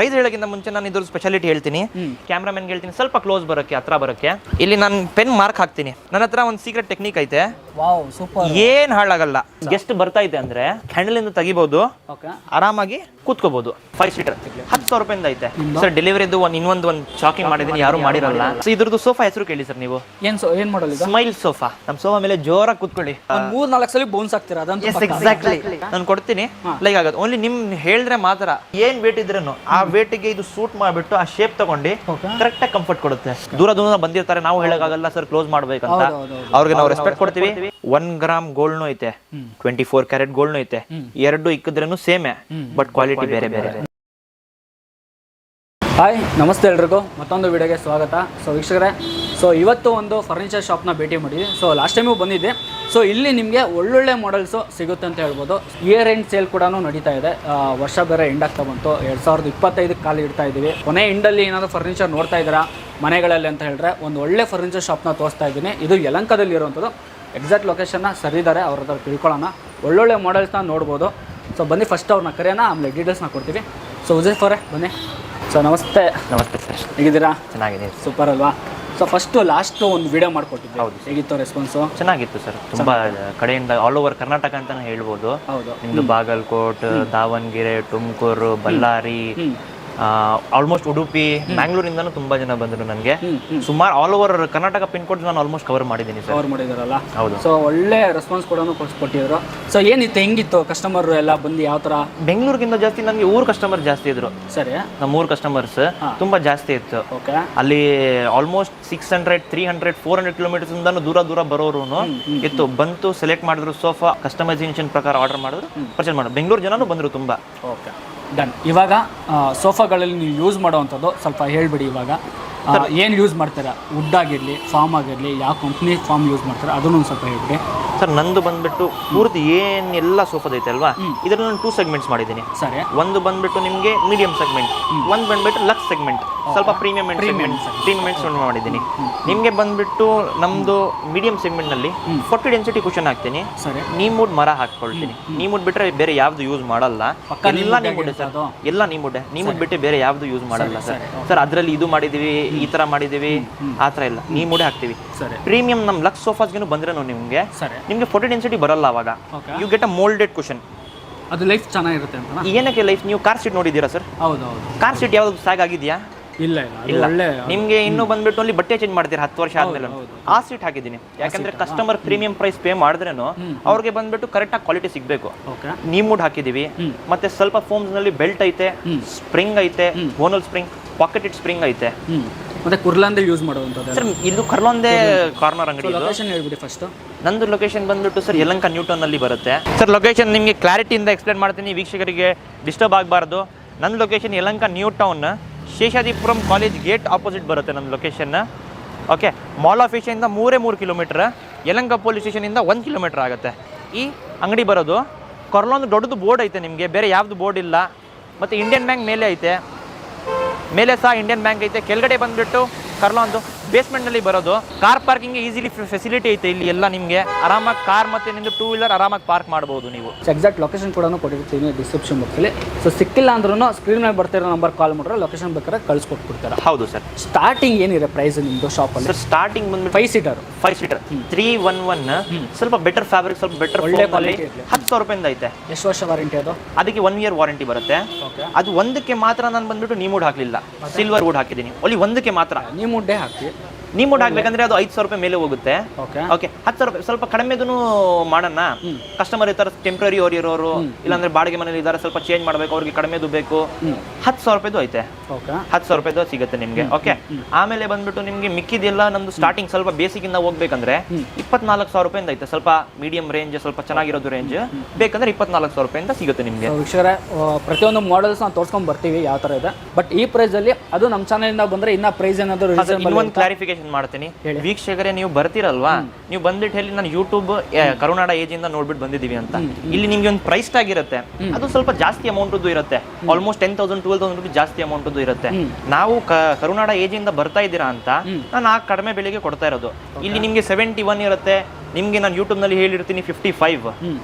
Price ಹೇಳೋಕ್ಕಿಂತ ಮುಂಚೆ ನಾನು ಇದ್ರ ಸ್ಪೆಷಾಲಿಟಿ ಹೇಳ್ತೀನಿ. ಕ್ಯಾಮ್ರಾಮನ್ಗೆ ಹೇಳ್ತೀನಿ ಸ್ವಲ್ಪ ಕ್ಲೋಸ್ ಬರೋಕ್ಕೆ, ಹತ್ರ ಬರೋಕ್ಕೆ. ಇಲ್ಲಿ ನಾನು ಪೆನ್ ಮಾರ್ಕ್ ಹಾಕ್ತೀನಿ. ನನ್ನ ಹತ್ರ ಒಂದು ಸೀಕ್ರೆಟ್ ಟೆಕ್ನಿಕ್ ಐತೆ. Wow, super. ಏನ್ ಹಾಳಾಗಲ್ಲ. ಗೆಸ್ಟ್ ಬರ್ತಾ ಇದೆ ಅಂದ್ರೆ ಹ್ಯಾಂಡಲ್ ಇಂದ ತೆಗಿಬಹುದು, ಆರಾಮಾಗಿ ಕೂತ್ಕೋಬಹುದು. 5 ಸೀಟರ್ 10,000 ರೂಪಾಯಿಂದ ಐತೆ ಸರ್. ಡೆಲಿವರಿದು ಇನ್ನೊಂದು ಶಾಕಿಂಗ್ ಮಾಡಿದೀನಿ, ಯಾರು ಮಾಡಿರಲ್ಲ. ಇದ್ರದ್ದು ಸೋಫಾ ಹೆಸರು ಕೇಳಿ ಸರ್ ನೀವು. ಏನ್ ಮಾಡಲ್? Smile sofa. ನಮ್ಮ ಸೋಫಾ ಮೇಲೆ ಜೋರಾಗಿ ಕೂತ್ಕೊಳ್ಳಿ. 3-4 ಸಲ ಬೌನ್ಸ್ ಆಗ್ತೀರಾ ಅದಂತೂ. ಎಕ್ಸಾಕ್ಟ್ಲಿ ನಾನು ಕೊಡ್ತೀನಿ. ಲೈಕ್ ಆಗೋದು ಓನ್ಲಿ ನಿಮ್ ಹೇಳಿದ್ರೆ ಮಾತ್ರ. ಏನ್ ವೇಟ್ ಇದ್ರೇನು ಆ ವೇಟಿಗೆ ಇದು ಸೂಟ್ ಮಾಡ್ಬಿಟ್ಟು ಆ ಶೇಪ್ ತಗೊಂಡು ಕರೆಕ್ಟ್ ಆಗಿ ಕಂಫರ್ಟ್ ಕೊಡುತ್ತೆ. ದೂರ ಬಂದಿರ್ತಾರೆ, ನಾವು ಹೇಳಕ್ಕಾಗಲ್ಲ ಸರ್ ಕ್ಲೋಸ್ ಮಾಡ್ಬೇಕಂತ. ಅವ್ರಿಗೆ ನಾವು ರೆಸ್ಪೆಕ್ಟ್ ಕೊಡ್ತೀವಿ. 1 ಗ್ರಾಮ್ ಗೋಲ್ಡ್ನು ಐತೆ, 24 ಕ್ಯಾರೆಟ್ ಗೋಲ್ಡ್ನು ಐತೆ. ಎರಡು ಇಕ್ಕಿದ್ರೇನು ಸೇಮೆ, ಬಟ್ ಕ್ವಾಲಿಟಿ ಬೇರೆ ಬೇರೆ. ಹಾಯ್, ನಮಸ್ತೆ ಎಲ್ರಿಗೂ, ಮತ್ತೊಂದು ವಿಡಿಯೋಗೆ ಸ್ವಾಗತ. ಸೊ ವೀಕ್ಷಕರೇ, ಇವತ್ತು ಒಂದು ಫರ್ನಿಚರ್ ಶಾಪ್ನ ಭೇಟಿ ಮಾಡಿದ್ವಿ. ಲಾಸ್ಟ್ ಟೈಮು ಬಂದಿದ್ದೆ. ಇಲ್ಲಿ ನಿಮಗೆ ಒಳ್ಳೊಳ್ಳೆ ಮಾಡೆಲ್ಸು ಸಿಗುತ್ತೆ ಅಂತ ಹೇಳ್ಬೋದು. ಇಯರ್ ಎಂಡ್ ಸೇಲ್ ಕೂಡ ನಡೀತಾ ಇದೆ. ವರ್ಷ ಬೇರೆ ಎಂಡ್ ಆಗ್ತಾ ಬಂತು. 2025 ಕಾಲು ಇಡ್ತಾ ಇದ್ದೀವಿ. ಕೊನೆ ಎಂಡಲ್ಲಿ ಏನಾದರೂ ಫರ್ನಿಚರ್ ನೋಡ್ತಾ ಇದ್ದೀರಾ ಮನೆಗಳಲ್ಲಿ ಅಂತ ಹೇಳಿದ್ರೆ, ಒಂದು ಒಳ್ಳೆ ಫರ್ನಿಚರ್ ಶಾಪ್ನ ತೋರಿಸ್ತಾ ಇದ್ದೀನಿ. ಇದು ಯಲಹಂಕದಲ್ಲಿ ಇರುವಂಥದ್ದು. ಎಕ್ಸಾಕ್ಟ್ ಲೊಕೇಶನ್ನ ಸರಿದ್ದಾರೆ, ಅವ್ರ ಹತ್ರ ತಿಳ್ಕೊಳ್ಳೋಣ. ಒಳ್ಳೊಳ್ಳೆ ಮಾಡೆಲ್ಸ್ನ ನೋಡ್ಬೋದು. ಬನ್ನಿ, ಫಸ್ಟ್ ಅವ್ರನ್ನ ಕರೆಯೋಣ, ಆಮೇಲೆ ಡೀಟೇಲ್ಸ್ನ ಕೊಡ್ತೀವಿ. ಉಜೈಫ್ ಅವರೇ ಬನ್ನಿ. ನಮಸ್ತೆ. ನಮಸ್ತೆ ಸರ್, ಹೇಗಿದ್ದೀರಾ? ಚೆನ್ನಾಗಿದೆ. ಸೂಪರ್ ಅಲ್ವಾ? ಫಸ್ಟ್ ಲಾಸ್ಟ್ ಒಂದು ವಿಡಿಯೋ ಮಾಡ್ಕೊಟ್ಟಿದ್ದೆ. ಹೌದು, ಹೇಗಿತ್ತು ರೆಸ್ಪಾನ್ಸು? ಚೆನ್ನಾಗಿತ್ತು ಸರ್. ತುಂಬಾ ಕಡೆಯಿಂದ ಆಲ್ ಓವರ್ ಕರ್ನಾಟಕ ಅಂತಾನೆ ಹೇಳ್ಬೋದು. ಹೌದು, ನಿಮ್ದು ಬಾಗಲಕೋಟ್, ದಾವಣಗೆರೆ, ತುಮಕೂರು, ಬಳ್ಳಾರಿ, ಆಲ್ಮೋಸ್ಟ್ ಉಡುಪಿ, ಬ್ಯಾಂಗ್ಳೂರಿಂದನೂ ತುಂಬಾ ಜನ ಬಂದರು. ನನಗೆ ಸುಮಾರು all over Karnataka pin code ನಾನು ಆಲ್ಮೋಸ್ಟ್ ಕವರ್ ಮಾಡಿದ್ದೀನಿ ಸರ್. ಕವರ್ ಮಾಡಿದಾರಲ್ಲ? ಹೌದು. ಒಳ್ಳೆ ರೆಸ್ಪಾನ್ಸ್ ಕೂಡ ಕೊಟ್ಟಿದ್ರು. ಏನಿತ್ತು, ಹೆಂಗಿತ್ತು ಕಸ್ಟಮರ್ ಎಲ್ಲ ಬಂದು? ಯಾವ ತರ? ಬೆಂಗಳೂರಿಗಿಂತ ಜಾಸ್ತಿ ನನಗೆ ಊರ್ ಕಸ್ಟಮರ್ ಜಾಸ್ತಿ ಇದ್ರು. ಸರಿ, ನಮ್ಮ ಊರ್ ಕಸ್ಟಮರ್ಸ್ ತುಂಬಾ ಜಾಸ್ತಿ ಇತ್ತು. ಓಕೆ. ಅಲ್ಲಿ ಆಲ್ಮೋಸ್ಟ್ 600, 300, 400 ಕಿಲೋಮೀಟರ್ಸ್ ಇಂದಾನು ದೂರ ಬರೋರು ಇತ್ತು. ಬಂತು, ಸೆಲೆಕ್ಟ್ ಮಾಡಿದ್ರು ಸೋಫಾ, ಕಸ್ಟಮೈಸೇಷನ್ ಪ್ರಕಾರ ಆರ್ಡರ್ ಮಾಡಿದ್ರು, ಪರ್ಚೇಸ್ ಮಾಡಿದ್ರು. ಬೆಂಗಳೂರು ಜನನು ಬಂದ್ರು ತುಂಬಾ. Okay, done. ಇವಾಗ ಸೋಫಾಗಳಲ್ಲಿ ನೀವು ಯೂಸ್ ಮಾಡೋವಂಥದ್ದು ಸ್ವಲ್ಪ ಹೇಳ್ಬಿಡಿ. ಇವಾಗ ಏನು ಯೂಸ್ ಮಾಡ್ತೀರಾ? ವುಡ್ ಆಗಿರಲಿ, ಫಾರ್ಮ್ ಆಗಿರಲಿ, ಯಾವ ಕಂಪ್ನಿ ಫಾರ್ಮ್ ಯೂಸ್ ಮಾಡ್ತಾರೆ ಅದನ್ನು ಒಂದು ಸ್ವಲ್ಪ ಹೇಳ್ಬಿಡಿ ಸರ್. ನಂದು ಬಂದ್ಬಿಟ್ಟು ಪೂರ್ತಿ ಏನೆಲ್ಲ ಸೋಫಾದ ಐತೆ ಅಲ್ವಾ, ಇದರಲ್ಲಿ ನಾನು 2 ಸೆಗ್ಮೆಂಟ್ಸ್ ಮಾಡಿದ್ದೀನಿ. ಸರಿ. ಒಂದು ಬಂದ್ಬಿಟ್ಟು ನಿಮಗೆ ಮೀಡಿಯಂ ಸೆಗ್ಮೆಂಟ್, ಒಂದು ಬಂದ್ಬಿಟ್ಟು ಲಕ್ಸ್ ಸೆಗ್ಮೆಂಟ್, ಸ್ವಲ್ಪ ಪ್ರೀಮಿಯಂ ಮಾಡಿದ್ದೀನಿ. ನಿಮಗೆ ಬಂದ್ಬಿಟ್ಟು ನಮ್ದು ಮೀಡಿಯಂ ಸೆಗ್ಮೆಂಟ್ ನಲ್ಲಿ 40 ಡೆನ್ಸಿಟಿ ಕುಷನ್ ಹಾಕ್ತೀನಿ. ಸರಿ. ನೀಮುಡ್ ಮರ ಹಾಕೊಳ್ತೀನಿ. ನೀಮುಡ್ ಬಿಟ್ರೆ ಬೇರೆ ಯಾವ್ದು ಯೂಸ್ ಮಾಡಲ್ಲ. ಎಲ್ಲ ನೀಮುಡ್ ಸರ್, ಎಲ್ಲ ನೀಮುಡ್ ಬಿಟ್ಟು ಬೇರೆ ಯಾವ್ದು ಯೂಸ್ ಮಾಡಲ್ಲ ಸರ್. ಸರ್ ಅದ್ರಲ್ಲಿ ಇದು ಮಾಡಿದೀವಿ, ಈ ತರ ಮಾಡಿದೀವಿ, ಆ ತರ ಇಲ್ಲ, ನೀಮುಡ್ ಹಾಕ್ತಿವಿ. ಪ್ರೀಮಿಯಂ ನಮ್ ಲಕ್ಸ್ ಸೋಫಾಸ್ಗೆ ಬಂದ್ರೆ ನಿಮ್ಗೆ 40 ಡೆನ್ಸಿಟಿ ಬರಲ್ಲ. ಅವಾಗ you get a moulded cushion. ಅದು ಲೈಫ್ ಚೆನ್ನಾಗಿರುತ್ತೆ ಅಂತ. ಏನಕ್ಕೆ ಲೈಫ್? ನೀವು ಕಾರ್ ಸೀಟ್ ನೋಡಿದ್ದೀರಾ ಸರ್? ಹೌದು. ಕಾರ್ ಸೀಟ್ ಯಾವ್ದು ಸ್ಯಾಗ್ ಆಗಿದೆಯಾ? ಇಲ್ಲ. ನಿಮ್ಗೆ ಇನ್ನು ಬಂದ್ಬಿಟ್ಟು ಅಲ್ಲಿ ಬಟ್ಟೆ ಚೇಂಜ್ ಮಾಡ್ತೀರಾ 10 ವರ್ಷ ಆದ್ಮೇಲೆ. ಆ ಸೀಟ್ ಹಾಕಿದ್ದೀನಿ. ಯಾಕಂದ್ರೆ ಕಸ್ಟಮರ್ ಪ್ರೀಮಿಯಂ ಪ್ರೈಸ್ ಪೇ ಮಾಡಿದ್ರೇನು ಅವ್ರಿಗೆ ಬಂದ್ಬಿಟ್ಟು ಕರೆಕ್ಟ್ ಆಗಿ ಕ್ವಾಲಿಟಿ ಸಿಗ್ಬೇಕು. ನೀಮುಡ್ ಹಾಕಿದೀವಿ. ಮತ್ತೆ ಸ್ವಲ್ಪ ಫೋಮ್ಸ್ ನಲ್ಲಿ ಬೆಲ್ಟ್ ಐತೆ, ಸ್ಪ್ರಿಂಗ್ ಐತೆ, ಬೋನಲ್ ಸ್ಪ್ರಿಂಗ್, ಪಾಕೆಟೆಡ್ ಸ್ಪ್ರಿಂಗ್ ಐತೆ. ಮತ್ತೆ ಕುರ್ಲಾಂದೇ ಯೂಸ್ ಮಾಡುವಂಥದ್ದು ಸರ್. ಇದು ಕರ್ಲೊಂದೇ ಕಾರ್ನರ್ ಅಂಗಡಿ. ಲೊಕೇಶನ್ ಹೇಳ್ಬಿಡಿ ಫಸ್ಟ್. ನಂದು ಲೊಕೇಶನ್ ಬಂದ್ಬಿಟ್ಟು ಸರ್ ಯಲಹಂಕ ನ್ಯೂಟನ್ ಅಲ್ಲಿ ಬರುತ್ತೆ ಸರ್. ಲೊಕೇಶನ್ ನಿಮಗೆ ಕ್ಲಾರಿಟಿಯಿಂದ ಎಕ್ಸ್ಪ್ಲೇನ್ ಮಾಡ್ತೀನಿ, ವೀಕ್ಷಕರಿಗೆ ಡಿಸ್ಟರ್ಬ್ ಆಗಬಾರ್ದು. ನನ್ನ location Yelahanka new town, Seshadripuram college gate opposite ಬರುತ್ತೆ ನನ್ನ ಲೊಕೇಶನ್. ಓಕೆ. ಮಾಲ್ ಆಫ್ ಏಷ್ಯಾದಿಂದ 3 ಕಿಲೋಮೀಟರ್, ಯಲಹಂಕ ಪೊಲೀಸ್ ಸ್ಟೇಷನಿಂದ 1 ಕಿಲೋಮೀಟರ್ ಆಗುತ್ತೆ ಈ ಅಂಗಡಿ ಬರೋದು. ಕೊರ್ಲೊಂದು ದೊಡ್ಡದು ಬೋರ್ಡ್ ಐತೆ, ನಿಮಗೆ ಬೇರೆ ಯಾವ್ದು ಬೋರ್ಡ್ ಇಲ್ಲ. ಮತ್ತು ಇಂಡಿಯನ್ ಬ್ಯಾಂಕ್ ಮೇಲೆ ಐತೆ, ಮೇಲೆ ಸಹ ಇಂಡಿಯನ್ ಬ್ಯಾಂಕ್ ಐತೆ. ಕೆಳಗಡೆ ಬಂದ್ಬಿಟ್ಟು ಕರ್ಲೊಂದು ಬೇಸ್ಮೆಂಟ್ನಲ್ಲಿ ಬರೋದು. ಕಾರ್ ಪಾರ್ಕಿಂಗ್ ಈಸಿಲಿ ಫೆಸಿಲಿಟಿ ಐತೆ ಇಲ್ಲಿ ಎಲ್ಲ. ನಿಮಗೆ ಆರಾಮಾಗಿ ಕಾರ್ ಮತ್ತು ನಿಮ್ಮದು 2 ವೀಲರ್ ಆರಾಮಾಗಿ ಪಾರ್ಕ್ ಮಾಡ್ಬೋದು ನೀವು. ಎಕ್ಸಾಕ್ಟ್ ಲೊಕೇಶನ್ ಕೂಡ ಕೊಟ್ಟಿರ್ತೀನಿ ಡಿಸ್ಕ್ರಿಪ್ಷನ್ ಬಾಕ್ಸಲ್ಲಿ. ಸಿಕ್ಕಿಲ್ಲ ಅಂದ್ರೂ ಸ್ಕ್ರೀನ್ ಮೇಲೆ ಬರ್ತಿರೋ ನಂಬರ್ ಕಾಲ್ ಮಾಡಿದ್ರೆ ಲೊಕೇಶನ್ ಬೇಕಾದ್ರೆ ಕಳಿಸ್ಕೊಟ್ಬಿಡ್ತಾರೆ. ಹೌದು ಸರ್. ಸ್ಟಾರ್ಟಿಂಗ್ ಏನಿದೆ ಪ್ರೈಸ್ ನಿಮ್ಮದು ಶಾಪಲ್ಲಿ? ಸರ್ ಸ್ಟಾರ್ಟಿಂಗ್ ಬಂದ್ಬಿಟ್ಟು 5 ಸೀಟರ್ 311 ಸ್ವಲ್ಪ ಬೆಟರ್ ಫ್ಯಾಬ್ರಿಕ್, ಸ್ವಲ್ಪ ಬೆಟರ್ ಒಳ್ಳೆ ಕ್ವಾಲಿಟಿ, 10,000 ರೂಪಾಯಿಂದ ಐತೆ. ಎಷ್ಟು ವರ್ಷ ವಾರಂಟಿ ಅದು? ಅದಕ್ಕೆ 1 ಇಯರ್ ವಾರಂಟಿ ಬರುತ್ತೆ. ಅದು ಒಂದಕ್ಕೆ ಮಾತ್ರ ನಾನು ಬಂದ್ಬಿಟ್ಟು ನೀಮುಡ್ ಹಾಕಲಿಲ್ಲ, ಸಿಲ್ವರ್ ವುಡ್ ಹಾಕಿದ್ದೀನಿ. ಅಲ್ಲಿ ಒಂದಕ್ಕೆ ಮಾತ್ರ ನೀಮುಡ್ಡೇ ಹಾಕಿ. ನೀಮುಡ್ ಹಾಕ್ಬೇಕಂದ್ರೆ ಅದು 5,000 ರೂಪಾಯಿ ಮೇಲೆ ಹೋಗುತ್ತೆ. ಓಕೆ. 10,000 ರೂಪಾಯಿ ಸ್ವಲ್ಪ ಕಡಿಮೆದೂ ಮಾಡೋಣ. ಕಸ್ಟಮರ್ ಇರ್ತಾರೆ ಟೆಂಪ್ರರಿ ಅವ್ರು ಇರೋರು, ಇಲ್ಲಾಂದ್ರೆ ಬಾಡಿಗೆ ಮನೇಲಿ ಇದ್ದಾರೆ, ಸ್ವಲ್ಪ ಚೇಂಜ್ ಮಾಡಬೇಕು, ಅವ್ರಿಗೆ ಕಡಿಮೆದು ಬೇಕು. 10,000 ರೂಪಾಯಿದು ಐತೆ. 10,000 ರೂಪಾಯಿದು ಸಿಗುತ್ತೆ ನಿಮಗೆ. ಓಕೆ. ಆಮೇಲೆ ಬಂದ್ಬಿಟ್ಟು ನಿಮಗೆ ಮಿಕ್ಕಿದೆಲ್ಲ ನಮ್ದು ಸ್ಟಾರ್ಟಿಂಗ್ ಸ್ವಲ್ಪ ಬೇಸಿಕ್ ಇಂದ ಹೋಗ್ಬೇಕಂದ್ರೆ 24,000 ರೂಪಾಯಿಂದ ಐತೆ. ಸ್ವಲ್ಪ ಮೀಡಿಯಂ ರೇಂಜ್, ಸ್ವಲ್ಪ ಚೆನ್ನಾಗಿರೋದು ರೇಂಜ್ ಬೇಕಂದ್ರೆ 24,000 ರೂಪಾಯಿಂದ ಸಿಗುತ್ತೆ ನಿಮಗೆ. ವೀಕ್ಷಕರೇ, ಪ್ರತಿಯೊಂದು ಮಾಡೆಲ್ಸ್ ನಾವು ತೋರ್ಸ್ಕೊಂಡ್ ಬರ್ತೀವಿ ಯಾವ ತರ ಇದೆ. ಬಟ್ ಈ ಪ್ರೈಸ್ ಅಲ್ಲಿ ಅದು ನಮ್ಮ ಚಾನೆಲ್ ಇಂದ ಬಂದ್ರೆ ಇನ್ನ ಪ್ರೈಸ್ ಏನಾದ್ರು ಇನ್ನೊಂದು ಕ್ಲಾರಿಫಿಕೇಶನ್ ಮಾಡ್ತೀನಿ ವೀಕ್ಷಕರೇ. ನೀವು ಬರ್ತೀರಲ್ವಾ, ನೀವು ಬಂದ್ಬಿಟ್ಟು ಹೇಳಿ ನಾನು ಯೂಟ್ಯೂಬ್ ಕರುನಾಡ ಏಜ್ ಇಂದ ನೋಡ್ಬಿಟ್ಟು ಬಂದಿದ್ದೀವಿ ಅಂತ. ಇಲ್ಲಿ ನಿಮ್ಗೆ ಒಂದು ಪ್ರೈಸ್ ಟ್ಯಾಗ್ ಇರುತ್ತೆ, ಅದು ಸ್ವಲ್ಪ ಜಾಸ್ತಿ ಅಮೌಂಟ್ ಇರುತ್ತೆ. ಆಲ್ಮೋಸ್ಟ್ 10,000 12,000 ರೂಪಾಯಿ ಜಾಸ್ತಿ ಅಮೌಂಟ್ ಇರುತ್ತೆ. ನಾವು ಕರುನಾಡ ಏಜ್ ಇಂದ ಬರ್ತಾ ಇದ್ದೀರಾ ಅಂತ ನಾನು ಆ ಕಡಿಮೆ ಬೆಲೆಗೆ ಕೊಡ್ತಾ ಇರೋದು. ಇಲ್ಲಿ ನಿಮ್ಗೆ 71 ಇರುತ್ತೆ. ನಿಮ್ಗೆ ನಾನು ಯೂಟ್ಯೂಬ್ ನಲ್ಲಿ ಹೇಳಿರ್ತೀನಿ 55.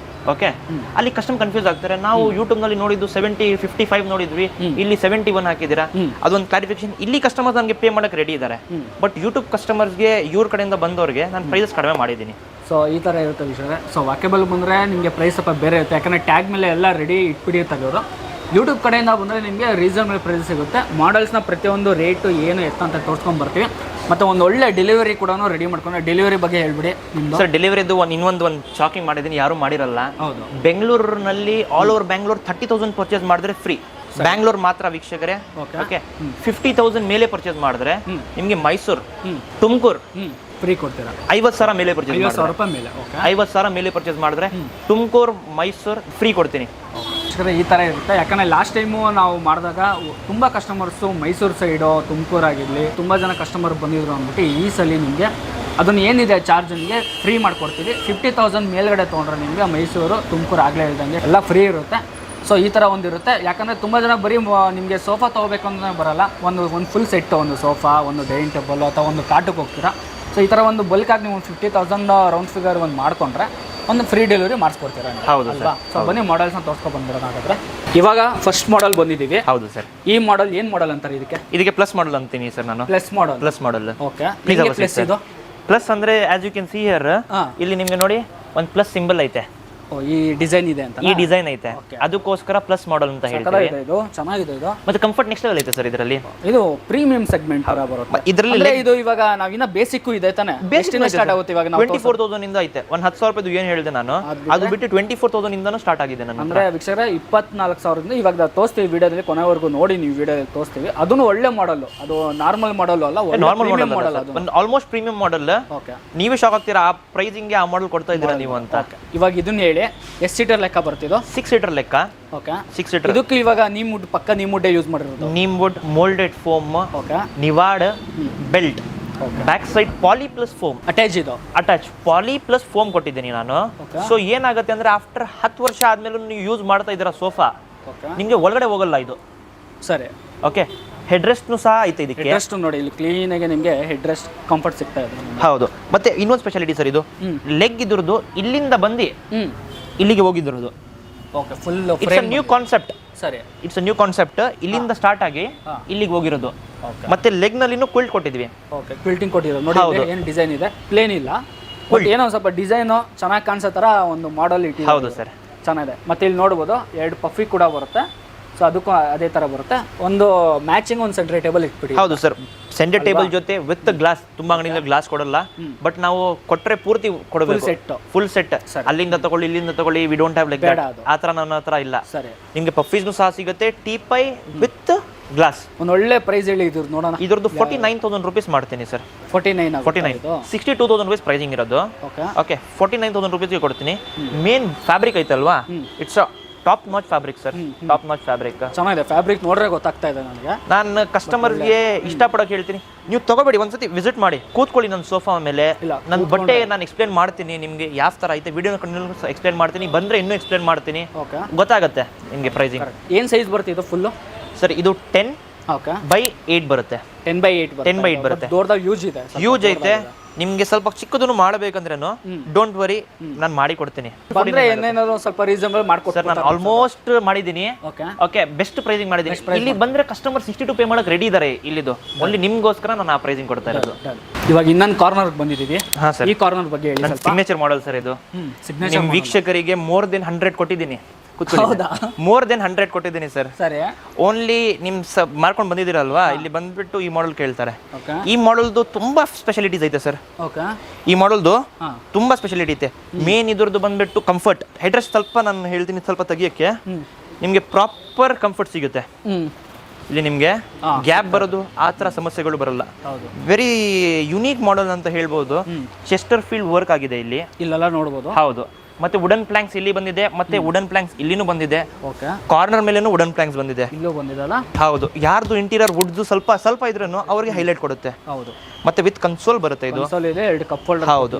ಓಕೆ ಅಲ್ಲಿ ಕಸ್ಟಮರ್ ಕನ್ಫ್ಯೂಸ್ ಆಗ್ತಾರೆ. ನಾವು ಯೂಟ್ಯೂಬ್ ನಲ್ಲಿ ನೋಡಿದ್ದು 55 ನೋಡಿದ್ವಿ, ಇಲ್ಲಿ 71 ಹಾಕಿದ್ದೀರಾ, ಅದೊಂದು ಕ್ಲಾರಿಫಿಕೇಶನ್. ಇಲ್ಲಿ ಕಸ್ಟಮರ್ಸ್ ನನಗೆ ಪೇ ಮಾಡಕ್ಕೆ ರೆಡಿ ಇದ್ದಾರೆ, ಬಟ್ ಯೂಟ್ಯೂಬ್ ಕಸ್ಟಮರ್ಸ್ಗೆ ಇವ್ರ ಕಡೆಯಿಂದ ಬಂದವ್ರಿಗೆ ನಾನು ಪ್ರೈಸಸ್ ಕಡಿಮೆ ಮಾಡಿದ್ದೀನಿ. ಸೊ ಈ ಥರ ಇರುತ್ತೆ ವಿಷಯ. ಸೊ ವಾಕ್ಯಬಲ್ ಬಂದರೆ ನಿಮಗೆ ಪ್ರೈಸ್ ಸ್ವಲ್ಪ ಬೇರೆ ಇರುತ್ತೆ, ಯಾಕಂದರೆ ಟ್ಯಾಗ್ ಮೇಲೆ ಎಲ್ಲ ರೆಡಿ ಇಟ್ಬಿಡಿರ್ತಾರೆ ಅವರು. ಯೂಟ್ಯೂಬ್ ಕಡೆಯಿಂದ ಬಂದರೆ ನಿಮಗೆ ರೀಸನಬಲ್ ಪ್ರೈಸ್ ಸಿಗುತ್ತೆ. ಮಾಡಲ್ಸ್ನ ಪ್ರತಿಯೊಂದು ರೇಟು ಏನು ಎತ್ತ ಅಂತ ತೋರಿಸ್ಕೊಂಡು ಬರ್ತೀವಿ. ಮತ್ತು ಒಂದು ಒಳ್ಳೆ ಡೆಲಿವರಿ ಕೂಡ ರೆಡಿ ಮಾಡ್ಕೊಂಡು, ಡೆಲಿವರಿ ಬಗ್ಗೆ ಹೇಳ್ಬಿಡಿ ನಿಮ್ಮದು. ಸರ್ ಡೆಲಿವರಿದು ಇನ್ನೊಂದು ಶಾಕಿಂಗ್ ಮಾಡಿದ್ದೀನಿ, ಯಾರು ಮಾಡಿರಲ್ಲ. ಹೌದು, ಬೆಂಗಳೂರಿನಲ್ಲಿ ಆಲ್ ಓವರ್ ಬ್ಯಾಂಗ್ಳೂರ್ 30,000 ಪರ್ಚೇಸ್ ಮಾಡಿದ್ರೆ ಫ್ರೀ. ಬ್ಯಾಂಗ್ಳೂರ್ ಮಾತ್ರ ವೀಕ್ಷಕರೇ. ಓಕೆ 50,000 ಮೇಲೆ ಪರ್ಚೇಸ್ ಮಾಡಿದ್ರೆ ನಿಮಗೆ ಮೈಸೂರು, ತುಮಕೂರು ಫ್ರೀ ಕೊಡ್ತೀರಾ. 50,000 ಮೇಲೆ ಪರ್ಚೇಸ್ 50,000 ರೂಪಾಯಿ ಮೇಲೆ. 50,000 ಮೇಲೆ ಪರ್ಚೇಸ್ ಮಾಡಿದ್ರೆ ತುಮಕೂರು, ಮೈಸೂರು ಫ್ರೀ ಕೊಡ್ತೀನಿ. ಈ ಥರ ಇರುತ್ತೆ. ಯಾಕಂದರೆ ಲಾಸ್ಟ್ ಟೈಮು ನಾವು ಮಾಡಿದಾಗ ತುಂಬ ಕಸ್ಟಮರ್ಸು ಮೈಸೂರು ಸೈಡು, ತುಮಕೂರು ಆಗಿರಲಿ ತುಂಬ ಜನ ಕಸ್ಟಮರ್ ಬಂದಿದ್ರು ಅಂದ್ಬಿಟ್ಟು ಈ ಸಲ ನಿಮಗೆ ಅದನ್ನು ಏನಿದೆ ಚಾರ್ಜ್ ನಿಮಗೆ ಫ್ರೀ ಮಾಡಿಕೊಡ್ತೀವಿ. 50,000 ಮೇಲ್ಗಡೆ ತೊಗೊಂಡ್ರೆ ನಿಮಗೆ ಮೈಸೂರು, ತುಮಕೂರು ಆಗಲೇ ಇಲ್ದಂಗೆ ಎಲ್ಲ ಫ್ರೀ ಇರುತ್ತೆ. ಸೊ ಈ ಥರ ಒಂದಿರುತ್ತೆ. ಯಾಕಂದರೆ ತುಂಬ ಜನ ಬರೀ ನಿಮಗೆ ಸೋಫಾ ತೊಗೋಬೇಕು ಅಂತ ಬರೋಲ್ಲ, ಒಂದು ಫುಲ್ ಸೆಟ್, ಒಂದು ಸೋಫಾ, ಒಂದು ಡೈನಿಂಗ್ ಟೇಬಲ್ ಅಥವಾ ಒಂದು ಕಾಟಕ್ಕೆ ಹೋಗ್ತೀರಾ. ಸೊ ಈ ಥರ ಒಂದು ಬಲ್ಕಾಗಿ ನೀವು 50,000 ರೌಂಡ್ ಫಿಗರ್ ಒಂದು ಮಾಡ್ಕೊಂಡ್ರೆ ಒಂದು ಫ್ರೀ ಡೆಲಿವರಿ ಮಾಡಿಸ್ಕೊಡ್ತೀರಾ. ಹೌದು ಅಲ್ವಾ? ಸೊ ಬನ್ನಿ ಮಾಡೆಲ್ಸ್ನ ತೋರಿಸ್ಕೊಂಡು ಬಂದ್ಬಿಡೋಣ. ಹಾಗಾದ್ರೆ ಇವಾಗ ಫಸ್ಟ್ ಮಾಡೆಲ್ ಬಂದಿದ್ದೀವಿ. ಹೌದು ಸರ್. ಈ ಮಾಡೆಲ್ ಏನು ಮಾಡೆಲ್ ಅಂತಾರೆ ಇದಕ್ಕೆ? ಪ್ಲಸ್ ಮಾಡೆಲ್ ಅಂತೀನಿ ಸರ್ ನಾನು. Plus model. ಓಕೆ, ಪ್ಲಸ್ ಇದು ಪ್ಲಸ್ ಅಂದ್ರೆ as you can see here, ಇಲ್ಲಿ ನಿಮಗೆ ನೋಡಿ ಒಂದು ಪ್ಲಸ್ ಸಿಂಬಲ್ ಐತೆ. ಈ ಡಿಸೈನ್ ಇದೆ ಅಂತ, ಈ ಡಿಸೈನ್ ಐತೆ, ಅದಕ್ಕೋಸ್ಕರ ಪ್ಲಸ್ ಮಾಡೆಲ್ ಅಂತ ಹೇಳ್ತಾರೆ. ಇದು ಚೆನ್ನಾಗಿದೆ. ಇದು ಮತ್ತೆ ಕಂಫರ್ಟ್ ನೆಕ್ಸ್ಟ್ ಲೆವೆಲ್ ಐತೆ ಸರ್ ಇದರಲ್ಲಿ. ಇದು ಪ್ರೀಮಿಯಂ ಸೆಗ್ಮೆಂಟ್ ತರ ಬರುತ್ತೆ ಇದರಲ್ಲಿ. ಇದು ಇವಾಗ ನಾವಿನ್ನ ಬೇಸಿಕ್ ಇದೆ ತಾನೆ, ಬೇಸಿಕ್ ಸ್ಟಾರ್ಟ್ ಆಗುತ್ತೆ ಇವಾಗ. 24,000 ಇಂದ ಐತೆ. ಒಂದು 10,000 ರೂಪಾಯಿ ಏನು ಹೇಳಿದೆ ನಾನು, ಅದು ಬಿಟ್ಟು 24,000 ಇಂದನೂ ಸ್ಟಾರ್ಟ್ ಆಗಿದೆ ನನ್ನ. ಅಂದ್ರೆ ವೀಕ್ಷಕರೇ 24,000 ಇವಾಗ ತೋರಿಸ್ತೀವಿ ವಿಡಿಯೋದಲ್ಲಿ, ಕೊನೆವರೆಗೂ ನೋಡಿ ನೀವು ವಿಡಿಯೋದಲ್ಲಿ ತೋರಿಸ್ತೀವಿ. ಅದನ್ನು ಒಳ್ಳೆ ಮಾಡೆಲ್, ಅದು ನಾರ್ಮಲ್ ಮಾಡೆಲ್ ಅಲ್ಲ, ನಾರ್ಮಲ್ ಮಾಡೆಲ್, ಅದು ಆಲ್ಮೋಸ್ಟ್ ಪ್ರೀಮಿಯಂ ಮಾಡೆಲ್. ಓಕೆ, ನೀವೇ ಶಾಕ್ ಆಗ್ತೀರಾ ಆ ಪ್ರೈಸಿಂಗ್ ಆ ಮಾಡೆಲ್ ಕೊಡ್ತಾ ಇದ್ದೀರಾ ನೀವು ಅಂತ. ಇವಾಗ ಇದನ್ನ ಹೇಳಿ ಎಷ್ಟು ಸೀಟರ್ ಲೆಕ್ಕ ಬರ್ತಿದ್ದು? 6 ಸೀಟರ್ ಲೆಕ್ಕ. Okay, 6 seater. ಇದಕ್ಕೆ ಇವಾಗ ನೀಮ್ ವುಡ್ ಪಕ್ಕ ನೀಮ್ ವುಡ್ ಯೂಸ್ ಮಾಡಿರೋದು. Neem wood, moulded foam, okay, ನಿವಾಡ್ belt, back side poly plus foam attach. ಇದು ಅಟ್ಯಾಚ್ ಪಾಲಿ ಪ್ಲಸ್ ಫೋಮ್ ಕೊಟ್ಟಿದ್ದೀನಿ ನಾನು. ಸೊ ಏನಾಗುತ್ತೆ ಅಂದ್ರೆ ಆಫ್ಟರ್ 10 ವರ್ಷ ಆದ್ಮೇಲೆ ನೀವು ಯೂಸ್ ಮಾಡ್ತಾ ಇದ್ದೀರಾ ಸೋಫಾ, ನಿಮಗೆ ಒಳಗಡೆ ಹೋಗಲ್ಲ ಇದು. ಸರಿ, ಓಕೆ. ಹೆಡ್ ರೆಸ್ಟ್ನು ಸಹ ಐತೆ ಇದಕ್ಕೆ. ಹೆಡ್ ರೆಸ್ಟ್ ನೋಡಿ, ಇಲ್ಲಿ ಕ್ಲೀನ್ ಆಗಿ ನಿಮಗೆ ಹೆಡ್ ರೆಸ್ಟ್ ಕಂಫರ್ಟ್ ಸಿಗ್ತಾ ಇದೆ. ಹೌದು. ಮತ್ತೆ ಇನ್ನೊಂದು ಸ್ಪೆಷಾಲಿಟಿ ಸರ್, ಇದು ಲೆಗ್ ಇದ್ರದ್ದು ಇಲ್ಲಿಂದ ಬಂದು ಇಲ್ಲಿಗೆ ಹೋಗಿದ್ರದ್ದು. Okay, full it's a new concept. ಸರಿ, ಇಟ್ಸ್ ಅ ನ್ಯೂ ಕಾನ್ಸೆಪ್ಟ್. ಇಲ್ಲಿಂದ ಸ್ಟಾರ್ಟ್ ಆಗಿ ಇಲ್ಲಿಗೆ ಹೋಗಿರೋದು. ಮತ್ತೆ ಲೆಗ್ ನಲ್ಲಿ ಕ್ವಿಲ್ಟ್ ಕೊಟ್ಟಿದ್ವಿ. ಓಕೆ, ಕ್ವಿಲ್ಟಿಂಗ್ ಕೊಟ್ಟಿರೋದು ನೋಡಿ. ಏನು ಡಿಸೈನ್ ಇದೆ, ಪ್ಲೇನ್ ಇಲ್ಲ, ಏನೋ ಸ್ವಲ್ಪ ಡಿಸೈನ್ ಚೆನ್ನಾಗಿ ಕಾಣಿಸೋ ತರ ಒಂದು ಮಾಡೆಲ್ ಇಟ್ಟಿದೆ. ಹೌದು ಸರ್, ಚೆನ್ನಾಗಿದೆ. ಮತ್ತೆ ಇಲ್ಲಿ ನೋಡ್ಬೋದು 2 ಪಫಿ ಕೂಡ ಬರುತ್ತೆ. ಸೊ ಅದಕ್ಕೂ ಅದೇ ತರ ಬರುತ್ತೆ. ಒಂದು ಮ್ಯಾಚಿಂಗ್ ಒಂದು ಸೆಂಟರ್ ಟೇಬಲ್ ಇಟ್ಬಿಡಿ. ಹೌದು ಸರ್, ಸೆಂಟರ್ ಟೇಬಲ್ ಜೊತೆ ವಿತ್ ಗ್ಲಾಸ್. ತುಂಬಾ ಅಂಗಡಿಯಿಂದ ಗ್ಲಾಸ್ ಕೊಡಲ್ಲ, ಬಟ್ ನಾವು ಕೊಟ್ರೆ ಪೂರ್ತಿ ಕೊಡಬೇಕು. Full set. ಅಲ್ಲಿಂದ ತಗೊಳ್ಳಿ, ಇಲ್ಲಿಂದ ತಗೊಳ್ಳಿ, we don't have like that. ಆ ತರ ನನ್ನ ಹತ್ರ ಇಲ್ಲ. ಸರಿ, ನಿಮಗೆ ಪಫೀಸ್ನು ಸಹ ಸಿಗುತ್ತೆ, ಟೀಪೈ ವಿತ್ ಗ್ಲಾಸ್. ಒಂದು ಒಳ್ಳೆ ಪ್ರೈಸ್ ಹೇಳಿ ಇದ್ರದ್ದು ನೋಡೋಣ. ಇದ್ರದ್ದು 49,000 ರೂಪೀಸ್ ಮಾಡ್ತೀನಿ ಸರ್. 49 62,000 ರೂಪೀಸ್ ಪ್ರೈಸಿಂಗ್ ಇರೋದು. ಓಕೆ, 49,000 ರೂಪೀಸ್ಗೆ ಕೊಡ್ತೀನಿ. ಮೇನ್ ಫ್ಯಾಬ್ರಿಕ್ ಐತಲ್ವಾ, it's top notch fabric sir. Top notch fabric ಚೆನ್ನಾಗಿದೆ. ಫ್ಯಾಬ್ರಿಕ್ ನೋಡ್ರೆ ಗೊತ್ತಾಗ್ತಾ ಇದೆ ನನಗೆ. ನಾನು ಕಸ್ಟಮರ್ಗೆ ಇಷ್ಟಪಡೋಕೆ ಹೇಳ್ತೀನಿ, ನೀವು ತಗೋಬೇಡಿ, ಒಂದ್ಸತಿ ವಿಸಿಟ್ ಮಾಡಿ, ಕೂತ್ಕೊಳ್ಳಿ ನನ್ನ ಸೋಫಾ ಮೇಲೆ. ನನ್ನ ಬಟ್ಟೆ ನಾನು ಎಕ್ಸ್ಪ್ಲೇನ್ ಮಾಡ್ತೀನಿ ನಿಮಗೆ ಯಾವ ಥರ ಐತೆ, ವಿಡಿಯೋನ ಎಕ್ಸ್ಪ್ಲೇನ್ ಮಾಡ್ತೀನಿ. ಬಂದರೆ ಇನ್ನೂ ಎಕ್ಸ್ಪ್ಲೇನ್ ಮಾಡ್ತೀನಿ, ಗೊತ್ತಾಗುತ್ತೆ ನಿಮಗೆ ಪ್ರೈಸಿಂಗ್. ಏನು ಸೈಜ್ ಬರುತ್ತೆ ಇದು ಫುಲ್ಲು? ಸರ್ ಇದು 10/8 ಬರುತ್ತೆ. 10/8 ಬರುತ್ತೆ. ದೊಡ್ಡದಾಗಿ ಯೂಜ್ ಐತೆ. ನಿಮ್ಗೆ ಸ್ವಲ್ಪ ಚಿಕ್ಕದನ್ನು ಮಾಡಬೇಕಂದ್ರೇನು ಡೋಂಟ್ ವರಿ, ನಾನು ಮಾಡಿ ಕೊಡ್ತೀನಿ. ಬಂದ್ರೆ ಏನೇನಾದ್ರು ಸ್ವಲ್ಪ ರೀಸನಬಲ್ ಮಾಡ್ಕೊಡ್ತಾರೆ. ನಾನು ಆಲ್ಮೋಸ್ಟ್ ಮಾಡಿದ್ದೀನಿ. ಓಕೆ, ಬೆಸ್ಟ್ ಪ್ರೈಸಿಂಗ್ ಮಾಡಿದ್ದೀನಿ. ಇಲ್ಲಿ ಬಂದ್ರೆ ಕಸ್ಟಮರ್ 62 ಪೇ ಮಾಡಕ್ಕೆ ರೆಡಿ ಇದ್ದಾರೆ. ಇಲ್ಲಿದು ಓನ್ಲಿ ನಿಮ್ಗೋಸ್ಕರ ನಾನು ಆ ಪ್ರೈಸಿಂಗ್ ಕೊಡ್ತಾ ಇರೋದು. ಇವಾಗ ಇನ್ನೊಂದು ಕಾರ್ನರ್ ಬಂದಿದ್ದೀವಿ. ಹಾ ಸರ್, ಈ ಕಾರ್ನರ್ ಬಗ್ಗೆ ಹೇಳಿ. ಸಿಗ್ನೇಚರ್ ಮಾಡೆಲ್ ಸರ್ ಇದು. ನಿಮ್ಮ ವೀಕ್ಷಕರಿಗೆ ಮೋರ್ ದೆನ್ 100 ಕೊಟ್ಟಿದ್ದೀನಿ. ಮೋರ್ ದೆನ್ 100 ಕೊಟ್ಟಿದ್ದೀನಿ ಸರ್. ಸರಿ, ಓನ್ಲಿ ನಿಮ್ ಮಾಡ್ಕೊಂಡು ಬಂದಿದ್ದೀರಲ್ವಾ, ಇಲ್ಲಿ ಬಂದ್ಬಿಟ್ಟು ಈ ಮಾಡೆಲ್ ಕೇಳ್ತಾರೆ. ಈ ಮಾಡೆಲ್ದು ತುಂಬಾ ಸ್ಪೆಷಾಲಿಟೀಸ್ ಐತೆ ಸರ್. ಈ ಮಾಡೆಲ್ದು ತುಂಬಾ ಸ್ಪೆಷಾಲಿಟಿ ಐತೆ. ಮೇನ್ ಇದ್ರದ್ದು ಬಂದ್ಬಿಟ್ಟು ಕಂಫರ್ಟ್. ಹೆಡ್ ರೆಸ್ಟ್ ಸ್ವಲ್ಪ ನಾನು ಹೇಳ್ತೀನಿ, ಸ್ವಲ್ಪ ತೆಗಿಯಕ್ಕೆ ನಿಮ್ಗೆ ಪ್ರಾಪರ್ ಕಂಫರ್ಟ್ ಸಿಗುತ್ತೆ. ಇಲ್ಲಿ ನಿಮ್ಗೆ ಗ್ಯಾಪ್ ಬರೋದು ಆ ತರ ಸಮಸ್ಯೆಗಳು ಬರಲ್ಲ. ವೆರಿ ಯುನೀಕ್ ಮಾಡೆಲ್ ಅಂತ ಹೇಳ್ಬೋದು. ಚೆಸ್ಟರ್ ಫೀಲ್ಡ್ ವರ್ಕ್ ಆಗಿದೆ ಇಲ್ಲಿ, ಇಲ್ಲೆಲ್ಲ ನೋಡಬಹುದು. ಹೌದು. ಮತ್ತೆ ವುಡನ್ ಪ್ಲಾಂಕ್ಸ್ ಇಲ್ಲಿ ಬಂದಿದೆ, ಮತ್ತೆ ವುಡನ್ ಪ್ಲಾಂಕ್ಸ್ ಇಲ್ಲಿನೂ ಬಂದಿದೆ. ಕಾರ್ನರ್ ಮೇಲೇನು ವುಡನ್ ಪ್ಲಾಂಕ್ಸ್ ಬಂದಿದೆ. ಇಲ್ಲೂ ಬಂದಿದಲ್ಲ. ಹೌದು, ಯಾರ್ದು ಇಂಟೀರಿಯರ್ ವುಡ್ದು ಸ್ವಲ್ಪ ಸ್ವಲ್ಪ ಇದ್ರೂ ಅವ್ರಿಗೆ ಹೈಲೈಟ್ ಕೊಡುತ್ತೆ. ಹೌದು. ಮತ್ತೆ ವಿತ್ ಕನ್ಸೋಲ್ ಬರುತ್ತೆ. ಇದು ಇದೆ, 2 ಕಪ್ ಹೋಲ್ಡರ್. ಹೌದು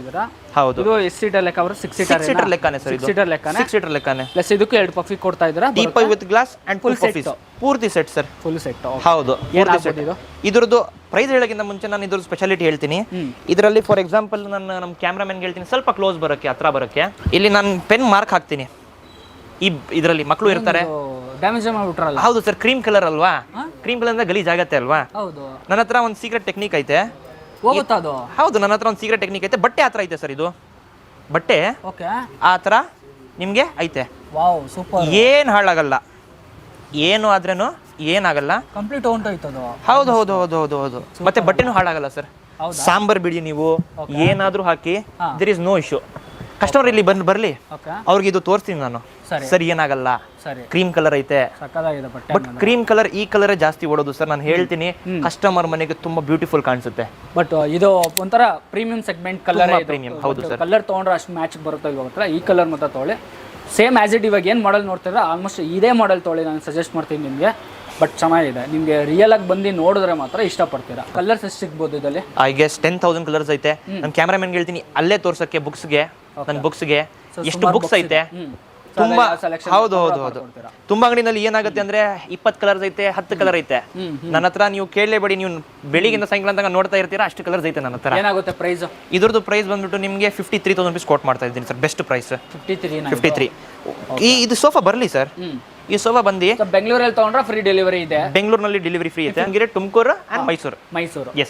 ಹೌದು. ಇದು ಎಷ್ಟು ಸೀಟರ್ ಲೆಕ್ಕ ಬರುತ್ತೆ? 6 ಸೀಟರ್ ಲೆಕ್ಕನೇ ಸರ್. 6 ಸೀಟರ್ ಲೆಕ್ಕನೇ. ಪ್ಲಸ್ ಇದಕ್ಕೆ 2 ಪಫಿ ಕೊಡ್ತಾ ಇದ್ದೀರಾ. Teapoy with glass and full ಪಫೀಸ್. ಪೂರ್ತಿ ಸೆಟ್ ಸರ್. Full set. ಹೌದು, ಪೂರ್ತಿ ಸೆಟ್. ಇದ್ರದ್ದು ಪ್ರೈಸ್ ಹೇಳೋಕ್ಕಿಂತ ಮುಂಚೆ ನಾನು ಇದ್ರ ಸ್ಪೆಷಾಲಿಟಿ ಹೇಳ್ತೀನಿ. ಇದರಲ್ಲಿ ಫಾರ್ ಎಕ್ಸಾಂಪಲ್ ನಾನು ನಮ್ಮ ಕ್ಯಾಮ್ರಾಮನ್ಗೆ ಹೇಳ್ತೀನಿ ಸ್ವಲ್ಪ ಕ್ಲೋಸ್ ಬರೋಕ್ಕೆ, ಹತ್ರ ಬರೋಕ್ಕೆ. ಇಲ್ಲಿ ನಾನು ಪೆನ್ ಮಾರ್ಕ್ ಹಾಕ್ತೀನಿ. ಈ ಇದರಲ್ಲಿ ಮಕ್ಕಳು ಇರ್ತಾರೆ. ಡ್ಯಾಮೇಜ್ ಮಾಡ್ಬಿಟ್ರಲ್ಲ. ಹೌದು ಸರ್, ಕ್ರೀಮ್ ಕಲರ್ ಅಲ್ವಾ, ಕ್ರೀಮ್ ಕಲರ್ ಅಂದ್ರೆ ಗಲೀಜ್ ಆಗತ್ತೆ ಅಲ್ವಾ. ಹೌದು, ನನ್ನ ಹತ್ರ ಒಂದು ಸೀಕ್ರೆಟ್ ಟೆಕ್ನಿಕ್ ಐತೆ. ಹೋಗುತ್ತಾ ಅದು? ಹೌದು, ನನ್ನ ಹತ್ರ ಒಂದು ಸೀಕ್ರೆಟ್ ಟೆಕ್ನಿಕ್ ಐತೆ. ಬಟ್ಟೆ ಆ ಥರ ಐತೆ ಸರ್, ಇದು ಬಟ್ಟೆ ಓಕೆ ಆ ಥರ ನಿಮಗೆ ಐತೆ. Wow, super. ಏನು ಹಾಳಾಗಲ್ಲ, ಏನು ಆದ್ರೇನು ಏನಾಗಲ್ಲ, ಕಂಪ್ಲೀಟ್ ಹೊಂಟೋಯ್ತದು. ಹೌದು ಹೌದು ಹೌದು ಹೌದು ಹೌದು. ಮತ್ತೆ ಬಟ್ಟೆನೂ ಹಾಳಾಗಲ್ಲ ಸರ್. ಸಾಂಬಾರ್ ಬಿಡಿ ನೀವು ಏನಾದ್ರೂ ಹಾಕಿ, there is no issue. Customer ಇಲ್ಲಿ ಬರಲಿ, ಅವ್ರಿಗೆ ಇದು ತೋರಿಸ್ತೀನಿ ನಾನು. ಸರ್ ಏನಾಗಲ್ಲ, ಕ್ರೀಮ್ ಕಲರ್ ಐತೆ. ಬಟ್ ಕ್ರೀಮ್ ಕಲರ್ ಈ ಕಲರ್ ಜಾಸ್ತಿ ಓಡೋದು ಸರ್. ನಾನು ಹೇಳ್ತೀನಿ, ಕಸ್ಟಮರ್ ಮನೆಗೆ ತುಂಬಾ ಬ್ಯೂಟಿಫುಲ್ ಕಾಣಿಸುತ್ತೆ. ಬಟ್ ಇದು ಒಂಥರ ಪ್ರೀಮಿಯಂ ಸೆಗ್ಮೆಂಟ್ ಕಲರ್. ಪ್ರೀಮಿಯಂ, ಹೌದು ಸರ್. ಕಲರ್ ತಗೊಂಡ್ರೆ ಅಷ್ಟು ಮ್ಯಾಚ್ ಬರುತ್ತೋ ಇಲ್ವೋ ಗೊತ್ತಿಲ್ಲ. ಈ ಕಲರ್ ಮಾತ್ರ ತೊಗೊಳ್ಳಿ. ಸೇಮ್ ಆಸ್ ಇಟ್ ಇವಾಗ ಏನು ಮಾಡಲ್ ನೋಡ್ತಿದ್ರೆ ಆಲ್ಮೋಸ್ಟ್ ಇದೇ ಮಾಡಲ್ ತೊಗೊಳ್ಳಿ, ನಾನು ಸಜೆಸ್ಟ್ ಮಾಡ್ತೀನಿ ನಿಮಗೆ. ಬಟ್ ಚೆನ್ನಾಗಿದೆ, ನಿಮಗೆ ರಿಯಲ್ ಆಗಿ ಬಂದು ನೋಡಿದ್ರೆ ಮಾತ್ರ ಇಷ್ಟಪಡ್ತೀರಾ. ಕಲರ್ಸ್ ಎಷ್ಟು ಸಿಗ್ಬೋದು ಇದರಲ್ಲಿ? ಐ ಗೆಸ್ 10,000 ಕಲರ್ಸ್ ಐತೆ. ನಾನು ಕ್ಯಾಮ್ರಾಮನ್ಗೆ ಹೇಳ್ತೀನಿ ಅಲ್ಲೇ ತೋರ್ಸಕ್ಕೆ, ಬುಕ್ಸ್ಗೆ, ನನ್ನ ಬುಕ್ಸ್ಗೆ ಎಷ್ಟು ಬುಕ್ಸ್ ಐತೆ ತುಂಬಾ. ಹೌದು ಹೌದು ಹೌದು. ತುಂಬಾ ಅಂಗಡಿನಲ್ಲಿ ಏನಾಗುತ್ತೆ ಅಂದ್ರೆ 20 ಕಲರ್ಸ್ ಐತೆ, 10 ಕಲರ್ ಐತೆ. ನನ್ನ ಹತ್ರ ನೀವು ಕೇಳಲೇಬೇಡಿ, ನೀವು ಬೆಳಿಗ್ಗೆಯಿಂದ ಸಾಯಂಕಾಲ ತನಕ ನೋಡ್ತಾ ಇರ್ತೀರಾ, ಅಷ್ಟು ಕಲರ್ಸ್ ಐತೆ ನನ್ನ ಹತ್ರ. ಏನಾಗುತ್ತೆ ಪ್ರೈಸ್? ಇದ್ರದ್ದು ಪ್ರೈಸ್ ಬಂದ್ಬಿಟ್ಟು ನಿಮಗೆ 53,000 rupees ಕೋಟ್ ಮಾಡ್ತಾ ಇದ್ದೀನಿ ಸರ್. Best price 53. ಇದು ಸೋಫಾ ಬರಲಿ ಸರ್, ಈ ಸೋಫಾ ಬಂದು ಬೆಂಗಳೂರಲ್ಲಿ ತಗೊಂಡ್ರೆ ಫ್ರೀ ಡೆಲಿವರಿ ಇದೆ. ಬೆಂಗಳೂರಿನಲ್ಲಿ ಡೆಲಿವರಿ ಫ್ರೀ ಇದೆ. ಹಂಗಿದ್ರೆ ತುಮಕೂರು ಅಂಡ್ ಮೈಸೂರು.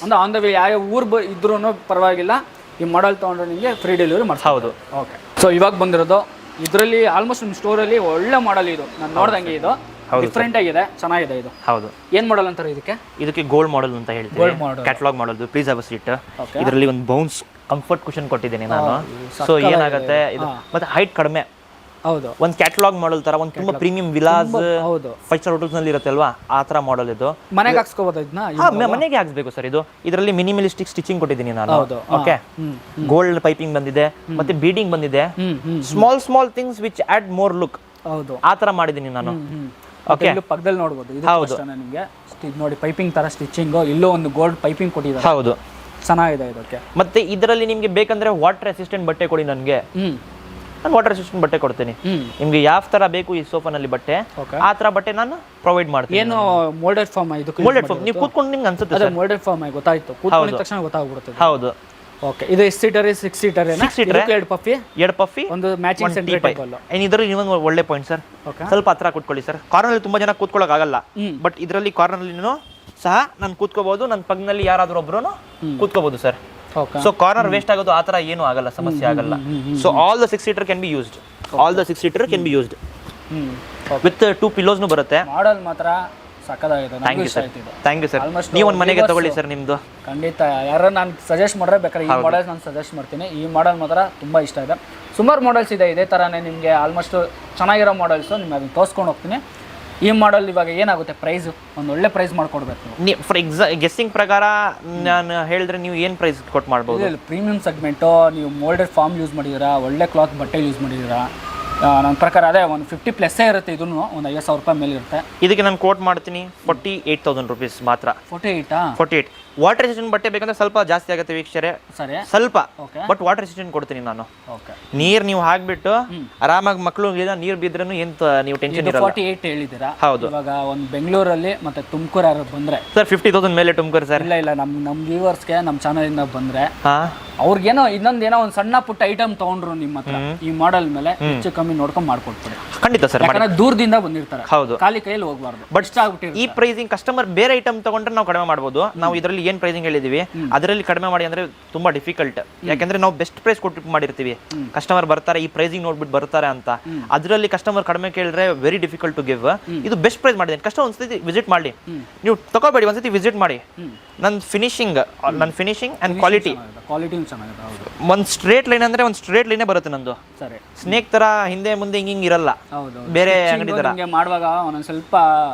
ಅಂದ್ರೆ ಆನ್ ದ ವೇ ಯಾವ ಊರ್ ಇದ್ರೂ ಪರವಾಗಿಲ್ಲ, ಈ ಮಾಡೆಲ್ ತಗೊಂಡ್ರೆ ನಿಮಗೆ ಫ್ರೀ ಡೆಲಿವರಿ ಮಾಡ್ತಾರೆ. ಹೌದು. ಓಕೆ, ಸೊ ಇವಾಗ ಬಂದಿರೋದು ಇದರಲ್ಲಿ ಆಲ್ಮೋಸ್ಟ್ ನಿಮ್ಮ ಸ್ಟೋರಲ್ಲಿ ಒಳ್ಳೆ ಮಾಡೆಲ್ ಇದು. ನಾನು ನೋಡ್ದಂಗೆ ಇದು ಡಿಫ್ರೆಂಟ್ ಆಗಿದೆ, ಚೆನ್ನಾಗಿದೆ ಇದು. ಹೌದು. ಏನ್ ಮಾಡೆಲ್ ಅಂತಾರೆ ಇದಕ್ಕೆ ಗೋಲ್ಡ್ ಮಾಡೆಲ್ ಅಂತ ಹೇಳ್ತೀವಿ. Catalogue model, please have a seat. ಇದರಲ್ಲಿ ಒಂದು ಬೌನ್ಸ್ ಕಂಫರ್ಟ್ ಕುಷನ್ ಕೊಟ್ಟಿದ್ದೀನಿ ನಾನು. ಸೊ ಏನಾಗುತ್ತೆ ಇದು, ಮತ್ತೆ ಹೈಟ್ ಕಡಿಮೆ. ಹೌದು, ಒಂದು ಕ್ಯಾಟಲಾಗ್ ಮಾಡೆಲ್ ತರ, ಒಂದು ತುಂಬಾ ಪ್ರೀಮಿಯಂ ವಿಲಾಸ್ 5-star ಹೋಟೆಲ್ಸ್ ನಲ್ಲಿ ಇರುತ್ತಲ್ವಾ, ಆ ತರ ಮಾಡೆಲ್ ಇದು. ಮನೆಗೆ ಹಾಕ್ಸ್ಕೋಬಹುದು ಇದನ್ನ? ಮನೆಗೆ ಹಾಕ್ಸ್ಬೇಕು ಸರ್. ಇದರಲ್ಲಿ ಮಿನಿಮಲಿಸ್ಟಿಕ್ ಸ್ಟಿಚಿಂಗ್ ಕೊಟ್ಟಿದ್ದೀನಿ ನಾನು. ಓಕೆ, ಗೋಲ್ಡ್ ಪೈಪಿಂಗ್ ಬಂದಿದೆ, ಮತ್ತೆ ಬೀಡಿಂಗ್ ಬಂದಿದೆ. Small things which add more look. ಹೌದು, ಆ ತರ ಮಾಡಿದ್ದೀನಿ ನಾನು. ಓಕೆ, ಪಕ್ಕದಲ್ಲಿ ನೋಡಬಹುದು. ಹೌದು, ನಿಮಗೆ ನೋಡಿ ಪೈಪಿಂಗ್ ತರ ಸ್ಟಿಚಿಂಗ್, ಇಲ್ಲೋ ಒಂದು ಗೋಲ್ಡ್ ಪೈಪಿಂಗ್ ಕೊಟ್ಟಿದ್ದಾರೆ. ಹೌದು, ಚೆನ್ನಾಗಿದೆ ಇದಕ್ಕೆ. ಮತ್ತೆ ಇದರಲ್ಲಿ ನಿಮ್ಗೆ ಬೇಕಂದ್ರೆ ವಾಟರ್ ಅಸಿಸ್ಟೆಂಟ್ ಬಟ್ಟೆ ಕೊಡಿ ನನಗೆ, ನಾನು ವಾಟರ್ ಅಸಿಸ್ಟೆಂಟ್ ಬಟ್ಟೆ ಕೊಡ್ತೀನಿ. ನಿಮ್ಗೆ ಯಾವ ತರ ಬೇಕು ಈ ಸೋಫಾನಲ್ಲಿ ಬಟ್ಟೆ, ಆ ತರ ಬಟ್ಟೆ ನಾನು ಪ್ರೊವೈಡ್ ಮಾಡ್ತೀನಿ. ಏನು ಮೋಲ್ಡೆಡ್ ಫಾರ್ಮ್? ಇದು ಮೋಲ್ಡೆಡ್ ಫಾರ್ಮ್. ನೀವು ಕೂತ್ಕೊಂಡು ನಿಮ್ಗೆ ಅನ್ಸುತ್ತೆ ಅದೇ ಮೋಲ್ಡೆಡ್ ಫಾರ್ಮ್ ಗೊತ್ತಾಯ್ತು, ಕೂತ್ಕೊಂಡ ತಕ್ಷಣ ಗೊತ್ತಾಗ್ಬಿಡುತ್ತೆ. ಹೌದು. ಓಕೆ, ಇದು 6 ಸೀಟರ್ 6 ಸೀಟರ್ 2 ಪಫಿ ಒಂದು ಮ್ಯಾಚಿಂಗ್ ಸೆಂಟರ್ ಟೇಬಲ್. ಇದರಲ್ಲಿ ಇನ್ನೊಂದು ಒಳ್ಳೆ ಪಾಯಿಂಟ್ ಸರ್, ಸ್ವಲ್ಪ ಹತ್ರ ಕೂತ್ಕೊಳ್ಳಿ ಸರ್. ಕಾರ್ನರ್ ಅಲ್ಲಿ ತುಂಬಾ ಜನ ಕೂತ್ಕೊಳ್ಳೋಕೆ ಆಗಲ್ಲ, ಬಟ್ ಇದರಲ್ಲಿ ಕಾರ್ನರ್ ಅಲ್ಲಿ ಸಹ ನಾನು ಕೂತ್ಕೋಬಹುದು. ನನ್ನ ಪಕ್ಕದಲ್ಲಿ ಯಾರಾದ್ರೂ ಒಬ್ರು ಕೂತ್ಕೋಬಹುದು ಸರ್. ಸೊ ಕಾರ್ನರ್ ವೇಸ್ಟ್ ಆಗೋದು ಆ ತರ ಏನು ಆಗಲ್ಲ, ಸಮಸ್ಯೆ ಆಗಲ್ಲ. So all the 6 seater can be used. All the 6 seater can be used with 2 pillows ಬರುತ್ತೆ. ಮಾಡೆಲ್ ಮಾತ್ರ ಸಕ್ಕತ್ತಾಗಿದೆ. Thank you sir, thank you sir. ನೀವು ಒಂದು ಮನೆಗೆ ತಗೊಳ್ಳಿ ಸರ್ ನಿಮ್ದು. ಖಂಡಿತ, ಯಾರು ನಾನು ಸಜೆಸ್ಟ್ ಮಾಡ್ರೆ ಬೇಕಾದ್ರೆ ಈ ಮಾಡೆಲ್ ನಾನು ಸಜೆಸ್ಟ್ ಮಾಡ್ತೀನಿ. ಈ ಮಾಡೆಲ್ ಮಾತ್ರ ತುಂಬಾ ಇಷ್ಟ ಇದೆ. ಸುಮಾರು ಮಾಡೆಲ್ಸ್ ಇದೆ ಇದೇ ತರಾನೇ, ನಿಮಗೆ ಆಲ್ಮೋಸ್ಟ್ ಚೆನ್ನಾಗಿರೋ ಮಾಡೆಲ್ಸು ನಿಮ್ಗೆ ಅದನ್ನ ತೋರಿಸ್ಕೊಂಡು ಹೋಗ್ತೀನಿ. ಈ ಮಾಡೆಲ್ ಇವಾಗ ಏನಾಗುತ್ತೆ ಪ್ರೈಸ್? ಒಂದು ಒಳ್ಳೆ ಪ್ರೈಸ್ ಮಾಡ್ಕೊಡ್ಬೇಕು ನೀವು. ಫಾರ್ ಗೆಸ್ಸಿಂಗ್ ಪ್ರಕಾರ ನಾನು ಹೇಳಿದ್ರೆ ನೀವು ಏನು ಪ್ರೈಸ್ ಕೊಟ್ಟು ಮಾಡ್ಬೋದು? ಪ್ರೀಮಿಯಂ ಸೆಗ್ಮೆಂಟು, ನೀವು ಮೋಲ್ಡೆಡ್ ಫಾರ್ಮ್ ಯೂಸ್ ಮಾಡಿದ್ದೀರಾ, ಒಳ್ಳೆ ಕ್ಲಾತ್ ಬಟ್ಟೆ ಯೂಸ್ ಮಾಡಿದ್ದೀರಾ. ನನ್ನ ಪ್ರಕಾರ ಅದೇ ಒಂದು 50+ ಇರುತ್ತೆ. ಇದನ್ನು ಒಂದು 50,000 ರೂಪಾಯಿ ಮೇಲೆ ಇರುತ್ತೆ. ಇದಕ್ಕೆ ನಾನು ಕೋಟ್ ಮಾಡ್ತೀನಿ 48,000 rupees ಮಾತ್ರ. 48. ವಾಟರ್ ರೆಸಿಸ್ಟೆಂಟ್ ಬಟ್ಟೆ ಬೇಕಂದ್ರೆ ಸ್ವಲ್ಪ ಜಾಸ್ತಿ ಆಗುತ್ತೆ ವೀಕ್ಷಕರೇ, ಸರಿ ಸ್ವಲ್ಪ. ಬಟ್ ವಾಟರ್ ರೆಸಿಸ್ಟೆಂಟ್ ಕೊಡ್ತೀನಿ ನಾನು. ನೀರು ನೀವು ಹಾಕ್ಬಿಟ್ಟು ಆರಾಮಾಗಿ ಮಕ್ಕಳು ನೀರು ಬಿದ್ರೂ ಏನು ನೀವು ಟೆನ್ಷನ್ ಇರಲ್ಲ. 48 ಹೇಳಿದ್ದೀರಾ? ಹೌದು. ಇವಾಗ ಒಂದು ಬೆಂಗಳೂರಲ್ಲಿ ಮತ್ತೆ ತುಮಕೂರು ಯಾರು ಬಂದ್ರೆ ಸರ್ 50,000 ಮೇಲೆ ತುಮಕೂರು ಸರ್? ಇಲ್ಲ, ನಮ್ಮ ವ್ಯೂವರ್ಸ್ಗೆ ನಮ್ಮ ಚಾನಲಿಂದ ಬಂದ್ರೆ ಅವ್ರಿಗೇನೋ ಇನ್ನೊಂದೇನೋ ಒಂದು ಸಣ್ಣ ಪುಟ್ಟ ಐಟಮ್ ತಗೊಂಡ್ರು ನಿಮ್ಮ ಹತ್ರ ಈ ಮಾಡೆಲ್ ಮೇಲೆ ಹೆಚ್ಚು ಕಮ್ಮಿ ನೋಡ್ಕೊಂಡು ಮಾಡ್ಕೊಡ್ತಾರೆ. ಖಂಡಿತ ಸರ್, ಯಾಕಂದ್ರೆ ದೂರದಿಂದ ಬಂದಿರ್ತಾರೆ. ಹೌದು, ಖಾಲಿ ಕೈಯಲ್ಲಿ ಹೋಗ್ಬಾರ್ದು. ಬಟ್ ಈ ಪ್ರೈಸಿಂಗ್ ಕಸ್ಟಮರ್ ಬೇರೆ ಐಟಮ್ ತಗೊಂಡ್ರೆ ನಾವು ಕಡಿಮೆ ಮಾಡ್ಬೋದು. ನಾವು ಇದರಲ್ಲಿ ಏನ್ ಪ್ರೈಸಿಂಗ್ ಹೇಳಿದೀವಿ ಅದರಲ್ಲಿ ಕಡಿಮೆ ಮಾಡಿ ಅಂದ್ರೆ ತುಂಬಾ ಡಿಫಿಕಲ್ಟ್. ಯಾಕಂದ್ರೆ ನಾವು ಬೆಸ್ಟ್ ಪ್ರೈಸ್ ಕೊಟ್ಟು ಮಾಡಿರ್ತೀವಿ. ಕಸ್ಟಮರ್ ಬರ್ತಾರೆ ಈ ಪ್ರೈಸಿಂಗ್ ನೋಡ್ಬಿಟ್ಟು ಬರ್ತಾರೆ ಅಂತ. ಅದರಲ್ಲಿ ಕಸ್ಟಮರ್ ಕಡಿಮೆ ಕೇಳಿದ್ರೆ ವೆರಿ ಡಿಫಿಕಲ್ಟ್ ಟು ಗಿವ್. ಇದು ಬೆಸ್ಟ್ ಪ್ರೈಸ್ ಮಾಡಿದ್ದೀನಿ. ಕಸ್ಟಮರ್ ಒಂದ್ಸತಿ ವಿಸಿಟ್ ಮಾಡಿ, ನೀವು ತಗೋಬೇಡಿ, ಒಂದ್ಸತಿ ವಿಸಿಟ್ ಮಾಡಿ. ನನ್ನ ಫಿನಿಶಿಂಗ್ ಅಂಡ್ ಕ್ವಾಲಿಟಿ ಚೆನ್ನಾಗಿದೆ. ಒಂದು ಸ್ಟ್ರೇಟ್ ಲೈನ್ ಅಂದ್ರೆ ಒಂದು ಸ್ಟ್ರೇಟ್ ಲೈನೇ ಬರುತ್ತೆ ನಂದು. ಸರಿ, ಸ್ನೇಕ್ ತರ ಹಿಂದೆ ಮುಂದೆ ಹಿಂಗಿಂಗ್ ಇರಲ್ಲ. ಬೇರೆ ಅಂಗಡಿ ತರ ಮಾಡುವಾಗ ಒಂದೊಂದು ಸ್ವಲ್ಪ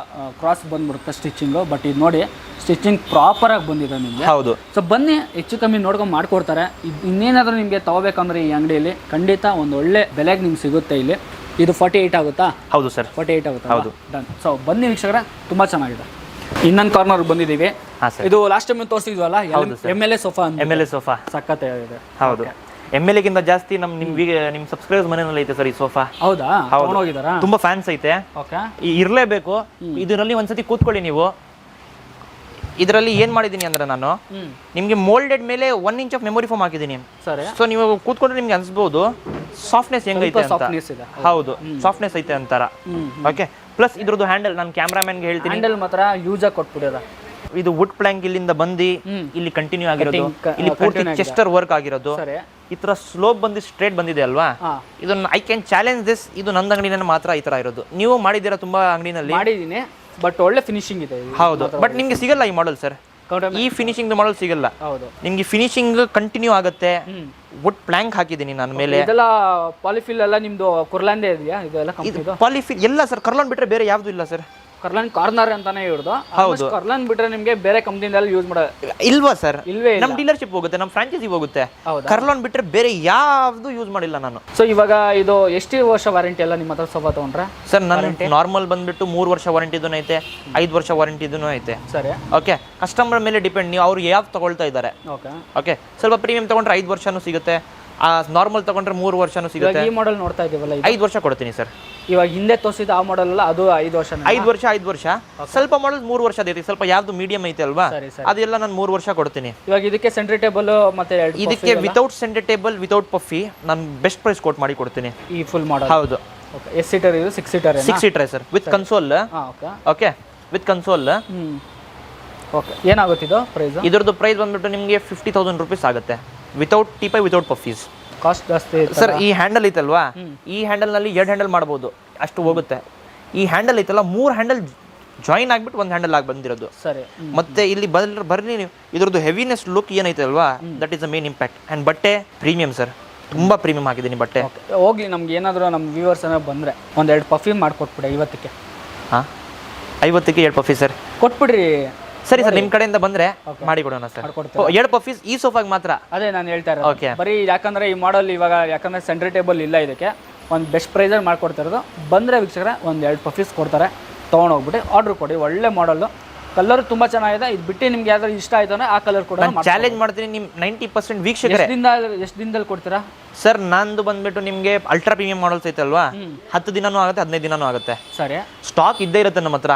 ಕ್ರಾಸ್ ಬಂದ್ಬಿಡುತ್ತೆ ಸ್ಟಿಚಿಂಗು. ಬಟ್ ಇದು ನೋಡಿ ಸ್ಟಿಚಿಂಗ್ ಪ್ರಾಪರ್ ಆಗಿ ಬಂದಿದೆ ನಿಮಗೆ. ಹೌದು. ಸೊ ಬನ್ನಿ, ಹೆಚ್ಚು ಕಮ್ಮಿ ನೋಡ್ಕೊಂಡು ಮಾಡ್ಕೊಡ್ತಾರೆ. ಇನ್ನೇನಾದ್ರೂ ನಿಮಗೆ ತಗೋಬೇಕಂದ್ರೆ ಈ ಅಂಗಡಿಯಲ್ಲಿ ಖಂಡಿತ ಒಂದು ಒಳ್ಳೆ ಬೆಲೆಗೆ ನಿಮ್ಗೆ ಸಿಗುತ್ತೆ. ಇಲ್ಲಿ ಇದು 48 ಆಗುತ್ತಾ? ಹೌದು ಸರ್, 48 ಆಗುತ್ತಾ? ಹೌದು. ಡನ್. ಸೊ ಬನ್ನಿ ವೀಕ್ಷಕರೇ, ತುಂಬಾ ಚೆನ್ನಾಗಿದೆ. ಇನ್ನೊಂದು ಕಾರ್ನರ್ ಬಂದಿದ್ದೀವಿ. ಇದು ಲಾಸ್ಟ್ ಟೈಮ್ ತೋರಿಸಿದ್ವಲ್ಲ, MLA ಸೋಫಾ. MLA ಸೋಫಾ ಸಖತ್ತಾಗಿದೆ. ಹೌದು, MLA ಗಿಂತ ಜಾಸ್ತಿ ನಿಮ್ ಸಬ್ಸ್ಕ್ರೈಬರ್ಸ್ ಮನೆಯಲ್ಲಿ ಐತೆ ಸರ್ ಈ ಸೋಫಾ. ಹೌದಾ? ಹೋಗಿದಾರಾ? ತುಂಬಾ ಫ್ಯಾನ್ಸ್ ಐತೆ. ಇರ್ಲೇಬೇಕು. ಇದರಲ್ಲಿ ಒಂದ್ಸತಿ ಕೂತ್ಕೊಳ್ಳಿ ನೀವು. ಇದರಲ್ಲಿ ಏನು ಮಾಡಿದ್ದೀನಿ ಅಂದರೆ ನಾನು ನಿಮಗೆ ಮೋಲ್ಡೆಡ್ ಮೇಲೆ 1 ಇಂಚ್ ಆಫ್ ಮೆಮೊರಿ ಫೋಮ್ ಹಾಕಿದ್ದೀನಿ. ಸರಿ. ಸೊ ನೀವು ಕೂತ್ಕೊಂಡ್ರೆ ನಿಮ್ಗೆ ಅನ್ಸ್ಬೋದು ಸಾಫ್ಟ್ನೆಸ್ ಹೆಂಗೈತೆ ಅಂತ. ಸಾಫ್ಟ್ನೆಸ್ ಇದೆ. ಹೌದು, ಸಾಫ್ಟ್ನೆಸ್ ಐತೆ ಅಂತಾರ. ಓಕೆ, ಪ್ಲಸ್ ಇದ್ರದ್ದು ಹ್ಯಾಂಡಲ್ ನಾನು ಕ್ಯಾಮ್ರಾಮನ್ಗೆ ಹೇಳ್ತೀನಿ, ಹ್ಯಾಂಡಲ್ ಮಾತ್ರ ಯೂಸ್ ಆಗಿ ಕೊಟ್ಬಿಡ್ಯಾರ. ಇದು ವುಡ್ ಪ್ಲಾಂಕ್ ಇಲ್ಲಿಂದ ಬಂದು ಇಲ್ಲಿ ಕಂಟಿನ್ಯೂ ಆಗಿರೋದು, ಇಲ್ಲಿ ಪೂರ್ತಿ ಚೆಸ್ಟರ್ ವರ್ಕ್ ಆಗಿರೋದು, ಈ ತರ ಸ್ಲೋಪ್ ಬಂದು ಸ್ಟ್ರೇಟ್ ಬಂದಿದೆ ಅಲ್ವಾ. ಇದನ್ನ ಐ ಕ್ಯಾನ್ ಚಾಲೆಂಜ್ ದಿಸ್. ಇದು ನಂದು ಅಂಗಡಿನಲ್ಲಿ ಮಾತ್ರ ಈ ತರ ಇರೋದು. ನೀವು ಮಾಡಿದ್ದೀರಾ ತುಂಬಾ ಅಂಗಡಿನಲ್ಲಿ? ಮಾಡಿದ್ದೀನಿ, ಬಟ್ ಒಳ್ಳೆ ಫಿನಿಶಿಂಗ್ ಇದೆ. ಹೌದು, ಬಟ್ ನಿಮ್ಗೆ ಸಿಗಲ್ಲ ಈ ಮಾಡೆಲ್ ಸರ್. ಈ ಫಿನಿಶಿಂಗ್ ಮಾಡೆಲ್ ಸಿಗಲ್ಲ. ಹೌದು, ನಿಮ್ಗೆ ಫಿನಿಶಿಂಗ್ ಕಂಟಿನ್ಯೂ ಆಗುತ್ತೆ. ವುಡ್ ಪ್ಲಾಂಕ್ ಹಾಕಿದ್ದೀನಿ ನಾನು ಮೇಲೆ. ಇದೆಲ್ಲ ಪಾಲಿಫಿಲ್ ಎಲ್ಲ ನಿಮ್ದು ಕುರ್ಲಾಂದೇ ಇದೆಯಾ? ಇದೆಲ್ಲ ಕಂಪ್ನಿ ಪಾಲಿಫಿಲ್ ಎಲ್ಲ ಸರ್. ಕರ್ಲಾನ್ ಬಿಟ್ರೆ ಬೇರೆ ಯಾವ್ದು ಇಲ್ಲ ಸರ್. ಕರ್ಲಾನ್ ಕಾರ್ನರ್ ಅಂತಾನೆ ಇರೋದು. ಹೌದು, ಕರ್ಲಾನ್ ಬಿಟ್ರೆ ನಿಮಗೆ ಬೇರೆ ಕಂಪ್ನಿನಲ್ಲಿ ಯೂಸ್ ಮಾಡೋ ಇಲ್ವಾ ಸರ್? ಇಲ್ವೇ ಇಲ್ಲ. ನಮ್ಮ ಡೀಲರ್ಶಿಪ್ ಹೋಗುತ್ತೆ, ನಮ್ಮ ಫ್ರಾಂಚೈಸಿ ಹೋಗುತ್ತೆ. ಕರ್ಲಾನ್ ಬಿಟ್ರೆ ಬೇರೆ ಯಾವ್ದು ಯೂಸ್ ಮಾಡಿಲ್ಲ ನಾನು. ಸೊ ಇವಾಗ ಇದು ಎಷ್ಟು ವರ್ಷ ವಾರಂಟಿ ಎಲ್ಲ ನಿಮ್ಮ ಹತ್ರ ಸೋಫಾ ತಗೊಂಡ್ರೆ? ಸರ್ ನನ್ನ ನಾರ್ಮಲ್ ಬಂದ್ಬಿಟ್ಟು 3 ವರ್ಷ ವಾರಂಟಿದೂ ಐತೆ, 5 ವರ್ಷ ವಾರಂಟಿದೂ ಐತೆ. ಸರಿ. ಓಕೆ, ಕಸ್ಟಮರ್ ಮೇಲೆ ಡಿಪೆಂಡ್, ನೀವು ಅವ್ರು ಯಾವ್ದು ತಗೊಳ್ತಾ ಇದ್ದಾರೆ. ಓಕೆ, ಸ್ವಲ್ಪ ಪ್ರೀಮಿಯಂ ತಗೊಂಡ್ರೆ 5 ವರ್ಷನೂ ಸಿಗುತ್ತೆ, ನಾರ್ಮಲ್ ತಗೊಂಡ್ರೆ 3 ವರ್ಷನೂ ಸಿಗುತ್ತೆ. ಈ ಮಾಡೆಲ್ ನೋಡ್ತಾ ಇದೀವಲ್ಲ, 5 ವರ್ಷ ಕೊಡ್ತೀನಿ ಸರ್. ಇವಾಗ ಹಿಂದೆ ತೋರಿಸಿದ ಆ ಮಾಡೆಲ್ ಅಲ್ಲ, ಅದು 5 ವರ್ಷ. 5 ವರ್ಷ. ಸ್ವಲ್ಪ ಮಾಡೆಲ್ 3 ವರ್ಷ ಐತಿ, ಸ್ವಲ್ಪ ಯಾವ್ದು ಮೀಡಿಯಂ ಐತೆ ಅಲ್ವಾ, ಅದೆಲ್ಲ ನಾನು 3 ವರ್ಷ ಕೊಡ್ತೀನಿ. ಇವಾಗ ಇದಕ್ಕೆ ಸೆಂಟ್ರ್ ಟೇಬಲ್ ಮತ್ತೆ ಇದಕ್ಕೆ ವಿತೌಟ್ ಸೆಂಟರ್ ಟೇಬಲ್, ವಿತೌಟ್ ಪಫಿ ನಾನು ಬೆಸ್ಟ್ ಪ್ರೈಸ್ ಕೋಟ್ ಮಾಡಿ ಕೊಡ್ತೀನಿ. ಈ ಫುಲ್ ಮಾಡೆಲ್. ಹೌದು. ಎಷ್ಟು ಸೀಟರ್ ಇದು? 6 seater. 6 seater sir, with console. Okay, with console. Okay, ಏನಾಗುತ್ತೆ ಇದು ಪ್ರೈಸ್? ಇದರದ್ದು ಪ್ರೈಸ್ ಬಂದ್ಬಿಟ್ಟು ನಿಮಗೆ 50,000 ರುಪೀಸ್ ಆಗುತ್ತೆ, ವಿತೌಟ್ ಟೀಪೈ, ವಿತೌಟ್ ಪಫೀಸ್. ಕಾಸ್ಟ್ ಜಾಸ್ತಿ ಸರ್. ಈ ಹ್ಯಾಂಡಲ್ ಐತಲ್ವಾ, ಈ ಹ್ಯಾಂಡಲ್ ನಲ್ಲಿ 2 ಹ್ಯಾಂಡಲ್ ಮಾಡಬಹುದು, ಅಷ್ಟು ಹೋಗುತ್ತೆ. ಈ ಹ್ಯಾಂಡಲ್ ಐತಲ್ಲ, 3 ಹ್ಯಾಂಡಲ್ ಜಾಯಿನ್ ಆಗ್ಬಿಟ್ಟು 1 ಹ್ಯಾಂಡಲ್ ಆಗಿ ಬಂದಿರೋದು. ಸರಿ. ಮತ್ತೆ ಇಲ್ಲಿ ಬರ್ರಿ ನೀವು, ಇದ್ರದ್ದು ಹೆವಿನೆಸ್ ಲುಕ್ ಏನೈತೆ ಅಲ್ವಾ, that is the main impact. And ಬಟ್ಟೆ ಪ್ರೀಮಿಯಂ ಸರ್, ತುಂಬಾ ಪ್ರೀಮಿಯಂ ಹಾಕಿದ್ದೀನಿ ಬಟ್ಟೆ. ಹೋಗ್ಲಿ, ನಮ್ಗೆ ಏನಾದರೂ ನಮ್ಮ ವ್ಯೂವರ್ಸ್ ಏನಾದ್ರು ಬಂದರೆ 1-2 ಪಫಿ ಮಾಡ್ಕೊಟ್ಬಿಡಿ. 50ಕ್ಕೆ 2 ಪಫಿ ಸರ್ ಕೊಟ್ಬಿಡ್ರಿ. ಸರಿ ಸರ್, ನಿಮ್ಮ ಕಡೆಯಿಂದ ಬಂದ್ರೆ ಮಾಡಿ ಕೊಡೋಣ ಸರ್. 2 ಪಫೀಸ್ ಈ ಸೋಫಾಗೆ ಮಾತ್ರ. ಅದೇ ನಾನು ಹೇಳ್ತಾ ಇರೋದು. ಬರೀ ಯಾಕಂದ್ರೆ ಈ ಮಾಡೆಲ್ ಇವಾಗ ಯಾಕಂದ್ರೆ ಸೆಂಟ್ರ್ ಟೇಬಲ್ ಇಲ್ಲ, ಇದಕ್ಕೆ ಒಂದು ಬೆಸ್ಟ್ ಪ್ರೈಸಲ್ಲಿ ಮಾಡ್ಕೊಡ್ತಾ ಇರೋದು. ಬಂದರೆ ವೀಕ್ಷಕರೇ 1-2 ಪಫೀಸ್ ಕೊಡ್ತಾರೆ, ತೊಗೊಂಡೋಗ್ಬಿಟ್ಟು ಆರ್ಡ್ರ್ ಕೊಡಿ. ಒಳ್ಳೆ ಮಾಡಲು, ಕಲರ್ ತುಂಬಾ ಚೆನ್ನಾಗಿದೆ. ಇದು ಬಿಟ್ಟು ನಿಮ್ಗೆ ಯಾವ್ದಾದ್ರು ಇಷ್ಟ ಆಯ್ತು ಅಂದ್ರೆ ಆ ಕಲರ್ ಕೂಡ ಚಾಲೆಂಜ್ ಮಾಡ್ತೀನಿ. ನಿಮ್ಮ 90% ವೀಕ್ಷಕರೇ ಎಷ್ಟು ದಿನದಲ್ಲಿ ಕೊಡ್ತೀರಾ ಸರ್? ನಂದು ಬಂದ್ಬಿಟ್ಟು ನಿಮಗೆ ಅಲ್ಟ್ರಾ ಪ್ರೀಮಿಯಂ ಮಾಡಲ್ಸ್ ಐತಲ್ವಾ, 10 ದಿನನೂ ಆಗುತ್ತೆ, 15 ದಿನನೂ ಆಗುತ್ತೆ. ಸರಿ. ಸ್ಟಾಕ್ ಇದ್ದೇ ಇರುತ್ತೆ ನಮ್ಮ ಹತ್ರ.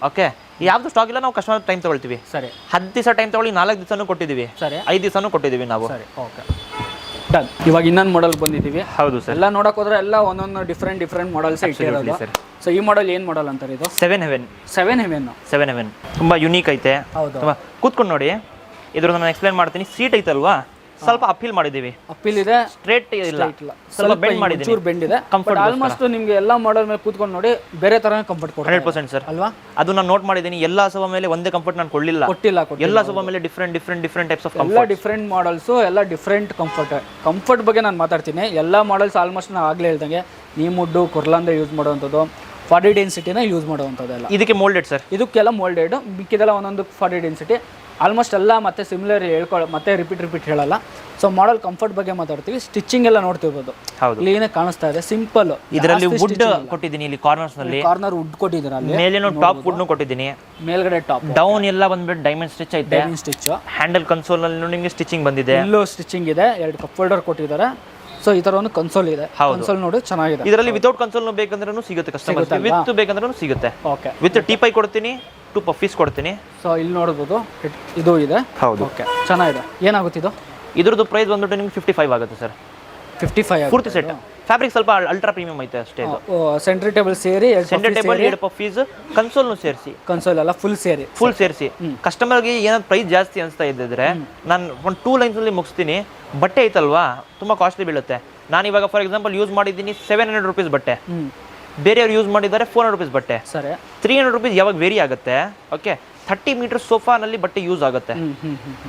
ಓಕೆ, ಯಾವ್ದು ಸ್ಟಾಕ್ ಇಲ್ಲ, ನಾವು ಕಸ್ಟಮರ್ ಟೈಮ್ ತಗೊಳ್ತೀವಿ. ಸರಿ. 10 ದಿವಸ ಟೈಮ್ ತಗೊಳ್ಳಿ, 4 ದಿವಸನೂ ಕೊಟ್ಟಿದ್ದೀವಿ. ಸರಿ. 5 ದಿವಸನೂ ಕೊಟ್ಟಿದ್ದೀವಿ ನಾವು. ಸರಿ, ಓಕೆ ಡನ್. ಇವಾಗ ಇನ್ನೊಂದು ಮಾಡೆಲ್ ಬಂದಿದ್ದೀವಿ. ಹೌದು ಸರ್. ಎಲ್ಲ ನೋಡಕ್ ಹೋದ್ರೆ ಎಲ್ಲ ಒಂದೊಂದು ಡಿಫ್ರೆಂಟ್ ಮಾಡೆಲ್ಸ್ ಇಟ್ಟಿರೋದು ಸರ್. ಸೊ ಈ ಮಾಡೆಲ್ ಏನು ಮಾಡೆಲ್ ಅಂತಾರೆ ಇದು? 7 ಹೆವೆನ್. ತುಂಬಾ ಯುನೀಕ್ ಐತೆ. ಹೌದು, ಕೂತ್ಕೊಂಡು ನೋಡಿ. ಇದ್ರ ನಾನು ಎಕ್ಸ್ಪ್ಲೈನ್ ಮಾಡ್ತೀನಿ. ಸೀಟ್ ಐತಲ್ವಾ, ಸ್ವಲ್ಪ ಅಪೀಲ್ ಮಾಡಿದೀವಿ. ಅಪೀಲ್ ಇದೆ, ಸ್ಟ್ರೇಟ್ ಇಲ್ಲ, ಸ್ವಲ್ಪ ಬೆಂಡ್ ಮಾಡಿದೀನಿ, ಚೂರು ಬೆಂಡ್ ಇದೆ. ಕಂಫರ್ಟ್ ಆಲ್ಮೋಸ್ಟ್ ನಿಮಗೆ ಎಲ್ಲ ಮಾಡೆಲ್ ಮೇಲೆ ಕೂತ್ಕೊಂಡು ನೋಡಿ ಬೇರೆ ತರ ಕಂಫರ್ಟ್ ಕೊಡ್ತಾರೆ. 100% ಸರ್ ಅಲ್ವಾ? ಅದು ನಾನು ನೋಟ್ ಮಾಡಿದೀನಿ. ಎಲ್ಲಾ ಸೋಫಾ ಮೇಲೆ ಒಂದೇ ಕಂಫರ್ಟ್ ನಾನು ಕೊಟ್ಟಿಲ್ಲ. ಎಲ್ಲ ಸೋಫಾ ಮೇಲೆ ಡಿಫ್ರೆಂಟ್ ಟೈಪ್ಸ್ ಆಫ್ ಕಂಫರ್ಟ್, ಎಲ್ಲ ಡಿಫ್ರೆಂಟ್ ಮಾಡೆಲ್ಸ್, ಎಲ್ಲ ಡಿಫ್ರೆಂಟ್ ಕಂಫರ್ಟ್ ಬಗ್ಗೆ ನಾನು ಮಾತಾಡ್ತೀನಿ. ಎಲ್ಲ ಮಾಡೆಲ್ಸ್ ಆಲ್ಮೋಸ್ಟ್ ನಾನು ಆಗ್ಲೇ ಹೇಳ್ದಂಗೆ ನೀಮುಡ್ಡು, ಕುರ್ಲಾಂದ ಯೂಸ್ ಮಾಡುವಂಥದ್ದು, 40 ಡೆನ್ಸಿಟಿನ ಯೂಸ್ ಮಾಡುವಂಥದ್ದೆಲ್ಲ. ಇದಕ್ಕೆ ಮೋಲ್ಡೆಡ್ ಸರ್, ಇದಕ್ಕೆಲ್ಲ ಮೋಲ್ಡೆಡ್. ಮಿಕ್ಕಿದೆಲ್ಲ ಒಂದೊಂದು 40 ಡೆನ್ಸಿಟಿ ಆಲ್ಮೋಸ್ಟ್ ಎಲ್ಲ. ಮತ್ತೆ ಸಿಮಿಲರ್ ಮತ್ತೆ ರಿಪೀಟ್ ಹೇಳಲ್ಲ. ಸೊ ಮಾಡೆಲ್ ಕಂಫರ್ಟ್ ಬಗ್ಗೆ ಮಾತಾಡ್ತೀವಿ. ಸ್ಟಿಚಿಂಗ್ ಎಲ್ಲ ನೋಡ್ತಿರ್ಬೋದು, ಕ್ಲೀನಾಗಿ ಕಾಣಿಸ್ತಾ ಇದೆ, ಸಿಂಪಲ್. ಇದರಲ್ಲಿ ವುಡ್ ಕೊಟ್ಟಿದ್ದೀನಿ, ಇಲ್ಲಿ ಕಾರ್ನರ್ಸ್ ನಲ್ಲಿ ಕಾರ್ನರ್ ವುಡ್ ಕೊಟ್ಟಿದ್ದೀರಾ, ಮೇಲೇನು ಟಾಪ್ ವುಡ್ ಕೊಟ್ಟಿದ್ದೀನಿ, ಮೇಲ್ಗಡೆ ಟಾಪ್, ಡೌನ್ ಎಲ್ಲ ಬಂದ್ಬಿಟ್ಟು ಡೈಮಂಡ್ ಸ್ಟಿಚ್ ಐತೆ. Diamond stitch. ಹ್ಯಾಂಡಲ್ ಕನ್ಸೋಲ್ ನಲ್ಲಿ ನಿಮಗೆ ಸ್ಟಿಚಿಂಗ್ ಬಂದಿದೆ, ಇಲ್ಲೂ ಸ್ಟಿಚಿಂಗ್ ಇದೆ. 2 ಕಪ್ ಹೋಲ್ಡರ್ ಕೊಟ್ಟಿದ್ದಾರೆ. ಸೊ ಈ ತರ ಒಂದು ಕನ್ಸೋಲ್ ಇದೆ. ಕನ್ಸೋಲ್ ನೋಡಿ ಚೆನ್ನಾಗಿದೆ. ಇದರಲ್ಲಿ ವಿತೌಟ್ ಕನ್ಸೋಲ್ ಬೇಕಂದ್ರೂ ಸಿಗುತ್ತೆ, ಕಸ್ಟಮರ್ ವಿತ್ ಬೇಕಂದ್ರೂ ಸಿಗುತ್ತೆ. ಓಕೆ, ವಿತ್ ಟೀಪೈ ಕೊಡ್ತೀನಿ, 2 ಪಫೀಸ್ ಕೊಡ್ತೀನಿ. ಸೊ ಇಲ್ಲಿ ನೋಡಬಹುದು, ಇದು ಇದೆ. ಹೌದು, ಓಕೆ, ಚೆನ್ನಾಗಿದೆ. ಏನಾಗುತ್ತೆ ಇದು? ಇದ್ರದ್ದು ಪ್ರೈಸ್ ಬಂದ್ಬಿಟ್ಟು ನಿಮ್ಗೆ 55 ಆಗುತ್ತೆ ಸರ್. 55 ಪೂರ್ತಿ ಸೆಟ್. ಫ್ಯಾಬ್ರಿಕ್ ಸ್ವಲ್ಪ ಅಲ್ಟ್ರಾ ಪ್ರೀಮಿಯಂ ಐತೆ ಅಷ್ಟೇ. ಸೆಂಟ್ರ್ ಟೇಬಲ್ ಸೇರಿ, ಸೆಂಟ್ರ್ ಟೇಬಲ್ 2 ಪಫೀಸ್, ಕನ್ಸೋಲ್ನು ಸೇರಿಸಿ, ಕನ್ಸೋಲ್ ಎಲ್ಲ ಫುಲ್ ಸೇರಿಸಿ. ಕಸ್ಟಮರ್ಗೆ ಏನಾದ್ರು ಪ್ರೈಸ್ ಜಾಸ್ತಿ ಅನಿಸ್ತಾ ಇದ್ದಿದ್ರೆ ನಾನು ಒಂದು 2 ಲೈನ್ಸ್ ಅಲ್ಲಿ ಮುಗಿಸ್ತೀನಿ. ಬಟ್ಟೆ ಐತಲ್ವಾ, ತುಂಬಾ ಕಾಸ್ಟ್ಲಿ ಬೀಳುತ್ತೆ. ನಾನು ಇವಾಗ ಫಾರ್ ಎಕ್ಸಾಂಪಲ್ ಯೂಸ್ ಮಾಡಿದ್ದೀನಿ 700 ರುಪೀಸ್ ಬಟ್ಟೆ, ಬೇರೆಯವ್ರು ಯೂಸ್ ಮಾಡಿದ್ದಾರೆ 400 ರುಪೀಸ್ ಬಟ್ಟೆ. ಸರಿ. 300 ರುಪೀಸ್ ಯಾವಾಗ ವೇರಿ ಆಗುತ್ತೆ. ಓಕೆ, 30 ಮೀಟರ್ ಸೋಫಾನಲ್ಲಿ ಬಟ್ಟೆ ಯೂಸ್ ಆಗುತ್ತೆ.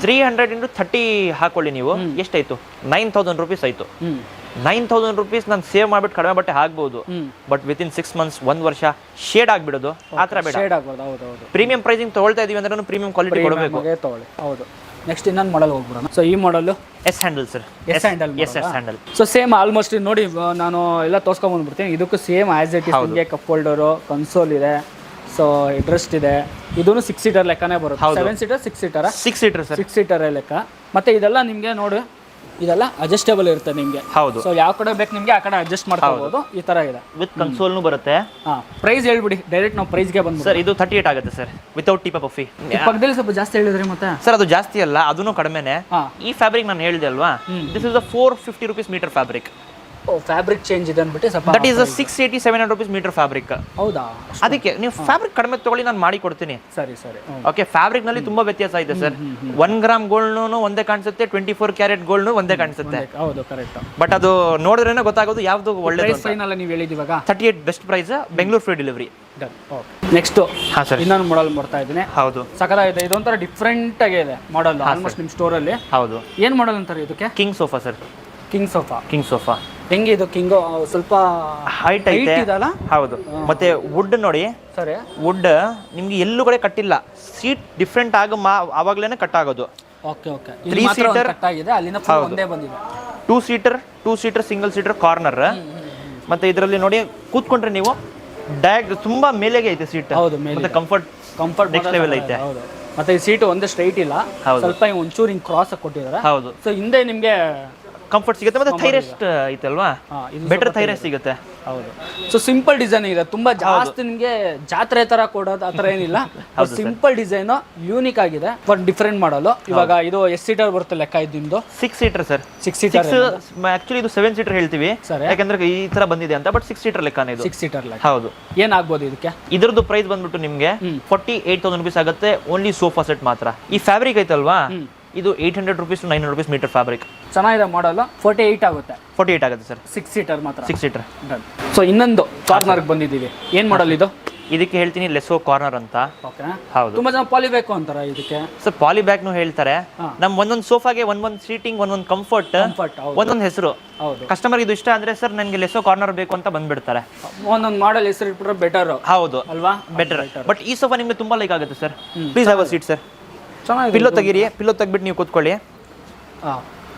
300 × 30 ಹಾಕೊಳ್ಳಿ ನೀವು, ಎಷ್ಟಾಯ್ತು? 9000 ರುಪೀಸ್ ಆಯ್ತು. 9000 ರುಪೀಸ್ ನಾನು ಸೇವ್ ಮಾಡ್ಬಿಟ್ಟು ಕಡಿಮೆ ಬಟ್ಟೆ ಹಾಕ್ಬಹುದು. ಬಟ್ ವಿತಿನ್ 6 ಮಂತ್ಸ್, 1 ವರ್ಷ ಶೇಡ್ ಆಗ್ಬಿಡೋದು, ಆ ಥರ ಬೇಡ. ಪ್ರೀಮಿಯಂ ಪ್ರೈಸಿಂಗ್ ತಗೊಳ್ತಾ ಇದೀವಿ ಅಂದ್ರೆ ಪ್ರೀಮಿಯಂ ಕ್ವಾಲಿಟಿ ಕೊಡಬೇಕು. ಹೌದು. ನೆಕ್ಸ್ಟ್ ಇನ್ನೊಂದು ಮಾಡಲ್ ಹೋಗ್ಬಿಡೋಣ. ಸೊ ಈ ಮಾಡಲು S handle sir. S handle. So same almost ನೋಡಿ, ನಾನು ಎಲ್ಲ ತೋರ್ಸ್ಕೊಂಡ್ ಬಂದ್ಬಿಡ್ತೀನಿ. ಇದಕ್ಕೂ ಸೇಮ್ ಆಸ್ ಇಟ್ ಇಸ್. ನಿಮಗೆ ಕಪ್ ಹೋಲ್ಡರು, ಕನ್ಸೋಲ್ ಇದೆ, ಸೊ ಹೆಡ್ರೆಸ್ಟ್ ಇದೆ. ಇದೂ 6 ಸೀಟರ್ ಲೆಕ್ಕನೇ ಬರುತ್ತೆ. 7 seater 6 seater 6 seater sir, 6 seater ಲೆಕ್ಕ. ಮತ್ತೆ ಇದೆಲ್ಲ ನಿಮಗೆ ನೋಡಿ ಇದೆಲ್ಲ ಅಡ್ಜಸ್ಟೇಬಲ್ ಇರುತ್ತೆ ನಿಮಗೆ. ಹೌದು. ಸೊ ಯಾವ ಕಡೆ ಬೇಕು ನಿಮಗೆ ಆ ಕಡೆ ಅಡ್ಜಸ್ಟ್ ಮಾಡ್ಕೋಬಹುದು. ಈ ತರ ಇದೆ. ವಿತ್ ಕನ್ಸೋಲ್ನು ಬರುತ್ತೆ. ಪ್ರೈಸ್ ಹೇಳ್ಬಿಡಿ, ಡೈರೆಕ್ಟ್ ನಾವು ಪ್ರೈಸ್ಗೆ ಬಂದ್ಬಿಟ್ಟು. ಸರ್ ಇದು 38 ಆಗುತ್ತೆ sir, without tip of fee. ಪಕ್ಕದಲ್ಲಿ ಸ್ವಲ್ಪ ಜಾಸ್ತಿ ಹೇಳಿದ್ರಿ ಮತ್ತೆ. ಸರ್ ಅದು ಜಾಸ್ತಿ ಅಲ್ಲ, ಅದನ್ನು ಕಡಿಮೆನೆ. ಈ ಫ್ಯಾಬ್ರಿಕ್ ನಾನು ಹೇಳಿದೆ ಅಲ್ವಾ, this is 450 rupees metre fabric. Fabric change ಇದೆ ಅಂದ್ಬಿಟ್ಟು ಸ್ವಲ್ಪ. That is 680-700 rupees metre fabric. ಹೌದಾ? ಅದಕ್ಕೆ ನೀವು ಫ್ಯಾಬ್ರಿಕ್ ಕಡಿಮೆ ತಗೊಳ್ಳಿ, ನಾನು ಮಾಡಿ ಕೊಡ್ತೀನಿ. ಸರಿ ಸರಿ. ಓಕೆ, ಫ್ಯಾಬ್ರಿಕ್ ನಲ್ಲಿ ತುಂಬಾ ವ್ಯತ್ಯಾಸ ಇದೆ ಸರ್. 1 ಗ್ರಾಮ್ ಗೋಲ್ಡ್ನು ಒಂದೇ ಕಾಣಿಸುತ್ತೆ, 24 ಕ್ಯಾರೆಟ್ ಗೋಲ್ಡ್ನು ಒಂದೇ ಕಾಣಿಸುತ್ತೆ. ಹೌದು, ಕರೆಕ್ಟ್. ಬಟ್ ಅದು ನೋಡಿದ್ರೇನೆ ಗೊತ್ತಾಗೋದು ಯಾವ್ದು ಒಳ್ಳೇದು. ಪ್ರೈಸ್ ಫೈನಲ್ ನೀವು ಹೇಳಿದಿವಾಗ 38 best price, Bengaluru free delivery. Next ಹಾ ಸರ್, ಇನ್ನೊಂದು ಮಾಡೆಲ್ ಬರ್ತಾ ಇದ್ದೀನಿ. ಹೌದು, ಸಕಲಾಗಿದೆ. ಇದೊಂಥರ ಡಿಫ್ರೆಂಟ್ ಆಗಿದೆ ಮಾಡೆಲ್, ಆಲ್ಮೋಸ್ಟ್ ನಿಮ್ಮ ಸ್ಟೋರ್ ಅಲ್ಲಿ. ಹೌದು. ಏನ್ ಮಾಡೆಲ್ ಅಂತಾರೆ ಇದಕ್ಕೆ? King sofa sir. King sofa. King sofa ಹೆಂಗೆ ಇದು? ಕಿಂಗ್ ಸ್ವಲ್ಪ ಹೈಟ್ ಐತೆ. ಇದಲ್ಲ? ಹೌದು. ಮತ್ತೆ ವುಡ್ ನೋಡಿ ಸರಿ, ವುಡ್ ನಿಮ್ಗೆ ಎಲ್ಲೂ ಕಡೆ ಕಟ್ಟಿಲ್ಲ. ಸೀಟ್ ಡಿಫ್ರೆಂಟ್ ಆವಾಗ್ಲೇನೆ ಕಟ್ ಆಗೋದು. Okay okay. 3 seater ಕಟ್ ಆಗಿದೆ, ಅಲ್ಲಿನ ಫುಲ್ ಒಂದೇ ಬಂದಿದೆ. 2 seater ಸಿಂಗಲ್ ಸೀಟರ್ ಕಾರ್ನರ್. ಮತ್ತೆ ಇದರಲ್ಲಿ ನೋಡಿ ಕೂತ್ಕೊಂಡ್ರೆ ನೀವು ತುಂಬಾ ಮೇಲೆಗೆ ಐತೆ ಸೀಟ್. ಹೌದು, ಮತ್ತೆ ಕಂಫರ್ಟ್ ನೆಕ್ಸ್ಟ್ ಲೆವೆಲ್ ಐತೆ. ಹೌದು. ಮತ್ತೆ ಈ ಸೀಟ್ ಒಂದೇ ಸ್ಟ್ರೈಟ್ ಇಲ್ಲ, ಸ್ವಲ್ಪ ಒಂಚೂರು ಹಿಂಗ್ ಕ್ರಾಸ್ ಆಗಿ ಕೊಟ್ಟಿದ್ದಾರೆ. ಹೌದು. ಸೊ ಹಿಂದೆ ನಿಮ್ಗೆ ಕಂಫರ್ಟ್ ಸಿಗುತ್ತೆ. ಮತ್ತೆ ಥೈರೆಸ್ಟ್ ಐತಲ್ವಾ, ಬೆಟರ್ ಥೈರೆಸ್ಟ್ ಸಿಗುತ್ತೆ. ಹೌದು. ಸೊ ಸಿಂಪಲ್ ಡಿಸೈನ್ ಇದೆ, ತುಂಬಾ ಜಾಸ್ತಿ ನಿಮ್ಗೆ ಜಾತ್ರೆ ತರ ಕೊಡೋದು ಆತರ ಏನಿಲ್ಲ. ಸಿಂಪಲ್ ಡಿಸೈನ್, ಯೂನಿಕ್ ಆಗಿದೆ, ಬಟ್ ಡಿಫ್ರೆಂಟ್ ಮಾಡಲು. ಇವಾಗ ಇದು ಎಷ್ಟು ಸೀಟರ್ ಬರುತ್ತೆ ಲೆಕ್ಕ ಇದು ನಿಮ್ದು? 6 seater ಸರ್. 6 seater. ಆಕ್ಚುಲಿ ಇದು 7 seater ಹೇಳ್ತೀವಿ, ಯಾಕಂದ್ರೆ ಈ ತರ ಬಂದಿದೆ ಅಂತ. ಬಟ್ 6 seater ಲೆಕ್ಕನೇ ಇದು. 6 seater ಲೆಕ್ಕ. ಹೌದು. ಏನಾಗ್ಬೋದು ಇದಕ್ಕೆ? ಇದ್ರದ್ದು ಪ್ರೈಸ್ ಬಂದ್ಬಿಟ್ಟು ನಿಮ್ಗೆ 48,000 rupees ಆಗುತ್ತೆ, ಓನ್ಲಿ ಸೋಫಾ ಸೆಟ್ ಮಾತ್ರ. ಈ ಫ್ಯಾಬ್ರಿಕ್ ಐತಲ್ವಾ, ಇದು 800 rupees to 900 rupees metre fabric. ಚೆನ್ನಾಗಿದೆ ಮಾಡಲ್. 48 ಆಗುತ್ತೆ. 48 ಆಗುತ್ತೆ ಸರ್. 6 seater ಮಾತ್ರ. 6 seater. ಸೊ ಇನ್ನೊಂದು ಕಾರ್ನರ್ಗೆ ಬಂದಿದ್ದೀವಿ. ಏನ್ ಮಾಡಲ್ ಇದು? ಇದಕ್ಕೆ ಹೇಳ್ತೀನಿ ಲೆಸೋ ಕಾರ್ನರ್ ಅಂತ. ಓಕೆ. ಹೌದು. ತುಂಬಾ ಜನ ಪಾಲಿ ಬೇಕು ಅಂತಾರ ಇದಕ್ಕೆ. ಸರ್ ಪಾಲಿ ಬ್ಯಾಗ್ನು ಹೇಳ್ತಾರೆ. ನಮ್ ಒಂದೊಂದು ಸೋಫಾಗೆ ಒಂದೊಂದು ಸೀಟಿಂಗ್, ಒಂದೊಂದು ಕಂಫರ್ಟ್, ಒಂದೊಂದು ಹೆಸರು. ಹೌದು. ಕಸ್ಟಮರ್ ಇದು ಇಷ್ಟ ಅಂದ್ರೆ ಸರ್ ನನಗೆ ಲೆಸೋ ಕಾರ್ನರ್ ಬೇಕು ಅಂತ ಬಂದ್ಬಿಡ್ತಾರೆ. ಒಂದೊಂದು ಮಾಡಲ್ ಹೆಸರು ಇಟ್ಬಿಟ್ರೆ ಬೆಟರ್. ಹೌದು ಅಲ್ವಾ? ಬೆಟರ್. ಬಟ್ ಈ ಸೋಫಾ ನಿಮ್ಗೆ ತುಂಬಾ ಲೈಕ್ ಆಗುತ್ತೆ sir. Please have a seat sir. ಚೆನ್ನಾಗಿದೆ. ಪಿಲ್ಲೋ ತೆಗೀರಿ, ಪಿಲ್ಲೋ ತೆಗ್ಬಿಟ್ಟು ನೀವು ಕೂತ್ಕೊಳ್ಳಿ.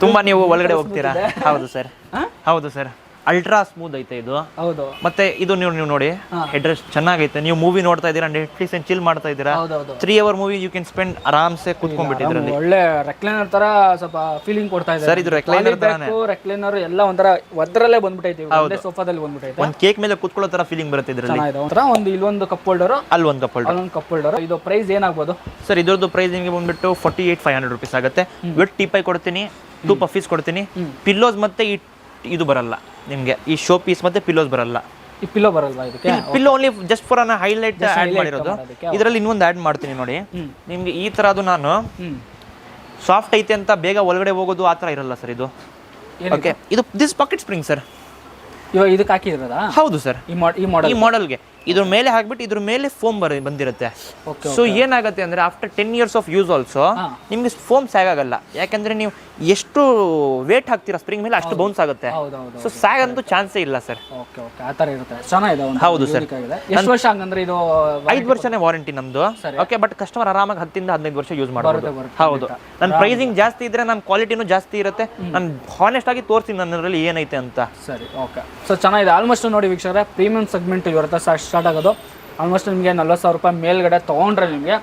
ತುಂಬಾ ನೀವು ಒಳಗಡೆ ಹೋಗ್ತೀರಾ. ಹೌದು ಸರ್, ಹೌದು ಸರ್. ಅಲ್ಟ್ರಾ ಸ್ಮೂತ್ ಐತೆ ಇದು. ಹೌದು. ಮತ್ತೆ ಇದು ನೀವು ನೋಡಿ, ಹೆಡ್ ರೆಸ್ಟ್ ಚೆನ್ನಾಗೈತೆ. ನೀವು ಮೂವಿ ನೋಡ್ತಾ ಇದ್ದೀರಾ, ನೆಟ್ಫ್ಲಿಕ್ಸ್ ಅಂಡ್ ಚಿಲ್ ಮಾಡ್ತಾ ಇದ್ದೀರಾ. 3 hour movie you can spend ಆರಾಮ್ಸೆ ಕೂತ್ಕೊಂಡ್ಬಿಟ್ಟಿದ್ರಲ್ಲಿ. ಒಳ್ಳೆ ರೆಕ್ಲೈನರ್ ತರ ಸ್ವಲ್ಪ ಫೀಲಿಂಗ್ ಕೊಡ್ತಾ ಇದೆ ಸರ್. ಇದು ರೆಕ್ಲೈನರ್ ತರಾನೇ. ರೆಕ್ಲೈನರ್ ಎಲ್ಲ ಒಂಥರ ಒದ್ರಲ್ಲೇ ಬಂದ್ಬಿಟ್ಟೈತಿ, ಒಂದೇ ಸೋಫಾದಲ್ಲಿ ಬಂದ್ಬಿಟ್ಟೈತೆ. ಒಂದು ಕೇಕ್ ಮೇಲೆ ಕೂತ್ಕೊಳ್ಳೋ ತರ ಫೀಲಿಂಗ್ ಬರುತ್ತೆ ಇದರಲ್ಲಿ. ಒಂಥರ ಇಲ್ಲೊಂದು ಕಪ್ ಹೋಲ್ಡರ್, ಅಲ್ಲೊಂದು ಕಪ್ ಹೋಲ್ಡರ್, ಅಲ್ಲೊಂದು ಕಪ್ ಹೋಲ್ಡರ್. ಇದು ಪ್ರೈಸ್ ಏನಾಗ್ಬೋದು ಸರ್? ಇದ್ರದ್ದು ಪ್ರೈಸ್ ನಿಮಗೆ ಬಂದ್ಬಿಟ್ಟು 48,500 rupees ಆಗುತ್ತೆ. ವಿತ್ ಟೀಪೈ ಕೊಡ್ತೀನಿ, 2 ಪಫೀಸ್ ಕೊಡ್ತೀನಿ, ಪಿಲ್ಲೋಸ್ ಮತ್ತೆ ಇದು ಬರಲ್ಲ ನಿಮ್ಗೆ. ಈ ಶೋ ಪೀಸ್ ಮತ್ತೆ ಪಿಲ್ಲೋಸ್ ಬರಲ್ಲ. ಈ ಪಿಲ್ಲೋ ಬರಲ್ವಾ ಇದಕ್ಕೆ? Pillow only just for an highlight add ಮಾಡಿರೋದು. ಇದರಲ್ಲಿ ಇನ್ನೊಂದು ಆಡ್ ಮಾಡ್ತೀನಿ ನೋಡಿ ನಿಮ್ಗೆ. ಈ ತರದು ನಾನು ಸಾಫ್ಟ್ ಐತೆ ಅಂತ ಬೇಗ ಒಳಗಡೆ ಹೋಗೋದು ಆ ತರ ಇರಲ್ಲ ಸರ್ ಇದು. ಓಕೆ, ಇದು ದಿಸ್ ಪಾಕೆಟ್ ಸ್ಪ್ರಿಂಗ್ ಸರ್. ಇವಾಗ ಇದಕ್ಕೆ ಹಾಕಿದ್ರದಾ? ಹೌದು ಸರ್. ಈ ಮಾಡೆಲ್ಗೆ ಇದ್ರ ಮೇಲೆ ಹಾಕ್ಬಿಟ್ಟು ಇದ್ರ ಮೇಲೆ ಫೋಮ್ ಬಂದಿರುತ್ತೆ. ಸೊ ಏನಾಗುತ್ತೆ ಅಂದ್ರೆ after 10 years of use also ನಿಮ್ಗೆ ಫೋಮ್ ಸ್ಯಾಗ್ ಆಗಲ್ಲ. ಯಾಕಂದ್ರೆ ನೀವು ಎಷ್ಟು ವೇಟ್ ಹಾಕ್ತೀರಾ ಸ್ಪ್ರಿಂಗ್ ಮೇಲೆ ಅಷ್ಟು ಬೌನ್ಸ್ ಆಗುತ್ತೆ. ಸೊ ಸ್ಯಾಗ್ ಅಂತೂ ಚಾನ್ಸೇ ಇಲ್ಲ ಸರ್. ಹೌದು ಸರ್. ಎಷ್ಟು ವರ್ಷ ಹಂಗಂದ್ರೆ ಇದು? 5 ವರ್ಷನೇ ವಾರಂಟಿ ನಮ್ದು. ಓಕೆ, ಬಟ್ ಕಸ್ಟಮರ್ ಆರಾಮಾಗಿ 10 ಇಂದ 15 ವರ್ಷ ಯೂಸ್ ಮಾಡಬಹುದು. ಹೌದು. ನನ್ನ ಪ್ರೈಸಿಂಗ್ ಜಾಸ್ತಿ ಇದ್ರೆ ನನ್ನ ಕ್ವಾಲಿಟಿನೂ ಜಾಸ್ತಿ ಇರುತ್ತೆ. ನಾನು ಹಾನೆಸ್ಟ್ ಆಗಿ ತೋರಿಸ್ತೀನಿ ನನ್ನಲ್ಲಿ ಏನೈತೆ ಅಂತ. ಸರಿ, ಓಕೆ. ಸೊ ಚೆನ್ನಾಗಿದೆ. ಆಲ್ಮೋಸ್ಟ್ ನೋಡಿ ವೀಕ್ಷಕರೇ, ಪ್ರೀಮಿಯಂ ಸೆಗ್ಮೆಂಟ್ ಇವರ ಸ್ಟಾರ್ಟ್ ಆಗೋದು. ಆಲ್ಮೋಸ್ಟ್ ನಿಮಗೆ 40,000 ರೂಪಾಯಿ ಮೇಲ್ಗಡೆ ತೊಗೊಂಡ್ರೆ ನಿಮಗೆ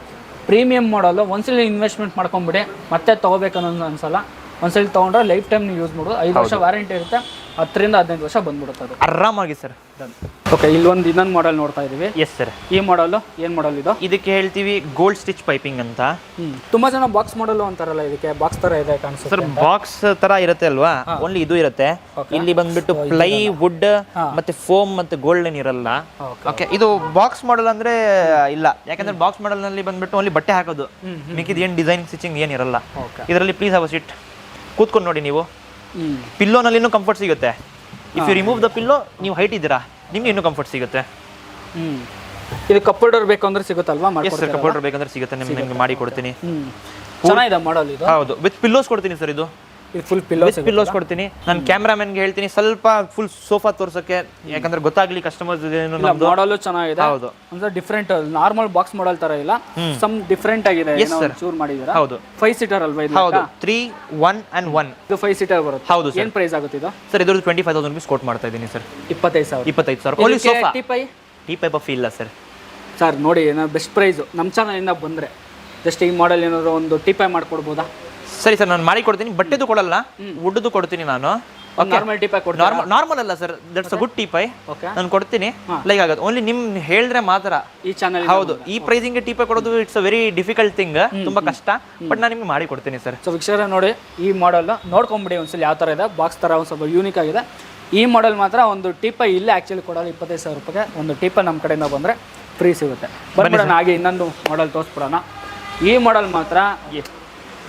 ಪ್ರೀಮಿಯಂ ಮಾಡಲು ಒಂದ್ಸಲಿ ಇನ್ವೆಸ್ಟ್ಮೆಂಟ್ ಮಾಡ್ಕೊಂಬಿಡಿ, ಮತ್ತೆ ತೊಗೋಬೇಕನ್ನೋದು ಅನ್ಸಲ್ಲ. ಒಂದ್ಸಲಿ ತೊಗೊಂಡ್ರೆ ಲೈಫ್ ಟೈಮ್ ನೀವು ಯೂಸ್ ಮಾಡೋದು. 5 ವರ್ಷ ವಾರಂಟಿ ಇರುತ್ತೆ, 10 ರಿಂದ 15 ವರ್ಷ ಬಂದ್ಬಿಡುತ್ತೆ ಅದು ಆರಾಮಾಗಿ ಸರ್. ಓಕೆ, ಇಲ್ಲೊಂದು ಇನ್ನೊಂದು ಮಾಡೆಲ್ ನೋಡ್ತಾ ಇದೀವಿ. Yes sir. ಈ ಮಾಡೆಲ್ ಏನು ಮಾಡೆಲ್ ಇದು? ಇದಕ್ಕೆ ಹೇಳ್ತೀವಿ ಗೋಲ್ಡ್ ಸ್ಟಿಚ್ ಪೈಪಿಂಗ್ ಅಂತ. ತುಂಬಾ ಜನ ಬಾಕ್ಸ್ ಮಾಡೆಲ್ ಅಂತಾರಲ್ಲ, ಇದಕ್ಕೆ ಬಾಕ್ಸ್ ತರ ಇದೆ ಕಾಣಿಸುತ್ತೆ ಸರ್. ಬಾಕ್ಸ್ ತರ ಇರುತ್ತೆ ಅಲ್ವಾ, ಓನ್ಲಿ ಇದು ಇರುತ್ತೆ. ಇಲ್ಲಿ ಬಂದ್ಬಿಟ್ಟು ಪ್ಲೈ ವುಡ್ ಮತ್ತೆ ಫೋಮ್ ಮತ್ತೆ ಗೋಲ್ಡನ್ ಇರಲ್ಲ. ಓಕೆ, ಇದು ಬಾಕ್ಸ್ ಮಾಡೆಲ್ ಅಂದ್ರೆ ಇಲ್ಲ, ಯಾಕಂದ್ರೆ ಬಾಕ್ಸ್ ಮಾಡೆಲ್ ನಲ್ಲಿ ಬಂದ್ಬಿಟ್ಟು ಓನ್ಲಿ ಬಟ್ಟೆ ಹಾಕೋದು, ಮಿಕ್ಕಿದ ಏನ್ ಡಿಸೈನ್ ಸ್ಟಿಚಿಂಗ್ ಏನಿರಲ್ಲ. ಇದರಲ್ಲಿ ಪ್ಲೀಸ್ ಹ್ಯಾವ್ ಅ ಸೀಟ್, ಕೂತ್ಕೊಂಡು ನೋಡಿ ನೀವು. ಪಿಲ್ಲೋನಲ್ಲಿನೂ ಕಂಫರ್ಟ್ ಸಿಗುತ್ತೆ. If you remove the pillow, ನೀವು ಹೈಟ್ ಇದ್ದೀರಾ, ನಿಮ್ಗೆ ಇನ್ನೂ ಕಂಫರ್ಟ್ ಸಿಗುತ್ತೆ. ಇದು ಕಪ್ ಹೋಲ್ಡರ್ ಬೇಕು ಅಂದ್ರೆ ಸಿಗುತ್ತಲ್ವಾ? ಎಸ್ ಸರ್, ಕಪ್ ಹೋಲ್ಡರ್ ಬೇಕಂದ್ರೆ ಸಿಗುತ್ತೆ, ನಿಮ್ಗೆ ಮಾಡಿ ಕೊಡ್ತೀನಿ. ಚೆನ್ನಾಗಿದೆ ಮಾಡೆಲ್ ಇದು. ಹೌದು, ವಿತ್ ಪಿಲ್ಲೋಸ್ ಕೊಡ್ತೀನಿ ಸರ್. ಇದು ಫುಲ್ ಪಿಲ್ಲೋಸ್ ಕೊಡ್ತೀನಿ. ನಾನು ಕ್ಯಾಮ್ರಾಮನ್ಗೆ ಹೇಳ್ತೀನಿ ಸ್ವಲ್ಪ ಫುಲ್ ಸೋಫಾ ತೋರ್ಸಕ್ಕೆ, ಯಾಕಂದ್ರೆ ಗೊತ್ತಾಗ್ಲಿ ಕಸ್ಟಮರ್ಸ್. ಮಾಡೆಲ್ ಚೆನ್ನಾಗಿದೆ. ಹೌದು, ಅಂದ್ರೆ ಡಿಫ್ರೆಂಟ್, ನಾರ್ಮಲ್ ಬಾಕ್ಸ್ ಮಾಡೆಲ್ ತರ ಇಲ್ಲ, ಸಮ್ ಡಿಫ್ರೆಂಟ್ ಆಗಿದೆ. ಚೂರ್ ಮಾಡಿದೀರಾ? ಹೌದು. 5 seater ಅಲ್ವಾ ಇದು? ಹೌದು, 3, 1 and 1. ಇದು 5 seater ಬರುತ್ತೆ. ಹೌದು ಸರ್. ಏನು ಪ್ರೈಸ್ ಆಗುತ್ತೆ ಇದು? ಸರ್ ಇದ್ರದ್ದು 25,000 rupees ಕೋಟ್ ಮಾಡ್ತಾ ಇದ್ದೀನಿ sir. 25,000 only sofa. Teapoy puff ಇಲ್ಲ ಸರ್. ಸರ್ ನೋಡಿ, ಏನೋ ಬೆಸ್ಟ್ ಪ್ರೈಸ್ ನಮ್ಮ ಚಾನಲ್ ಇಂದ ಬಂದ್ರೆ ಜಸ್ಟ್ ಈ ಮಾಡೆಲ್ ಏನಾದ್ರು ಒಂದು ಟೀಪೈ ಮಾಡ್ಕೊಡ್ಬೋದಾ ಸರಿ ಸರ್, ನಾನು ಮಾಡಿ ಕೊಡ್ತೀನಿ. ಬಟ್ಟೆದು ಕೊಡಲ್ಲ, ವುಡ್ದು ಕೊಡ್ತೀನಿ ನಾನು. ನಾರ್ಮಲ್ ಟೀಪಾಯ್ ಕೊಡ್ತೀನಿ. ನಾರ್ಮಲ್ ಅಲ್ಲ sir, that's a good teapoy. Okay, ನಾನು ಕೊಡ್ತೀನಿ. ಲೈಕ್ ಆಗುತ್ತೆ ಓನ್ಲಿ ನಿಮ್ ಹೇಳಿದ್ರೆ ಮಾತ್ರ ಈ ಚಾನಲ್. ಹೌದು, ಈ ಪ್ರೈಸಿಂಗ್ ಟೀಪಾಯ್ ಕೊಡೋದು it's a very difficult thing, ತುಂಬಾ ಕಷ್ಟ. ಬಟ್ ನಾನು ನಿಮ್ಗೆ ಮಾಡಿ ಕೊಡ್ತೀನಿ ಸರ್. ಸೊ ವೀಕ್ಷಕರೇ ನೋಡಿ, ಈ ಮಾಡೆಲ್ ನೋಡ್ಕೊಂಬಿಡಿ ಒಂದ್ಸಲ ಯಾವ ಥರ ಇದೆ. ಬಾಕ್ಸ್ ಥರ ಒಂದು ಸ್ವಲ್ಪ ಯೂನಿಕ್ ಆಗಿದೆ. ಈ ಮಾಡೆಲ್ ಮಾತ್ರ ಒಂದು ಟೀಪಾಯ್ ಇಲ್ಲೇ ಆ್ಯಕ್ಚುಲಿ ಕೊಡೋದು 25,000 ರೂಪಾಯಿಗೆ. ಒಂದು ಟೀಪಾಯ್ ನಮ್ಮ ಕಡೆಯಿಂದ ಬಂದರೆ ಫ್ರೀ ಸಿಗುತ್ತೆ. ಬಂದ್ಬಿಡೋಣ ಹಾಗೆ ಇನ್ನೊಂದು ಮಾಡೆಲ್ ತೋರಿಸ್ಬಿಡೋಣ. ಈ ಮಾಡೆಲ್ ಮಾತ್ರ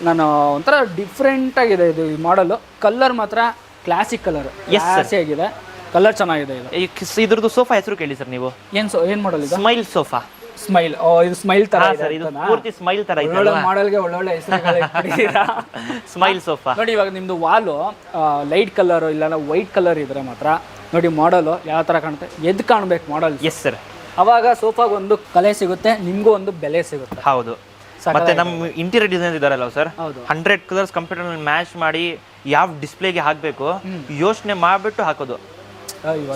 ನಾನು ಒಂಥರ ಡಿಫ್ರೆಂಟ್ ಆಗಿದೆ ಇದು. ಈ ಮಾಡೆಲ್ ಕಲರ್ ಮಾತ್ರ ಕ್ಲಾಸಿಕ್ ಕಲರ್, ಕ್ಲಾಸಿ ಆಗಿದೆ. ಕಲರ್ ಚೆನ್ನಾಗಿದೆ ಇದು. ಇದ್ರದ್ದು ಸೋಫಾ ಹೆಸರು ಕೇಳಿ ಸರ್ ನೀವು. ಏನು ಮಾಡೆಲ್ ಇದೆ? Smile sofa. ಸ್ಮೈಲ್. ಇದು ಸ್ಮೈಲ್ ತರ ಸರ್, ಇದು ಪೂರ್ತಿ ಸ್ಮೈಲ್ ತರ ಇದೆ. ಒಳ್ಳೆ ಮಾಡೆಲ್ಗೆ ಒಳ್ಳೊಳ್ಳೆ ಹೆಸರುಗಳಿದ್ದೀರಾ. ಸ್ಮೈಲ್ ಸೋಫಾ ನೋಡಿ, ಇವಾಗ ನಿಮ್ದು ವಾಲು ಲೈಟ್ ಕಲರ್ ಇಲ್ಲ ವೈಟ್ ಕಲರ್ ಇದ್ರೆ ಮಾತ್ರ ನೋಡಿ ಮಾಡೆಲ್ ಯಾವ ತರ ಕಾಣುತ್ತೆ. ಎದ್ದು ಕಾಣ್ಬೇಕು ಮಾಡೆಲ್. Yes sir. ಅವಾಗ ಸೋಫಾಗ ಒಂದು ಕಲೆ ಸಿಗುತ್ತೆ, ನಿಮ್ಗೂ ಒಂದು ಬೆಲೆ ಸಿಗುತ್ತೆ. ಹೌದು. ಮತ್ತೆ ನಮ್ಮ ಇಂಟೀರಿಯರ್ ಡಿಸೈನ್ ಇದಾರಲ್ಲ ಸರ್, ಹೌದು, 100 ಕಲರ್ಸ್ ಕಂಪ್ಯೂಟರ್ ಮ್ಯಾಚ್ ಮಾಡಿ ಯಾವ ಡಿಸ್ಪ್ಲೇಗೆ ಹಾಕಬೇಕು ಯೋಚನೆ ಮಾಡ್ಬಿಟ್ಟು ಹಾಕೋದು.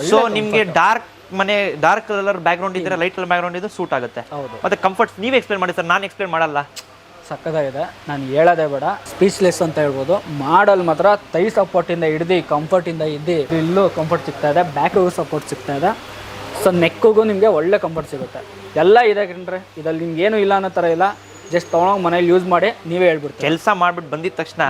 ಸೊ ನಿಮ್ಗೆ ಡಾರ್ಕ್ ಮನೆ, ಡಾರ್ಕ್ ಕಲರ್ ಬ್ಯಾಕ್ ಗ್ರೌಂಡ್ ಇದ್ರೆ ಲೈಟ್ ಕಲರ್ ಬ್ಯಾಕ್ ಗ್ರೌಂಡ್ ಇದ್ರೆ ಸೂಟ್ ಆಗುತ್ತೆ. ಮತ್ತೆ ಕಂಫರ್ಟ್ ನೀವೇ ಎಕ್ಸ್ಪ್ಲೇನ್ ಮಾಡಿ ಸರ್, ನಾನು ಎಕ್ಸ್ಪ್ಲೇನ್ ಮಾಡಲ್ಲ. ಸಕ್ಕದಾಗಿದೆ, ನಾನು ಹೇಳೋದೇ ಬೇಡ, ಸ್ಪೀಚ್ಲೆಸ್ ಅಂತ ಹೇಳ್ಬೋದು. ಮಾಡಲ್ ಮಾತ್ರ ತೈ ಸಪೋರ್ಟಿಂದ ಹಿಡ್ದು ಕಂಫರ್ಟಿಂದ ಇದ್ದು ಇಲ್ಲೂ ಕಂಫರ್ಟ್ ಸಿಗ್ತಾ ಇದೆ, ಬ್ಯಾಕಿಗೂ ಸಪೋರ್ಟ್ ಸಿಗ್ತಾ ಇದೆ. ಸೊ ನೆಕ್ಕಿಗೂ ನಿಮಗೆ ಒಳ್ಳೆ ಕಂಫರ್ಟ್ ಸಿಗುತ್ತೆ. ಎಲ್ಲ ಇದೆ ಕಣ್ರಿ, ಇದ್ರಲ್ಲಿ ನಿಮ್ಗೆ ಏನು ಇಲ್ಲ ಅನ್ನೋ ಥರ ಇಲ್ಲ. ಜಸ್ಟ್ ತೊಗೊಂಡೋಗಿ ಮನೇಲಿ ಯೂಸ್ ಮಾಡಿ ನೀವೇ ಹೇಳ್ಬಿಡ್ತೀವಿ. ಕೆಲಸ ಮಾಡ್ಬಿಟ್ಟು ಬಂದಿದ ತಕ್ಷಣ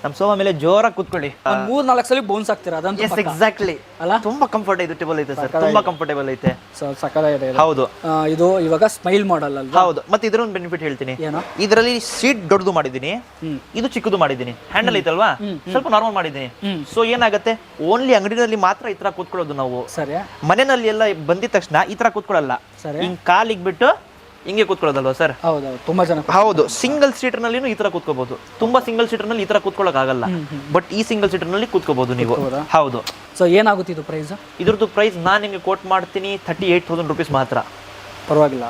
ನಮ್ಮ ಸೋಫಾ ಮೇಲೆ ಜೋರಾಗಿ ಕೂತ್ಕೊಳ್ಳಿ. 3-4 ಸಲ ಬೋನ್ಸ್ ಆಗ್ತೀರಾ, ಅದಂತೂ ಎಕ್ಸಾಕ್ಟ್ಲಿ ಅಲ್ಲ. ತುಂಬಾ ಕಂಫರ್ಟೇಬಲ್ ಐತೆ ಸರ್, ತುಂಬಾ ಕಂಫರ್ಟೇಬಲ್ ಐತೆ. ಸೊ ಸಕ್ಕದಾಗಿದೆ. ಹೌದು, ಇದು ಇವಾಗ ಸ್ಮೈಲ್ ಮಾಡಲ್ ಅಲ್ವಾ? ಹೌದು. ಮತ್ತೆ ಇದ್ರ ಒಂದು ಬೆನಿಫಿಟ್ ಹೇಳ್ತೀನಿ. ಏನು? ಇದರಲ್ಲಿ ಸೀಟ್ ದೊಡ್ಡದು ಮಾಡಿದ್ದೀನಿ, ಇದು ಚಿಕ್ಕದು ಮಾಡಿದ್ದೀನಿ. ಹ್ಯಾಂಡಲ್ ಐತಲ್ವಾ, ಸ್ವಲ್ಪ ನಾರ್ಮಲ್ ಮಾಡಿದ್ದೀನಿ. ಸೊ ಏನಾಗುತ್ತೆ, ಓನ್ಲಿ ಅಂಗಡಿನಲ್ಲಿ ಮಾತ್ರ ಈ ತರ ಕೂತ್ಕೊಳ್ಳೋದು ನಾವು. ಸರಿ. ಮನೆಯಲ್ಲಿ ಎಲ್ಲ ಬಂದಿದ ತಕ್ಷಣ ಈ ತರ ಕೂತ್ಕೊಳ್ಳಲ್ಲ. ಸರಿ. ಹಿಂಗ್ ಕಾಲಿಗೆ ಬಿಟ್ಟು ಹಿಂಗೆ ಕೂತ್ಕೊಳ್ಳೋದಲ್ವಾ ಸರ್? ಹೌದೌದು, ತುಂಬಾ ಜನ. ಹೌದು, ಸಿಂಗಲ್ ಸೀಟರ್ ನಲ್ಲಿ ಈ ತರ ಕೂತ್ಕೋಬಹುದು. ತುಂಬಾ ಸಿಂಗಲ್ ಸೀಟರ್ ನಲ್ಲಿ ಈ ತರ ಕೂತ್ಕೊಳ್ಳೋಕ್ ಆಗಲ್ಲ, ಬಟ್ ಈ ಸಿಂಗಲ್ ಸೀಟರ್ ನಲ್ಲಿ ಕೂತ್ಕೋಬಹುದು ನೀವು. ಹೌದು. ಸೊ ಏನಾಗುತ್ತೆ ಇದು ಪ್ರೈಸ್? ಇದ್ರದ್ದು ಪ್ರೈಸ್ ನಾನು ನಿಮಗೆ ಕೋಟ್ ಮಾಡ್ತೀನಿ 38,000 ರೂಪೀಸ್ ಮಾತ್ರ. ಪರವಾಗಿಲ್ಲ,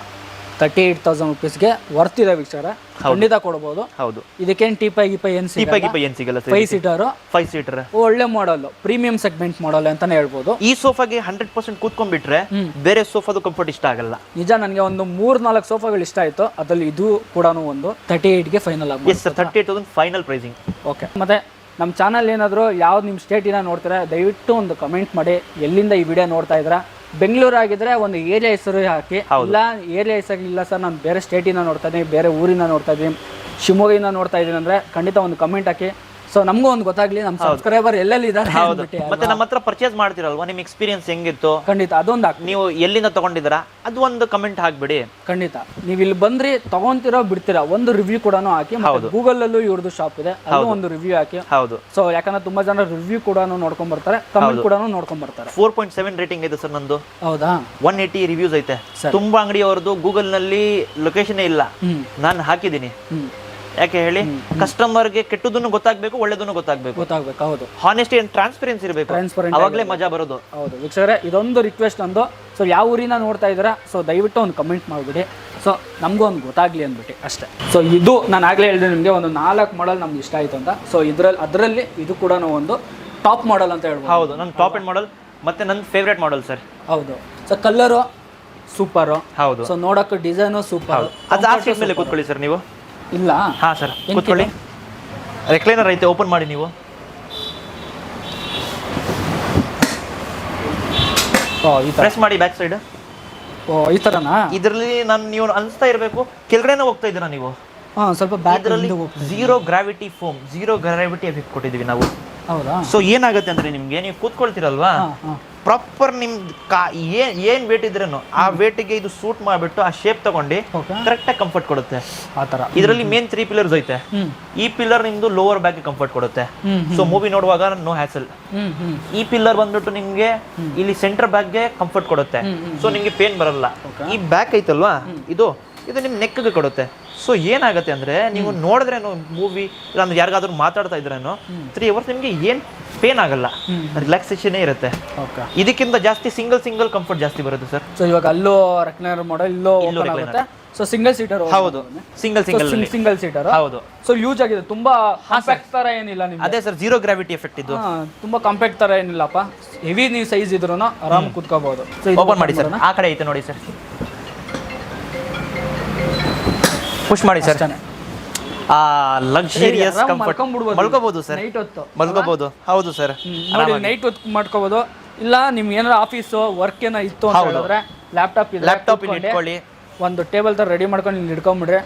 38,000 ರೂಪೀಸ್ಗೆ ವರ್ತ್ ಇದೆ ವೀಕ್ಷಕರೇ, ಖಂಡಿತ ಕೊಡಬಹುದು. ಹೌದು. ಇದಕ್ಕೇನು ಟೀಪಾಯ್ ಏನ್ ಸಿಗಲ್ಲ. 5 ಸೀಟರ್ 5 ಸೀಟರ್ ಒಳ್ಳೆ ಮಾಡಲ್, ಪ್ರೀಮಿಯಂ ಸೆಗ್ಮೆಂಟ್ ಮಾಡಲ್ ಅಂತಾನೆ ಹೇಳ್ಬೋದು. ಈ ಸೋಫಾಗೆ 100% ಕೂತ್ಕೊಂಡ್ಬಿಟ್ರೆ ಬೇರೆ ಸೋಫಾದು ಕಂಫರ್ಟ್ ಇಷ್ಟ ಆಗಲ್ಲ. ನಿಜ, ನನಗೆ ಒಂದು 3-4 ಸೋಫಾಗಳು ಇಷ್ಟ ಆಯ್ತು, ಅದ್ರಲ್ಲಿ ಇದು ಕೂಡ ಒಂದು 38ಗೆ ಫೈನಲ್ ಆಗಿ. Yes sir, 38,000 final pricing. Okay. ಮತ್ತೆ ನಮ್ಮ ಚಾನಲ್ ಏನಾದರೂ ಯಾವ್ದು ನಿಮ್ಮ ಸ್ಟೇಟಿನ ನೋಡ್ತೀರಾ ದಯವಿಟ್ಟು ಒಂದು ಕಮೆಂಟ್ ಮಾಡಿ, ಎಲ್ಲಿಂದ ಈ ವಿಡಿಯೋ ನೋಡ್ತಾ ಇದ್ದೀರಾ. ಬೆಂಗಳೂರು ಆಗಿದ್ರೆ ಒಂದು ಏರಿಯಾ ಹೆಸರು ಹಾಕಿ, ಇಲ್ಲ ಏರಿಯಾ ಹೆಸರು ಇಲ್ಲ ಸರ್ ನಾನು ಬೇರೆ ಸ್ಟೇಟಿನ ನೋಡ್ತಾ ಇದ್ದೀನಿ, ಬೇರೆ ಊರಿನ ನೋಡ್ತಾ ಇದ್ದೀನಿ, ಶಿವಮೊಗ್ಗದಿಂದ ನೋಡ್ತಾ ಇದ್ದೀನಿ ಅಂದರೆ ಖಂಡಿತ ಒಂದು ಕಮೆಂಟ್ ಹಾಕಿ. ಸೊ ನಮಗೂ ಒಂದು ಗೊತ್ತಾಗ್ಲಿ ನಮ್ಮ ಸಬ್ಸ್ಕ್ರೈಬರ್ ಎಲ್ಲೆಲ್ಲಿ ಇದ್ದಾರೆ. ಮತ್ತೆ ನಮ್ಮ ಹತ್ರ ಪರ್ಚೇಸ್ ಮಾಡ್ತಿರಲ್ವಾ, ನಿಮ್ಮ ಎಕ್ಸ್ಪೀರಿಯನ್ಸ್ ಹೆಂಗಿತ್ತು ಖಂಡಿತ ಅದೊಂದು ಹಾಕಿ. ನೀವು ಎಲ್ಲಿಂದ ತಗೊಂಡಿದ್ದೀರಾ ಅದು ಒಂದು ಕಮೆಂಟ್ ಹಾಕ್ಬಿಡಿ. ಖಂಡಿತ ನೀವು ಇಲ್ಲಿ ಬಂದ್ರಿ ತಗೊಂತೀರೋ ಬಿಡ್ತೀರಾ ಒಂದು ರಿವ್ಯೂ ಕೂಡ ಹಾಕಿ. ಗೂಗಲ್ ಅಲ್ಲೂ ಇವ್ರದ್ದು ಶಾಪ್ ಇದೆ, ಅದು ಒಂದು ರಿವ್ಯೂ ಹಾಕಿ. ಹೌದು. ಸೊ ಯಾಕಂದ್ರೆ ತುಂಬಾ ಜನ ರಿವ್ಯೂ ಕೂಡ ನೋಡ್ಕೊಂಡ್ ಬರ್ತಾರೆ, ಕಮೆಂಟ್ ಕೂಡ ನೋಡ್ಕೊಂಡ್ ಬರ್ತಾರೆ. 4.7 ರೇಟಿಂಗ್ ಇದೆ ಸರ್ ನಂದು. ಹೌದಾ? 180 ರಿವ್ಯೂಸ್ ಐತೆ. ತುಂಬಾ ಅಂಗಡಿಯವರದು ಗೂಗಲ್ ನಲ್ಲಿ ಲೊಕೇಶನ್ ಇಲ್ಲ, ನಾನು ಹಾಕಿದ್ದೀನಿ. ಯಾಕೆ ಹೇಳಿ, ಕಸ್ಟಮರ್ಗೆ ಕೆಟ್ಟದನ್ನು ಗೊತ್ತಾಗಬೇಕು, ಒಳ್ಳೆದನ್ನು ಗೊತ್ತಾಗಬೇಕು. ಹೌದು. ಹಾನೆಸ್ಟಿ ಅಂಡ್ ಟ್ರಾನ್ಸ್ಪರೆನ್ಸಿ ಇರಬೇಕು, ಅವಾಗಲೇ ಮಜಾ ಬರೋದು. ಹೌದು ವೀಕ್ಷಕರೇ, ಇದೊಂದು ರಿಕ್ವೆಸ್ಟ್ ಅಂದು. ಸೊ ಯಾವ ಊರಿನ ನೋಡ್ತಾ ಇದ್ದೀರಾ, ಸೊ ದಯವಿಟ್ಟು ಒಂದು ಕಮೆಂಟ್ ಮಾಡಿಬಿಡಿ, ಸೊ ನಮಗೂ ಒಂದು ಗೊತ್ತಾಗ್ಲಿ ಅಂದ್ಬಿಟ್ಟು ಅಷ್ಟೇ. ಸೊ ಇದು ನಾನು ಆಗಲೇ ಹೇಳಿದೆ ನಿಮಗೆ, ಒಂದು 4 ಮಾಡಲ್ ನಮ್ಗೆ ಇಷ್ಟ ಆಯಿತು ಅಂತ. ಸೊ ಅದರಲ್ಲಿ ಇದು ಕೂಡ ಒಂದು ಟಾಪ್ ಮಾಡಲ್ ಅಂತ ಹೇಳ್ಬೋದು. ಹೌದು, ನನ್ನ ಟಾಪ್ ಎಂಡ್ ಮಾಡಲ್, ಮತ್ತೆ ನನ್ನ ಫೇವ್ರೇಟ್ ಮಾಡಲ್ ಸರ್. ಹೌದು. So colour super. ಹೌದು. ಸೊ ನೋಡೋಕೆ ಡಿಸೈನು ಸೂಪರ್. ಅದು ಆ ಸೀಟ್ ಮೇಲೆ ಕೂತ್ಕೊಳ್ಳಿ ಸರ್ ನೀವು. ಇಲ್ಲ. ಹಾಂ ಸರ್, ಕೂತ್ಕೊಳ್ಳಿ. ರೆಕ್ಲೈನರ್ ಐತೆ, ಓಪನ್ ಮಾಡಿ ನೀವು. ಪ್ರೆಸ್ ಮಾಡಿ ಬ್ಯಾಕ್ ಸೈಡ್. ಈ ಥರನಾ? ಇದರಲ್ಲಿ ನಾನು ನೀವು ಅನಿಸ್ತಾ ಇರಬೇಕು ಕೆಳಗಡೆನೇ ಹೋಗ್ತಾ ಇದ್ದೀರಾ ನೀವು. ಸ್ವಲ್ಪ ಬ್ಯಾಕ್. ಇದರಲ್ಲಿ 0 ಗ್ರಾವಿಟಿ ಫೋಮ್, 0 ಗ್ರಾವಿಟಿ ಎಫೆಕ್ಟ್ ಕೊಟ್ಟಿದ್ದೀವಿ ನಾವು. ಹೌದಾ? ಸೊ ಏನಾಗುತ್ತೆ ಅಂದ್ರೆ ನಿಮ್ಗೆ ನೀವು ಕೂತ್ಕೊಳ್ತೀರಲ್ವಾ, ಪ್ರಾಪರ್ ನಿಮ್ ಏನ್ ವೇಟ್ ಇದ್ರೇನು ಆ ವೇಟಿಗೆ ಇದು ಸೂಟ್ ಮಾಡ್ಬಿಟ್ಟು ಆ ಶೇಪ್ ತಗೊಂಡು ಕರೆಕ್ಟ್ ಆಗಿ ಕಂಫರ್ಟ್ ಕೊಡುತ್ತೆ. ಆ ತರ ಇದರಲ್ಲಿ ಮೇನ್ 3 ಪಿಲ್ಲರ್ಸ್ ಐತೆ. ಈ ಪಿಲ್ಲರ್ ನಿಮ್ದು ಲೋವರ್ ಬ್ಯಾಕ್ ಕಂಫರ್ಟ್ ಕೊಡುತ್ತೆ. ಸೊ ಮೂವಿ ನೋಡುವಾಗ ನೋ ಹ್ಯಾಸಲ್. ಈ ಪಿಲ್ಲರ್ ಬಂದ್ಬಿಟ್ಟು ನಿಮ್ಗೆ ಇಲ್ಲಿ ಸೆಂಟರ್ ಬ್ಯಾಕ್ ಗೆ ಕಂಫರ್ಟ್ ಕೊಡುತ್ತೆ. ಸೊ ನಿಮ್ಗೆ ಪೇನ್ ಬರಲ್ಲ. ಈ ಬ್ಯಾಕ್ ಐತಲ್ವಾ, ಇದು ನಿಮ್ ನೆಕ್ಗೆ ಕೊಡುತ್ತೆ. ಸೊ ಏನಾಗುತ್ತೆ ಅಂದ್ರೆ ನೀವು ನೋಡಿದ್ರೇನು ಮೂವಿ ಇಲ್ಲ ಅಂದ್ರೆ ಯಾರಿಗಾದ್ರೂ ಮಾತಾಡ್ತಾ ಇದ್ರೇನು 3 ಅವರ್ಸ್ ನಿಮ್ಗೆ ಏನ್ ಪೇನ್ ಆಗಲ್ಲ, ರಿಲ್ಯಾಕ್ಸೇಷನ್ ಇರುತ್ತೆ. ಇದಕ್ಕಿಂತ ಜಾಸ್ತಿ ಸಿಂಗಲ್ ಕಂಫರ್ಟ್ ಜಾಸ್ತಿ ಬರುತ್ತೆ ಸರ್. ಸೊ ಇವಾಗ ಅಲ್ಲೋ ರೆಕ್ಲೈನರ್ ಮಾಡಲ್, ಇಲ್ಲೋ ಆಗುತ್ತೆ. So single seater. ಹೌದು, ಸಿಂಗಲ್ ಸೀಟರ್. ಹೌದು. ಸೊ ಯೂಸ್ ಆಗಿದೆ, ತುಂಬಾ ಕಾಂಪ್ಯಾಕ್ಟ್ ತರ ಏನಿಲ್ಲ ನಿಮ್ಗೆ. ಅದೇ ಸರ್, 0 ಗ್ರಾವಿಟಿ ಎಫೆಕ್ಟ್ ಇದು. ತುಂಬಾ ಕಾಂಪ್ಯಾಕ್ಟ್ ತರ ಏನಿಲ್ಲಪ್ಪ, ಹೆವಿ ನೀವು ಸೈಜ್ ಇದ್ರೂ ಆರಾಮ್ ಕೂತ್ಕೋಬಹುದು. ಓಪನ್ ಮಾಡಿ ಸರ್, ಆ ಕಡೆ ಐತೆ ನೋಡಿ ಸರ್, ಪುಷ್ ಮಾಡಿ ಸರ್. ಲಕ್ಸುರಿಯಸ್ ಕಂಫರ್ಟ್ ಮಲ್ಕೋಬಹುದು ಸರ್, ನೈಟ್ ಹೊತ್ತು ಮಲ್ಕೋಬಹುದು. ಹೌದು ಸರ್, ನೋಡಿ ನೈಟ್ ಹೊತ್ತು ಮಾಡ್ಕೋಬಹುದು. ಇಲ್ಲ ನಿಮ್ಗೆ ಏನಾರ ಆಫೀಸು ವರ್ಕ್ ಏನೋ ಇತ್ತು ಅಂತ ಹೇಳಿದ್ರೆ ಲ್ಯಾಪ್ಟಾಪ್ ಇಟ್ಕೊಳ್ಳಿ, ಒಂದು ಟೇಬಲ್ ತರ ರೆಡಿ ಮಾಡ್ಕೊಂಡು ಇಲ್ಲಿ ಇಟ್ಕೊಂಡ್ಬಿಡ್ರಿ,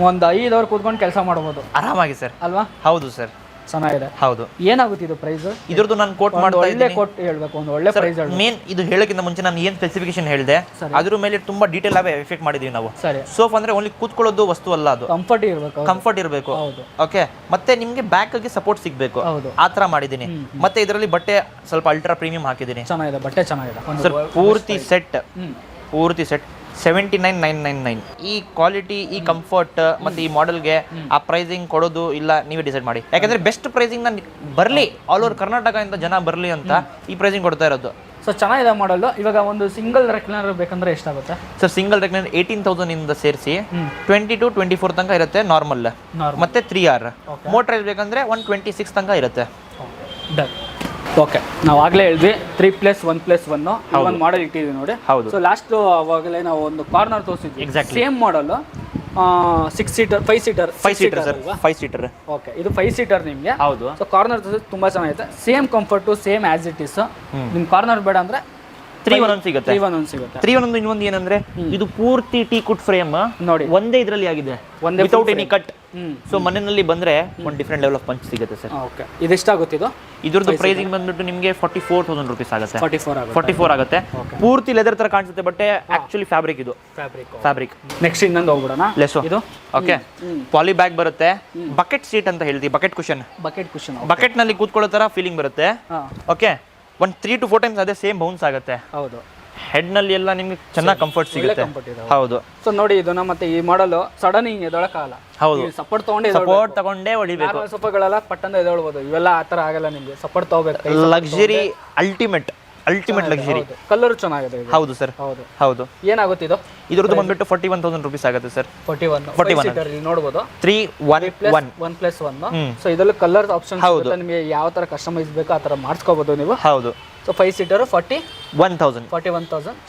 ಒಂದು 5 ಅವರ್ ಕೂತ್ಕೊಂಡು ಕೆಲಸ ಮಾಡ್ಬೋದು ಆರಾಮಾಗಿ ಸರ್. ಅಲ್ವಾ? ಹೌದು ಸರ್, ಚೆನ್ನಾಗಿದೆ. ಹೌದು. ಏನಾಗುತ್ತೆ ಇದು ಪ್ರೈಸ್? ಇದ್ರದ್ದು ನಾನು ಕೋಟ್ ಮಾಡ್ತಾ ಇದ್ದೀನಿ. ಕೊಟ್ಟು ಹೇಳ್ಬೇಕು, ಒಂದು ಒಳ್ಳೆ ಪ್ರೈಸ್ ಹೇಳಿ. ಮೇನ್ ಇದು ಹೇಳೋಕ್ಕಿಂತ ಮುಂಚೆ ನಾನು ಏನು ಸ್ಪೆಸಿಫಿಕೇಶನ್ ಹೇಳಿದೆ ಅದ್ರ ಮೇಲೆ ತುಂಬಾ ಡೀಟೇಲ್ ಆಗಿ ಎಫೆಕ್ಟ್ ಮಾಡಿದೀವಿ ನಾವು. ಸರಿ. ಸೋಫಾ ಅಂದ್ರೆ ಓನ್ಲಿ ಕೂತ್ಕೊಳ್ಳೋದು ವಸ್ತು ಅಲ್ಲ, ಅದು ಕಂಫರ್ಟ್ ಇರಬೇಕು. ಓಕೆ, ಮತ್ತೆ ನಿಮ್ಗೆ ಬ್ಯಾಕ್ ಗೆ ಸಪೋರ್ಟ್ ಸಿಗಬೇಕು, ಆ ತರ ಮಾಡಿದೀನಿ. ಮತ್ತೆ ಇದರಲ್ಲಿ ಬಟ್ಟೆ ಸ್ವಲ್ಪ ಅಲ್ಟ್ರಾ ಪ್ರೀಮಿಯಂ ಹಾಕಿದೀನಿ. ಚೆನ್ನಾಗಿದೆ, ಬಟ್ಟೆ ಚೆನ್ನಾಗಿದೆ ಸರ್. ಪೂರ್ತಿ ಸೆಟ್ 79,999. ಈ ಕ್ವಾಲಿಟಿ, ಈ ಕಂಫರ್ಟ್ ಮತ್ತೆ ಈ ಮಾಡೆಲ್ಗೆ ಆ ಪ್ರೈಸಿಂಗ್ ಕೊಡೋದು ಇಲ್ಲ ನೀವೇ ಡಿಸೈಡ್ ಮಾಡಿ. ಯಾಕಂದ್ರೆ ಬೆಸ್ಟ್ ಪ್ರೈಸಿಂಗ್ ನಾನು ಬರಲಿ, ಆಲ್ ಓವರ್ ಕರ್ನಾಟಕದಿಂದ ಜನ ಬರಲಿ ಅಂತ ಈ ಪ್ರೈಸಿಂಗ್ ಕೊಡ್ತಾ ಇರೋದು. ಸೊ ಚೆನ್ನಾಗಿದೆ ಮಾಡಲ್. ಇವಾಗ ಒಂದು ಸಿಂಗಲ್ ರೆಕ್ಲೈನರ್ ಬೇಕಂದ್ರೆ ಎಷ್ಟಾಗುತ್ತೆ ಸರ್? ಸಿಂಗಲ್ ರೆಕ್ಲೈನರ್ 18,000 ಇಂದ ಸೇರಿಸಿ 20 to 24 ತನಕ ಇರುತ್ತೆ ನಾರ್ಮಲ್, ಮತ್ತೆ 3R. ಮೋಟರೈಸ್ ಬೇಕಂದ್ರೆ 126 ತನಕ ಇರುತ್ತೆ. ಓಕೆ, ನಾವು ಆಗಲೇ ಹೇಳಿದ್ವಿ 3+1+1 ಒಂದು ಮಾಡೆಲ್ ಇಟ್ಟಿದ್ವಿ ನೋಡಿ. ಹೌದು. ಸೊ ಲಾಸ್ಟ್ ಅವಾಗಲೇ ನಾವು ಒಂದು ಕಾರ್ನರ್ ತೋರಿಸಿದ್ವಿ, same model 6 seater 5 seater 5 seater. Okay, ಇದು 5 ಸೀಟರ್ ನಿಮಗೆ. ಹೌದು. ಸೊ ಕಾರ್ನರ್ ತುಂಬಾ ಚೆನ್ನಾಗಿದೆ, same comfort, same as it is. ನಿಮ್ ಕಾರ್ನರ್ ಬೇಡ ಅಂದ್ರೆ 311 ಸಿಗುತ್ತೆ. 311 ಇನ್ನೊಂದು ಏನಂದ್ರೆ ಇದು ಪೂರ್ತಿ ಟೀ ಕುಟ್ ಫ್ರೇಮ್ ನೋಡಿ, ಒಂದೇ ಇದರಲ್ಲಿ ಆಗಿದೆ, ವಿತೌಟ್ ಎನಿ ಕಟ್. ಸೊ ಮನೆಯಲ್ಲಿ ಬಂದ್ರೆ ಒಂದು ಡಿಫರೆಂಟ್ ಲೆವೆಲ್ ಆಫ್ ಪಂಚ್ ಸಿಗುತ್ತೆ ಸರ್. ಓಕೆ, ಇದೆಷ್ಟಾಗುತ್ತೆ ಇದು? ಇದ್ರದ್ದು ಪ್ರೈಸಿಂಗ್ ಬಂದ್ಬಿಟ್ಟು ನಿಮಗೆ 44,000 rupees ಆಗುತ್ತೆ. 44 ಆಗುತ್ತೆ. ಪೂರ್ತಿ ಲೆದರ್ ತರ ಕಾಣಿಸುತ್ತೆ, ಬಟ್ ಆಕ್ಚುಲಿ ಫ್ಯಾಬ್ರಿಕ್ ಇದು. ಫ್ಯಾಬ್ರಿಕ್. ನೆಕ್ಸ್ಟ್ ಇನ್ನೊಂದು ಹೋಗ್ಬಿಡೋಣ. ಇದು ಓಕೆ, ಪಾಲಿ ಬ್ಯಾಗ್ ಬರುತ್ತೆ, ಬಕೆಟ್ ಸೀಟ್ ಅಂತ ಹೇಳ್ತೀವಿ, ಬಕೆಟ್ ಕುಷನ್. ಬಕೆಟ್ ನಲ್ಲಿ ಕೂತ್ಕೊಳ್ಳೋ ತರ ಫೀಲಿಂಗ್ ಬರುತ್ತೆ. ಓಕೆ, ಒಂದು 3 to 4 times ಅದೇ ಸೇಮ್ ಬೌನ್ಸ್ ಆಗುತ್ತೆ. ಹೌದು. ಹೆಡ್ ನಲ್ಲಿ ಎಲ್ಲ ನಿಮ್ಗೆ ಚೆನ್ನಾಗಿ ಕಂಫರ್ಟ್ ಸಿಗುತ್ತೆ. ಹೌದು. ಸೊ ನೋಡಿ, ಇದನ್ನ ಮತ್ತೆ ಈ ಮಾಡಲ್ ಸಡನ್ ಹಿಂಗೆ ಎದೊಳಕಾಗಲ್ಲ. ಹೌದು. ಸಪೋರ್ಟ್ ತಗೊಂಡೇ ಹೊಡಿಬೇಕು. ಸೋಫಾಗಳೆಲ್ಲ ಪಟ್ಟಂದ ಎದೊಳ್ಬೋದು, ಇವೆಲ್ಲ ಆ ತರ ಆಗಲ್ಲ. ನಿಮ್ಗೆ ಸಪೋರ್ಟ್ ತಗೋಬೇಕು. Luxury, ultimate luxury. ಕಲರ್ ಚೆನ್ನಾಗಿದೆ. ಹೌದು ಸರ್. ಹೌದು. ಏನಾಗುತ್ತೆ ಇದು? ಇದ್ರದ್ದು ಬಂದ್ಬಿಟ್ಟು 41,000 rupees ಆಗುತ್ತೆ ಸರ್. 41 ಇಲ್ಲಿ ನೋಡಬಹುದು. 311+1. ಸೊ ಇದರಲ್ಲಿ ಕಲರ್ ಆಪ್ಷನ್ ಇರುತ್ತೆ, ನಿಮಗೆ ಯಾವ ತರ ಕಸ್ಟಮೈಸ್ ಬೇಕೋ ಆ ತರ ಮಾಡಿಸ್ಕೋಬಹುದು ನೀವು. ಹೌದು. ಸೊ 5 ಸೀಟರ್ 41,000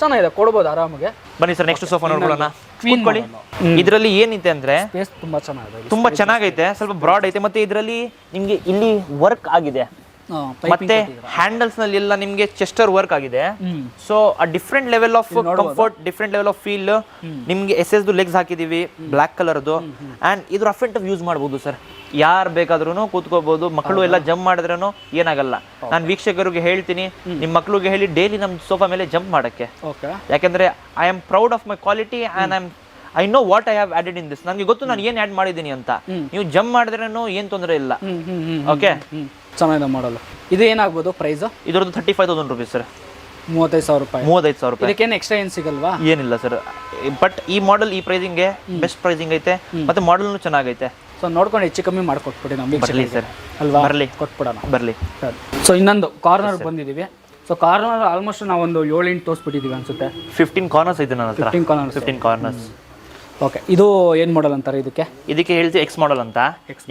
ಚೆನ್ನಾಗಿದೆ, ಕೊಡಬಹುದು ಆರಾಮಾಗಿ. ಬನ್ನಿ ಸರ್, ನೆಕ್ಸ್ಟ್ ಸೋಫಾ ನೋಡ್ಕೊಳ್ಳೋಣ. ಕೂತ್ಕೊಳ್ಳಿ. ಇದರಲ್ಲಿ ಏನಿದೆ ಅಂದ್ರೆ ಸ್ಪೇಸ್ ತುಂಬಾ ಚೆನ್ನಾಗಿದೆ, ಸ್ವಲ್ಪ ಬ್ರಾಡ್ ಐತೆ. ಮತ್ತೆ ಇದರಲ್ಲಿ ನಿಮ್ಗೆ ಇಲ್ಲಿ ವರ್ಕ್ ಆಗಿದೆ, ಮತ್ತೆ ಹ್ಯಾಂಡಲ್ಸ್ ನಲ್ಲಿ ಎಲ್ಲ ನಿಮ್ಗೆ ಚೆಸ್ಟರ್ ವರ್ಕ್ ಆಗಿದೆ. ಸೊ ಆ different level of comfort, different level of feel. ನಿಮ್ಗೆ SS ಲೆಗ್ಸ್ ಹಾಕಿದೀವಿ, ಬ್ಲಾಕ್ ಕಲರ್ದು. ಅಂಡ್ ಇದು ರಫ್ ಅಂಡ್ ಟಫ್ ಯೂಸ್ ಮಾಡಬಹುದು ಸರ್, ಯಾರು ಬೇಕಾದ್ರೂ ಕೂತ್ಕೋಬಹುದು. ಮಕ್ಕಳು ಎಲ್ಲ ಜಂಪ್ ಮಾಡಿದ್ರೂ ಏನಾಗಲ್ಲ. ನಾನು ವೀಕ್ಷಕರಿಗೆ ಹೇಳ್ತೀನಿ, ನಿಮ್ಮ ಮಕ್ಕಳಿಗೆ ಹೇಳಿ ಡೈಲಿ ನಮ್ ಸೋಫಾ ಮೇಲೆ ಜಂಪ್ ಮಾಡಕ್ಕೆ. ಯಾಕಂದ್ರೆ I am proud of my quality and I know what I have added in this. ನನಗೆ ಗೊತ್ತು ನಾನು ಏನ್ ಆಡ್ ಮಾಡಿದ್ದೀನಿ ಅಂತ. ನೀವು ಜಂಪ್ ಮಾಡಿದ್ರೂ ಏನ್ ತೊಂದರೆ ಇಲ್ಲ. ಓಕೆ, ಚೆನ್ನಾಗಿದೆ ಮಾಡಲ್. ಇದು ಏನಾಗ್ಬೋದು ಪ್ರೈಸ್? ಇದ್ರದ್ದು 35,000 rupees ಸರ್. 35,000 ರೂಪಾಯಿ. 35,000 ರೂಪಾಯಿ. ಇದಕ್ಕೇನು ಎಕ್ಸ್ಟ್ರಾ ಏನು ಸಿಗಲ್ವಾ? ಏನಿಲ್ಲ ಸರ್, ಬಟ್ ಈ ಮಾಡೆಲ್ ಈ ಪ್ರೈಸಿಂಗ್ಗೆ ಬೆಸ್ಟ್ ಪ್ರೈಸಿಂಗ್ ಐತೆ, ಮತ್ತೆ ಮಾಡೆಲ್ನು ಚೆನ್ನಾಗೈತೆ. ಸೊ ನೋಡ್ಕೊಂಡು ಹೆಚ್ಚು ಕಮ್ಮಿ ಮಾಡ್ಕೊಟ್ಬಿಡಿ ನಮಗೆ. ಬರಲಿ ಸರ್, ಅಲ್ವಾ? ಬರಲಿ, ಕೊಟ್ಬಿಡೋಣ. ಬರಲಿ. ಸೊ ಇನ್ನೊಂದು ಕಾರ್ನರ್ ಬಂದಿದ್ದೀವಿ. ಸೊ ಕಾರ್ನರ್ ಆಲ್ಮೋಸ್ಟ್ ನಾವು ಒಂದು 7 ಇಂಟು ತೋರಿಸ್ಬಿಟ್ಟಿದ್ದೀವಿ ಅನ್ಸುತ್ತೆ. 15 ಕಾರ್ನರ್ಸ್ ಇದೆ ನನ್ನ ಹತ್ರ. 15 ಕಾರ್ನರ್ಸ್. ಓಕೆ, ಇದು ಏನು ಮಾಡಲ್ ಅಂತಾರೆ ಇದಕ್ಕೆ ಹೇಳ್ತೀವಿ ಎಕ್ಸ್ ಮಾಡಲ್ ಅಂತ.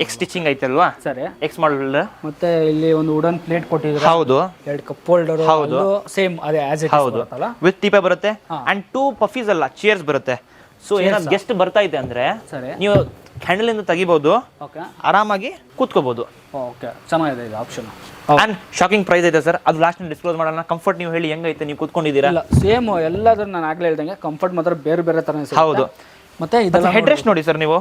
ಎಕ್ಸ್ ಸ್ಟಿಚಿಂಗ್ ಐತಲ್ವಾ? ಸರಿ, ಎಕ್ಸ್ ಮಾಡಲ್. ಮತ್ತೆ ಇಲ್ಲಿ ಒಂದು ವುಡನ್ ಪ್ಲೇಟ್ ಕೊಟ್ಟಿದ್ದಾರೆ. ಹೌದು. 2 ಕಪ್ ಹೋಲ್ಡರ್. ಹೌದು, ಸೇಮ್ ಅದೇ ಆಸ್ ಇಟ್ ಇಸ್ ಬರುತ್ತಲ್ಲ, ವಿತ್ ಟೀಪೇ ಬರುತ್ತೆ. ಅಂಡ್ 2 ಪಫೀಸ್ ಅಲ್ಲ, ಚೇರ್ಸ್ ಬರುತ್ತೆ. ಸೊ ಏನಾದ್ರು ಗೆಸ್ಟ್ ಬರ್ತಾ ಇದೆ ಅಂದ್ರೆ ನೀವು ಹ್ಯಾಂಡಲ್ ಇಂದ ತೆಗಿಬಹುದು, ಆರಾಮಾಗಿ ಕೂತ್ಕೋಬಹುದು. ಓಕೆ, ಚೆನ್ನಾಗಿದೆ ಇದು ಆಪ್ಷನ್. ಅಂಡ್ ಶಾಕಿಂಗ್ ಪ್ರೈಸ್ ಇದೆ ಸರ್, ಅದು ಲಾಸ್ಟ್ ಡಿಸ್ಕ್ಲೋಸ್ ಮಾಡೋಣ. ಕಂಫರ್ಟ್ ನೀವು ಹೇಳಿ ಹೆಂಗೈತೆ, ನೀವು ಕೂತ್ಕೊಂಡಿದ್ದೀರಾ? ಸೇಮ್ ಎಲ್ಲಾದ್ರೂ ನಾನು ಆಗ್ಲೇ ಹೇಳ್ದಂಗೆ ಕಂಫರ್ಟ್ ಮಾತ್ರ ಬೇರೆ ಬೇರೆ ತರ. ಹೌದು. ಮತ್ತೆ ಇದೆಲ್ಲ ಹೆಡ್ ರೆಸ್ಟ್ ನೋಡಿ ಸರ್, ನೀವು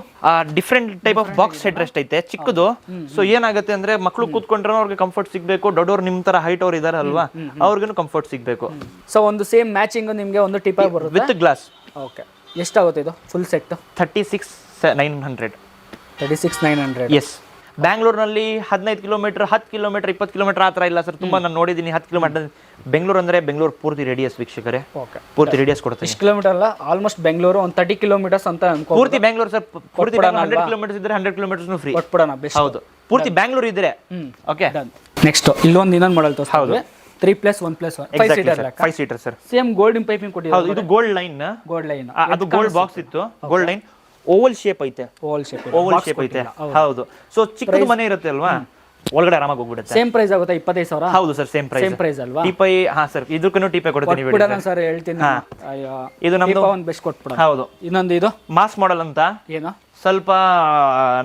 different type of box head rest ಐತೆ, ಚಿಕ್ಕದು. ಸೊ ಏನಾಗುತ್ತೆ ಅಂದ್ರೆ ಮಕ್ಕಳು ಕೂತ್ಕೊಂಡ್ರೆ ಅವ್ರಿಗೆ ಕಂಫರ್ಟ್ ಸಿಗ್ಬೇಕು. ದೊಡ್ಡವ್ರು ನಿಮ್ ತರ ಹೈಟ್ ಅವ್ರು ಇದಾರೆ ಅಲ್ವಾ, ಅವ್ರಿಗೂ ಕಂಫರ್ಟ್ ಸಿಗ್ಬೇಕು. ಸೊ ಒಂದು ಸೇಮ್ ಮ್ಯಾಚಿಂಗ್ ನಿಮ್ಗೆ ಒಂದು ಟಿಪಾ ಬರುತ್ತೆ ವಿತ್ ಗ್ಲಾಸ್. ಓಕೆ, ಎಷ್ಟಾಗುತ್ತೆ ಇದು ಫುಲ್ ಸೆಟ್? 36,900. 36,900. ಎಸ್. ಬ್ಯಾಂಗ್ಳೂರ್ನಲ್ಲಿ 15 ಕಿಲೋಮೀಟರ್, 10 ಕಿಲೋಮೀಟರ್, 20 ಕಿಲೋಮೀಟರ್ ಆ ಥರ ಇಲ್ಲ ಸರ್. ತುಂಬಾ ನಾನು ನೋಡಿದ್ದೀನಿ 10 ಕಿಲೋಮೀಟರ್. ಬೆಂಗಳೂರು ಅಂದ್ರೆ ಬೆಂಗಳೂರು ಪೂರ್ತಿ ರೇಡಿಯಸ್ ವೀಕ್ಷಕರೇ, ಪೂರ್ತಿ ರೇಡಿಯಸ್ ಕೊಡ್ತೀನಿ. ಇಷ್ಟು ಕಿಲೋಮೀಟರ್ ಅಲ್ಲ, ಆಲ್ಮೋಸ್ಟ್ ಬೆಂಗಳೂರು ಒಂದು 30 ಕಿಲೋಮೀಟರ್ಸ್ ಅಂತ ಅನ್ಕೋ. ಪೂರ್ತಿ ಬೆಂಗಳೂರು ಸರ್, ಪೂರ್ತಿ 100 ಕಿಲೋಮೀಟರ್ಸ್ ಇದ್ರೆ 100 ಕಿಲೋಮೀಟರ್ಸ್ ಫ್ರೀ ಕೊಟ್ಬಿಡೋಣ. ಬೆಸ್ಟ್. ಹೌದು, ಪೂರ್ತಿ ಬ್ಯಾಂಗ್ಳೂರು ಇದ್ರೆ. ಓಕೆ, ನೆಕ್ಸ್ಟ್ ಇಲ್ಲೊಂದು ಇನ್ನೊಂದು ಮಾಡಲ್ ತೋರಿಸ್ತೀವಿ. 3+1+1 5 seater sir. Same golden piping ಕೊಟ್ಟಿದ್ದಾರೆ. ಹೌದು, ಇದು ಗೋಲ್ಡ್ ಲೈನ್. ಅದು ಗೋಲ್ಡ್ ಬಾಕ್ಸ್ ಇತ್ತು, ಗೋಲ್ಡ್ ಲೈನ್. ಓವಲ್ ಶೇಪ್ ಐತೆ. ಓವಲ್ ಶೇಪ್ ಐತೆ. ಹೌದು. ಸೊ ಚಿಕ್ಕದು ಮನೆ ಇರುತ್ತೆ ಅಲ್ವಾ, ಒಳಗಡೆ ಆರಾಮಾಗಿ ಹೋಗ್ಬಿಡುತ್ತೆ. ಸೇಮ್ ಪ್ರೈಸ್ ಆಗುತ್ತೆ 25,000. ಹೌದು ಸರ್, ಸೇಮ್ ಪ್ರೈಸ್ ಅಲ್ವಾ? ಟಿಪೈ. ಹಾ ಸರ್, ಇದಕ್ಕೂ ಟಿಪೈ ಕೊಡ್ತೀನಿ ಬಿಡಿ ಸರ್, ಹೇಳ್ತೀನಿ. ಇದು ನಮ್ದು ಒಂದು ಬೆಸ್ಟ್ ಕೊಟ್ಬಿಡ. ಹೌದು. ಇನ್ನೊಂದು ಇದು ಮಾಸ್ ಮಾಡೆಲ್ ಅಂತ. ಏನು ಸ್ವಲ್ಪ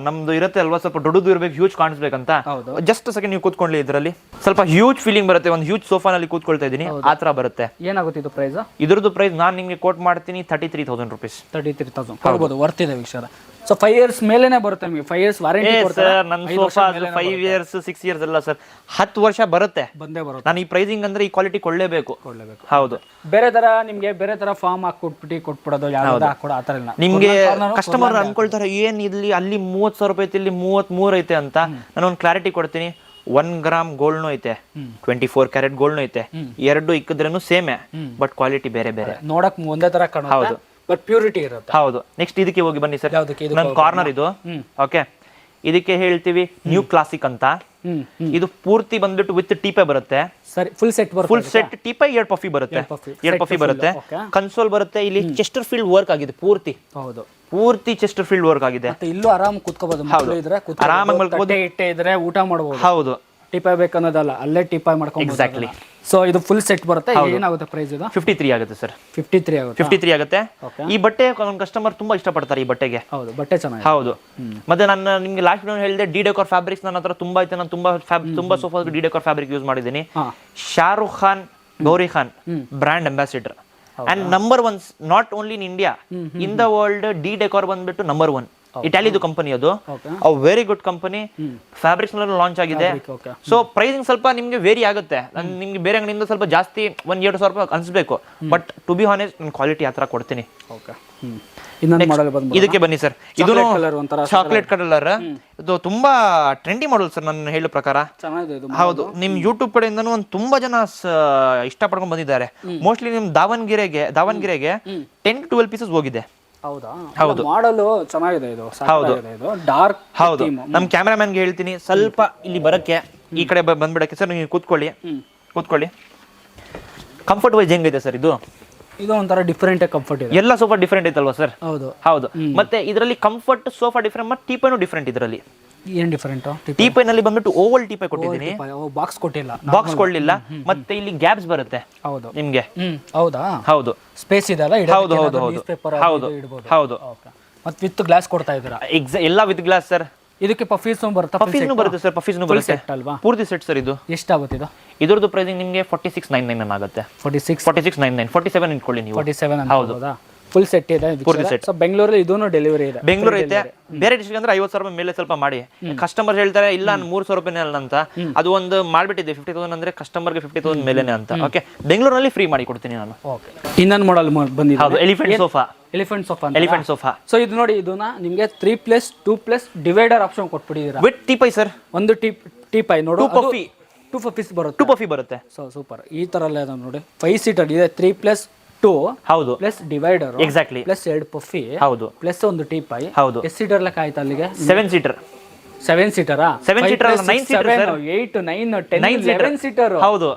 ನಮ್ದು ಇರುತ್ತೆ ಅಲ್ವಾ, ಸ್ವಲ್ಪ ದೊಡ್ಡದು ಇರ್ಬೇಕು, ಹ್ಯೂಜ್ ಕಾಣಿಸ್ಬೇಕಂತ. ಹೌದು. ಜಸ್ಟ್ ಸೆಕೆಂಡ್ ನೀವು ಕೂತ್ಕೊಳ್ಳಿ, ಇದರಲ್ಲಿ ಸ್ವಲ್ಪ ಹ್ಯೂಜ್ ಫೀಲಿಂಗ್ ಬರುತ್ತೆ. ಒಂದು ಹ್ಯೂಜ್ ಸೋಫಾನಲ್ಲಿ ಕೂತ್ಕೊಳ್ತಾ ಇದ್ದೀನಿ, ಆ ತರ ಬರುತ್ತೆ. ಏನಾಗುತ್ತೆ ಇದು ಪ್ರೈಸ್? ಇದ್ರದ್ದು ಪ್ರೈಸ್ ನಾನು ನಿಮಗೆ ಕೋಟ್ ಮಾಡ್ತೀನಿ 33,000 rupees. 33,000 ಕೊಡ್ಬೋದು, ವರ್ತ್ ಇದೆ ವೀಕ್ಷರ. ಸೊ 5 years ಮೇಲೇನೆ ಬರುತ್ತೆ ನಿಮಗೆ, 5 years ವಾರಂಟಿ ಕೊಡ್ತಾರೆ. ಸರ್ ನನ್ನ ಸೋಫಾ 5 years 6 years ಅಲ್ಲ ಸರ್, 10 ವರ್ಷ ಬರುತ್ತೆ. ಬಂದೇ ಬರುತ್ತೆ. ನಾನು ಈ ಪ್ರೈಸಿಂಗ್ ಅಂದ್ರೆ ಈ ಕ್ವಾಲಿಟಿ ಕೊಳ್ಳೇಬೇಕು. ಹೌದು. ಬೇರೆ ತರ ನಿಮ್ಗೆ ಬೇರೆ ತರ ಫಾರ್ಮ್ ಹಾಕಿ ಕೊಟ್ಬಿಡೋದು, ಯಾವ್ದು ಹಾಕೊಡೋ ಆ ತರ ಇಲ್ಲ. ನಿಮ್ಗೆ ಕಸ್ಟಮರ್ ಅನ್ಕೊಳ್ತಾರೆ ಏನ್ ಇಲ್ಲಿ ಅಲ್ಲಿ 30,000 ರೂಪಾಯಿ ಐತೆ, ಇಲ್ಲಿ 33 ಐತೆ ಅಂತ. ನಾನು ಒಂದು ಕ್ಲಾರಿಟಿ ಕೊಡ್ತೀನಿ. 1 ಗ್ರಾಮ್ ಗೋಲ್ಡ್ನು ಐತೆ, 24 ಕ್ಯಾರೆಟ್ ಗೋಲ್ಡ್ನು ಐತೆ. ಎರಡು ಇಕ್ಕಿದ್ರೇನು ಸೇಮೆ, ಬಟ್ ಕ್ವಾಲಿಟಿ ಬೇರೆ ಬೇರೆ. ನೋಡಕ್ ಒಂದೇ ತರ ಕಾಣುತ್ತೆ. ಹೌದು, ಬಟ್ ಪ್ಯೂರಿಟಿ ಇರುತ್ತೆ. ಹೌದು. ನೆಕ್ಸ್ಟ್ ಇದಕ್ಕೆ ಹೋಗಿ ಬನ್ನಿ ಸರ್. ಯಾವ್ದಕ್ಕೆ? ನನ್ನ ಕಾರ್ನರ್ ಇದು. ಓಕೆ, ಇದಕ್ಕೆ ಹೇಳ್ತೀವಿ ನ್ಯೂ ಕ್ಲಾಸಿಕ್ ಅಂತ. ಇದು ಪೂರ್ತಿ ಬಂದ್ಬಿಟ್ಟು ವಿತ್ ಟೀಪೈ ಬರುತ್ತೆ. ಸರಿ, ಫುಲ್ ಸೆಟ್ ಬರುತ್ತೆ. ಫುಲ್ ಸೆಟ್ ಟೀಪೈ, 2 ಪಫಿ ಬರುತ್ತೆ. 2 ಪಫಿ ಬರುತ್ತೆ. ಕನ್ಸೋಲ್ ಬರುತ್ತೆ. ಇಲ್ಲಿ ಚೆಸ್ಟರ್ ಫೀಲ್ಡ್ ವರ್ಕ್ ಆಗಿದೆ ಪೂರ್ತಿ. ಹೌದು, ಪೂರ್ತಿ ಚೆಸ್ಟರ್ ಫೀಲ್ಡ್ ವರ್ಕ್ ಆಗಿದೆ. ಮತ್ತೆ ಇಲ್ಲೂ ಆರಾಮ್ ಕುತ್ಕೋಬಹುದು. ಆರಾಮಾಗಿ ಮಲ್ಕೋಬಹುದು, ಇಟ್ಟೆ ಇದ್ರೆ ಊಟ ಮಾಡಬಹುದು. ಹೌದು. ಟಿಪಾಯ್ ಬೇಕನ್ನೋದಲ್ಲ, ಅಲ್ಲೇ ಟಿಪಾಯ್ ಮಾಡ್ಕೊಂಡು. ಎಕ್ಸಾಕ್ಟ್ಲಿ. ಸೊ ಇದು ಫುಲ್ ಸೆಟ್ ಬರುತ್ತೆ. ಏನಾಗುತ್ತೆ ಪ್ರೈಸ್ ಇದು? 53 ಆಗುತ್ತೆ ಸರ್. 53 ಆಗುತ್ತೆ. 53 ಆಗುತ್ತೆ. ಈ ಬಟ್ಟೆ ಒಂದು ಕಸ್ಟಮರ್ ತುಂಬಾ ಇಷ್ಟಪಡ್ತಾರೆ ಈ ಬಟ್ಟೆಗೆ. ಹೌದು, ಬಟ್ಟೆ ಚೆನ್ನಾಗಿದೆ. ಹೌದು. ಮತ್ತೆ ನಾನು ನಿಮ್ಗೆ ಲಾಸ್ಟ್ ವಿಡಿಯೋ ಹೇಳಿದೆ, ಡಿ ಡೆಕೋರ್ ಫ್ಯಾಬ್ರಿಕ್ಸ್ ನನ್ನ ಹತ್ರ ತುಂಬಾ ಐತೆ. ನಾನು ತುಂಬಾ sofa D decor fabric use ಮಾಡಿದ್ದೀನಿ. Shahrukh Khan, Gauri Khan brand ambassador and number 1 not only in India, in the world. D decor ಬಂದ್ಬಿಟ್ಟು ನಂಬರ್ 1 ಇಟಾಲಿದು ಕಂಪನಿ. ಅದು very good company. Fabrics launch ಆಗಿದೆ. ಸೊ ಪ್ರೈಸಿಂಗ್ ಸ್ವಲ್ಪ ನಿಮ್ಗೆ ವೇರಿ ಆಗುತ್ತೆ. ನಿಮ್ಗೆ ಬೇರೆ ಅಂಗಡಿಯಿಂದ ಸ್ವಲ್ಪ ಜಾಸ್ತಿ 1-2 ರೂಪಾಯಿ ಅನ್ಸ್ಬೇಕು, ಬಟ್ ಟು ಬಿ ಹಾನೆಸ್ಟ್ ನಾನು ಕ್ವಾಲಿಟಿ ಆ ಥರ ಕೊಡ್ತೀನಿ. ಇದಕ್ಕೆ ಬನ್ನಿ ಸರ್. ಇದು ಚಾಕ್ಲೇಟ್ ಕಲರ್. ಇದು ತುಂಬಾ ಟ್ರೆಂಡಿ ಮಾಡಲ್ ಸರ್ ನಾನು ಹೇಳೋ ಪ್ರಕಾರ. ಹೌದು, ನಿಮ್ ಯೂಟ್ಯೂಬ್ ಕಡೆಯಿಂದನೂ ಒಂದು ತುಂಬಾ ಜನ ಇಷ್ಟಪಡ್ಕೊಂಡು ಬಂದಿದ್ದಾರೆ. ಮೋಸ್ಟ್ಲಿ ನಿಮ್ ದಾವಣಗೆರೆಗೆ 10 to 12 ಪೀಸಸ್ ಹೋಗಿದೆ. ಹೌದು, ಮಾಡಲು ಚೆನ್ನಾಗಿದೆ ಇದು. ಹೌದು, ಡಾರ್ಕ್. ಹೌದು. ನಮ್ ಕ್ಯಾಮ್ರಾಮನ್ಗೆ ಹೇಳ್ತೀನಿ ಸ್ವಲ್ಪ ಇಲ್ಲಿ ಬರಕ್ಕೆ, ಈ ಕಡೆ ಬಂದ್ಬಿಡಕ್ಕೆ. ಸರ್ ನೀವು ಕೂತ್ಕೊಳ್ಳಿ. ಕಂಫರ್ಟ್ ವೈಸ್ ಹೆಂಗಿದೆ ಸರ್ ಇದು? ಇದು ಒಂಥರ ಡಿಫರೆಂಟ್ ಕಂಫರ್ಟ್ ಇದೆ. ಎಲ್ಲ ಸೋಫಾ ಡಿಫರೆಂಟ್ ಐತಲ್ವಾ ಸರ್? ಹೌದು, ಹೌದು. ಮತ್ತೆ ಇದರಲ್ಲಿ ಕಂಫರ್ಟ್ ಸೋಫಾ ಡಿಫರೆಂಟ್, ಮತ್ತೆ ಟೀಪೈನು ಡಿಫರೆಂಟ್. ಇದರಲ್ಲಿ ಏನ್ ಡಿಫರೆಂಟ್? ಟೀಪೈ ನಲ್ಲಿ ಬಂದ್ಬಿಟ್ಟು ಓವಲ್ ಟೀಪೈ ಕೊಟ್ಟಿದ್ದೀನಿ, ಬಾಕ್ಸ್ ಕೊಟ್ಟಿಲ್ಲ, ಬಾಕ್ಸ್ ಕೊಡ್ಲಿಲ್ಲ. ಮತ್ತೆ ಇಲ್ಲಿ ಗ್ಯಾಪ್ಸ್ ಬರುತ್ತೆ. ಹೌದು, ನಿಮ್ಗೆ. ಹೌದಾ? ಹೌದು, ಸ್ಪೇಸ್ ಇದೆ ಅಲ್ಲ. ಹೌದು ಹೌದು ಹೌದು ಹೌದು ಹೌದು. ಮತ್ತೆ ವಿತ್ ಗ್ಲಾಸ್ ಕೊಡ್ತಾ ಇದ್ದೀರಾ? ಎಲ್ಲ ವಿತ್ ಗ್ಲಾಸ್ ಸರ್. ಇದಕ್ಕೆ ಪಫೀಸ್ ಬರುತ್ತೆ. ಪಫೀಸ್ನು ಬರುತ್ತೆ ಸರ್. ಪಫೀಸ್ನು ಬರುತ್ತೆ ಅಲ್ವಾ? ಪೂರ್ತಿ ಸೆಟ್ ಸರ್. ಇದು ಎಷ್ಟಾಗುತ್ತೆ ಇದು? ಇದರದ್ದು ಪ್ರೈಸಿಂಗ್ ನಿಮಗೆ 4699 ಆಗುತ್ತೆ. 4699, 47 ಇಟ್ಕೊಳ್ಳಿ ನೀವು. 47 ಅಂತ. ಹೌದು, ಫುಲ್ ಸೆಟ್ ಇದೆ. ಸೊ ಬೆಂಗಳೂರಲ್ಲಿ ಇದೂನು ಡೆಲಿವರಿ ಇದೆ. ಬೆಂಗಳೂರು ಐತೆ. ಬೇರೆ ಡಿಸ್ಟ್ರಿಕ್ಟ್ ಅಂದ್ರೆ 50,000 ರೂಪಾಯಿ ಮೇಲೆ ಸ್ವಲ್ಪ ಮಾಡಿ. ಕಸ್ಟಮರ್ ಹೇಳ್ತಾರೆ ಇಲ್ಲ 3,000 ರೂಪಾಯಿ ಅಲ್ಲ ಅಂತ. ಅದು ಒಂದು ಮಾಡ್ಬಿಟ್ಟಿದೆ 50,000 ಅಂದ್ರೆ ಕಸ್ಟಮರ್ಗೆ 50,000 ಮೇಲೆನೆ ಅಂತ. ಓಕೆ, ಬೆಂಗಳೂರಲ್ಲಿ ಫ್ರೀ ಮಾಡಿ ಕೊಡ್ತೀನಿ ನಾನು. ಓಕೆ, ಇನ್ನೊಂದು ಮಾಡೆಲ್ ಬಂದಿದೆ. ಹೌದು, elephant sofa. Elephant sofa. So ಇದು ನೋಡಿ, ಇದನ್ನ ನಿಮಗೆ 3+2+ divider option ಕೊಟ್ಬಿಟ್ಟಿದ್ದೀರಾ with teapoy sir. ಒಂದು ಟೀಪೈ ನೋಡು, 2 ಪಫೀಸ್ ಬರುತ್ತೆ. 2 ಪಫಿ ಬರುತ್ತೆ. So super. ಈ ತರ ಎಲ್ಲ ಇದೆ ನೋಡಿ. 5 ಸೀಟರ್ ಇದೆ. 3+2 ಹೌದು, ಪ್ಲಸ್ ಡಿವೈಡರ್. ಎಕ್ಸಾಕ್ಟ್ಲಿ. ಪ್ಲಸ್ 2 ಪಫಿ. ಹೌದು, ಪ್ಲಸ್ ಒಂದು ಟೀಪೈ. ಹೌದು. ಎಷ್ಟು ಸೀಟರ್ ಲೆಕ್ಕ ಆಯ್ತು ಅಲ್ಲಿಗೆ? 7 ಸೀಟರ್. 7 ಸೀಟರಾ? 7 ಸೀಟರ್ ಅಲ್ಲ, 9 ಸೀಟರ್ ಸರ್. 8, 9, 10, 11 ಸೀಟರ್. ಹೌದು,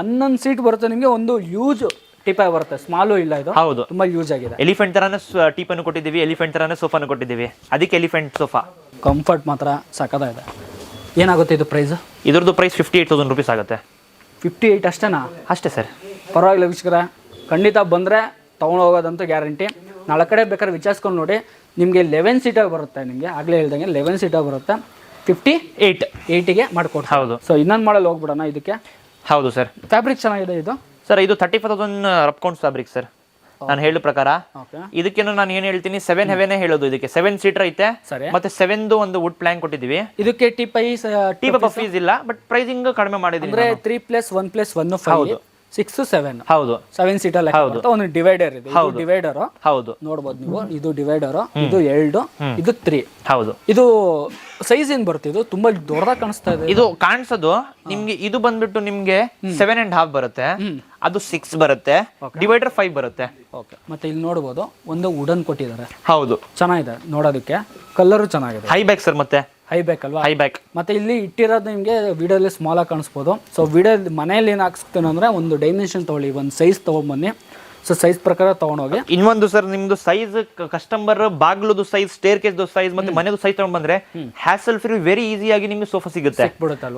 11 ಸೀಟ್ ಬರುತ್ತೆ ನಿಮಗೆ. ಒಂದು ಯೂಜ್ ಟೀಪಾಯ್ ಬರುತ್ತೆ, ಸ್ಮಾಲು ಇಲ್ಲ ಇದು. ಹೌದು, ತುಂಬಾ ಯೂಸ್ ಆಗಿದೆ. ಎಲಿಫೆಂಟ್ ತರಾನೇ ಟೀಪನ್ನು ಕೊಟ್ಟಿದ್ದೀವಿ, ಎಲಿಫೆಂಟ್ ತರಾನೇ ಸೋಫಾನು ಕೊಟ್ಟಿದ್ದೀವಿ. ಅದಕ್ಕೆ ಎಲಿಫೆಂಟ್ ಸೋಫಾ. ಕಂಫರ್ಟ್ ಮಾತ್ರ ಸಖತ್ತಾಗಿದೆ. ಏನಾಗುತ್ತೆ ಇದು ಪ್ರೈಸ್? ಇದ್ರದ್ದು ಪ್ರೈಸ್ 58,000 ರೂಪೀಸ್ ಆಗುತ್ತೆ. 58 ಅಷ್ಟೇನಾ? ಅಷ್ಟೇ ಸರ್, ಪರವಾಗಿಲ್ಲ ವೀಕ್ಷಕರ. ಖಂಡಿತ ಬಂದರೆ ತೊಗೊಂಡು ಹೋಗೋದಂತೂ ಗ್ಯಾರಂಟಿ. ನಾಳೆ ಕಡೆ ಬೇಕಾದ್ರೆ ವಿಚಾರಿಸ್ಕೊಂಡು ನೋಡಿ. ನಿಮಗೆ 11 ಸೀಟರ್ ಬರುತ್ತೆ. ನಿಮಗೆ ಆಗಲೇ ಹೇಳ್ದಂಗೆ 11 ಸೀಟರ್ ಬರುತ್ತೆ. 58ಗೆ ಮಾಡಿಕೊಡ್ತೀವಿ. ಹೌದು. ಸೊ ಇನ್ನೊಂದು ಮಾಡಲ್ ಹೋಗ್ಬಿಡೋಣ ಇದಕ್ಕೆ. ಹೌದು ಸರ್. ಫ್ಯಾಬ್ರಿಕ್ ಚೆನ್ನಾಗಿದೆ ಇದು ಸರ್. ಇದು 35,000 ರಪ್ಕೌಂಟ್ ಫ್ಯಾಬ್ರಿಕ್ ಸರ್. ನಾನು ಹೇಳೋ ಪ್ರಕಾರ ಇದಕ್ಕೇನು ನಾನು ಏನು ಹೇಳ್ತೀನಿ, 7 ಹೆವೆನೇ ಹೇಳೋದು. ಇದಕ್ಕೆ 7 ಸೀಟರ್ ಐತೆ. ಮತ್ತೆ 7 ಒಂದು ವುಡ್ ಪ್ಲಾಂಕ್ ಕೊಟ್ಟಿದ್ದೀವಿ. ಇದಕ್ಕೆ ಟೀಪೈ ಪಫೀಸ್ ಇಲ್ಲ, ಬಟ್ ಪ್ರೈಸಿಂಗ್ ಕಡಿಮೆ ಮಾಡಿದ್ದೀನಿ. ಅಂದ್ರೆ 3+1+1 5 6 7. ಹೌದು, 7 ಸೀಟರ್ ಒಂದು ಡಿವೈಡರ್ ಇದೆ. ಇದು ಡಿವೈಡರ್. ಹೌದು, ನೋಡಬಹುದು ನೀವು. ಇದು ಡಿವೈಡರ್, ಇದು 2, ಇದು 3. ಹೌದು. ಇದು ಸೈಜ್ ಏನ್ ಬರುತ್ತೆ? ಇದು ತುಂಬಾ ದೊಡ್ಡದಾಗಿ ಕಾಣಿಸ್ತಾ ಇದೆ. ಇದು ಕಾಣಿಸೋದು ನಿಮ್ಗೆ. ಇದು ಬಂದ್ಬಿಟ್ಟು ನಿಮ್ಗೆ 7.5 ಬರುತ್ತೆ. ಅದು 6 ಬರುತ್ತೆ. ಡಿವೈಡರ್ 5 ಬರುತ್ತೆ. ಓಕೆ, ಮತ್ತೆ ಇಲ್ಲಿ ನೋಡಬಹುದು ಒಂದು ವುಡನ್ ಕೊಟ್ಟಿದ್ದಾರೆ. ಹೌದು, ಚೆನ್ನಾಗಿದೆ ನೋಡೋದಕ್ಕೆ. ಕಲರ್ ಚೆನ್ನಾಗಿದೆ. High back sir. ಮತ್ತೆ ಹೈ ಬ್ಯಾಕ್ ಅಲ್ವಾ? High back. ಮತ್ತೆ ಇಲ್ಲಿ ಇಟ್ಟಿರೋದು ನಿಮಗೆ ವಿಡಿಯೋಲಿ ಸ್ಮಾಲ್ ಆಗಿ ಕಾಣಿಸ್ಬೋದು. ಸೊ ವಿಡಿಯೋ ಮನೆಯಲ್ಲಿ ಏನು ಹಾಕ್ಸ್ತೀನಿ ಅಂದ್ರೆ ಒಂದು ಡೈಮೆನ್ಷನ್ ತಗೊಳ್ಳಿ, ಒಂದು ಸೈಜ್ ತಗೊಂಡ್ಬನ್ನಿ. ಸೊ ಸೈಜ್ ಪ್ರಕಾರ ತೊಗೊಂಡೋಗಿ. ಇನ್ನೊಂದು ಸರ್ ನಿಮ್ದು ಸೈಜ್ ಕಸ್ಟಮರ್ ಬಾಗ್ಲುದು ಸೈಜ್, ಸ್ಟೇರ್ ಕೇಸ್ದು ಸೈಜ್ ಮತ್ತೆ ಮನೆದು ಸೈಜ್ ತಗೊಂಡ್ ಬಂದ್ರೆ ಹ್ಯಾಸಲ್ ಫ್ರೀ ವೆರಿ ಈಸಿಯಾಗಿ ನಿಮ್ಗೆ ಸೋಫಾ ಸಿಗುತ್ತೆ.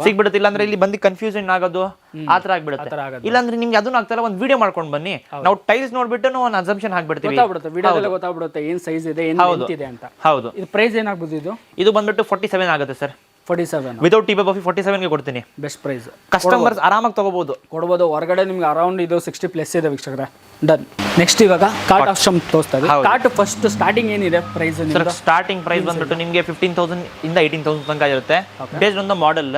ಸಿಗ್ಬಿಡುತ್ತೆ. ಇಲ್ಲಾಂದ್ರೆ ಇಲ್ಲಿ ಬಂದು ಕನ್ಫ್ಯೂಷನ್ ಆಗೋದು ಆತರ ಆಗ್ಬಿಡುತ್ತೆ. ಇಲ್ಲಾಂದ್ರೆ ನಿಮ್ಗೆ ಅದನ್ನ ಆಗ್ತಾರ ಒಂದು ವಿಡಿಯೋ ಮಾಡ್ಕೊಂಡು ಬನ್ನಿ, ನಾವು ಟೈಲ್ಸ್ ನೋಡ್ಬಿಟ್ಟು ನಾವು ಒಂದು ಅಸಂಪ್ಷನ್ ಹಾಕ್ಬಿಡ್ತೀವಿ. ಗೊತ್ತಾಗ್ಬಿಡುತ್ತೆ ಏನ್ ಸೈಜ್ ಇದೆ ಏನ್ ಇದೆ ಅಂತ. ಹೌದು. ಇದು ಪ್ರೈಸ್ ಏನಾಗ್ಬೋದು? ಇದು ಬಂದ್ಬಿಟ್ಟು 47 ಆಗುತ್ತೆ ಸರ್. 47 ವಿತೌಟ್ ಟೀ ಕಾಫಿ 47 ಗೆ ಕೊಡ್ತೀನಿ. Best price. ಕಸ್ಟಮರ್ಸ್ ಆರಾಮಾಗಿ ಕೊಡಬಹುದು. ಹೊರಗಡೆ ನಿಮ್ಗೆ ಅರೌಂಡ್ ಇದು 60 ಪ್ಲಸ್ ಇದೆ ವೀಕ್ಷಕರೇ. ಡನ್. ನೆಕ್ಸ್ಟ್ ಇವಾಗ ಕಾರ್ಟ್ ಆಪ್ಷನ್ ತೋರಿಸ್ತಾ ಇದೆ. ಕಾರ್ಟ್ ಫಸ್ಟ್ ಸ್ಟಾರ್ಟಿಂಗ್ ಏನಿದೆ ಪ್ರೈಸ್? ಸ್ಟಾರ್ಟಿಂಗ್ ಪ್ರೈಸ್ ಬಂದ್ಬಿಟ್ಟು ನಿಮಗೆ 15,000 ಇಂದ 18,000 ತನಕ ಇರುತ್ತೆ. Based on the model.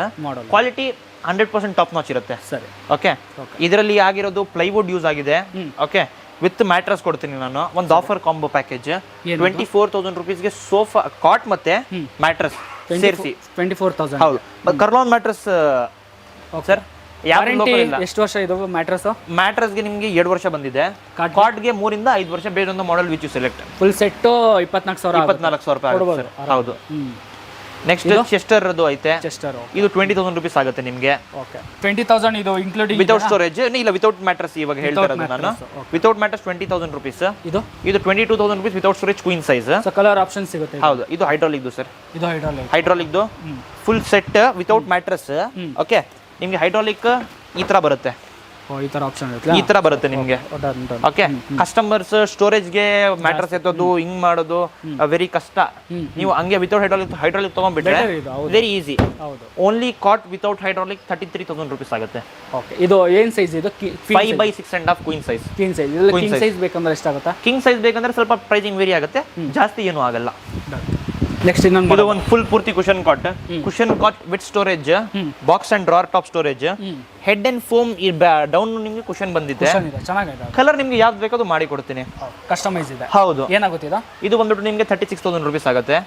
Quality 100% top notch ಇರುತ್ತೆ. ಸರಿ. ಓಕೆ. ಇದರಲ್ಲಿ ಆಗಿರೋದು ಪ್ಲೈವುಡ್ ಯೂಸ್ ಆಗಿದೆ. ಓಕೆ. ವಿತ್ ಮ್ಯಾಟ್ರಸ್ ಕೊಡ್ತೀನಿ ನಾನು. ಒಂದು ಆಫರ್ ಕಾಂಬೋ ಪ್ಯಾಕೇಜ್ 24,000 ರುಪೀಸ್ಗೆ ಸೋಫಾ ಕಾಟ್ ಮತ್ತೆ ಮ್ಯಾಟ್ರಸ್ ಸೇರಿಸಿ 24,000. ಹೌದು. Kurlon mattress sir. ಎಷ್ಟು ವರ್ಷ ಇದು ಮ್ಯಾಟ್ರಸ್? ಮ್ಯಾಟ್ರಸ್ಗೆ ನಿಮಗೆ 2 ವರ್ಷ ಬಂದಿದೆ. ಕಾಟ್ಗೆ 3 ಇಂದ 5 ವರ್ಷ based on the model which you select. Full set 24,000 ರೂಪಾಯಿ. ಹೌದು. ನೆಕ್ಸ್ಟ್ ಚೆಸ್ಟರ್ ಅದು ಐತೆ. ಇದು 20,000 ರುಪೀಸ್ ಆಗುತ್ತೆ ನಿಮಗೆ. ಓಕೆ. 20,000 ಇದು ಇನ್ಕ್ಲೂಡಿಂಗ್ ವಿತೌಟ್ ಸ್ಟೋರೇಜ್ ಇಲ್ಲ ವಿತೌಟ್ ಮ್ಯಾಟ್ರಸ್ ಇವಾಗ ಹೇಳ್ತಾ ಇರೋದು ನಾನು. Without mattress 20,000 rupees. ಇದು 22,000 rupees without storage queen size. So colour option ಸಿಗುತ್ತೆ. ಹೌದು. ಇದು ಹೈಡ್ರಾಲಿಕ್ ಸರ್. ಇದು hydraulic full set without mattress. Okay. ನಿಮಗೆ ಹೈಡ್ರಾಲಿಕ್ ಈ ತರ ಬರುತ್ತೆ. ಈ ತರ ಆಪ್ಷನ್ ಇರುತ್ತೆ. ಈ ತರ ಬರುತ್ತೆ ನಿಮಗೆ. ಓಕೆ. ಕಸ್ಟಮರ್ಸ್ ಸ್ಟೋರೇಜ್ಗೆ ಮ್ಯಾಟ್ರಸ್ ಎತ್ತೋದು ಹಿಂಗ್ ಮಾಡೋದು ವೆರಿ ಕಷ್ಟ. ನೀವು ಹಂಗೆ ವಿತೌಟ್ ಹೈಡ್ರಾಲಿಕ್ ತಗೊಂಡ್ಬಿಟ್ರೆ very easy. Only cot without hydraulic 33,000 rupees ಆಗುತ್ತೆ. ಓಕೆ. ಇದು ಏನ್ ಸೈಜ್ ಇದು? 5/6.5 ಕ್ವೀನ್ ಸೈಜ್. ಕಿಂಗ್ ಸೈಜ್ ಬೇಕಂದ್ರೆ ಎಷ್ಟಾಗುತ್ತೆ? ಕಿಂಗ್ ಸೈಜ್ ಬೇಕಂದ್ರೆ ಸ್ವಲ್ಪ ಪ್ರೈಸಿಂಗ್ ವೇರಿ ಆಗುತ್ತೆ, ಜಾಸ್ತಿ ಏನು ಆಗಲ್ಲ. ನೆಕ್ಸ್ಟ್ ಇನ್ನೊಂದು ಇದು ಒಂದು ಫುಲ್ ಪೂರ್ತಿ cushion cot with storage, box and drawer top storage, head and foam down ನಿಮಗೆ ಕುಶನ್ ಬಂದಿದೆ. ಕಲರ್ ನಿಮ್ಗೆ ಯಾವ್ದು ಬೇಕೋ ಅದು ಮಾಡಿ ಕೊಡ್ತೀನಿ. ಕಸ್ಟಮೈಸ್ ಇದೆ. ಹೌದು. ಏನಾಗುತ್ತೆ ಇದು ಬಂದ್ಬಿಟ್ಟು ನಿಮಗೆ 36,000 ರುಪೀಸ್ ಆಗುತ್ತೆ.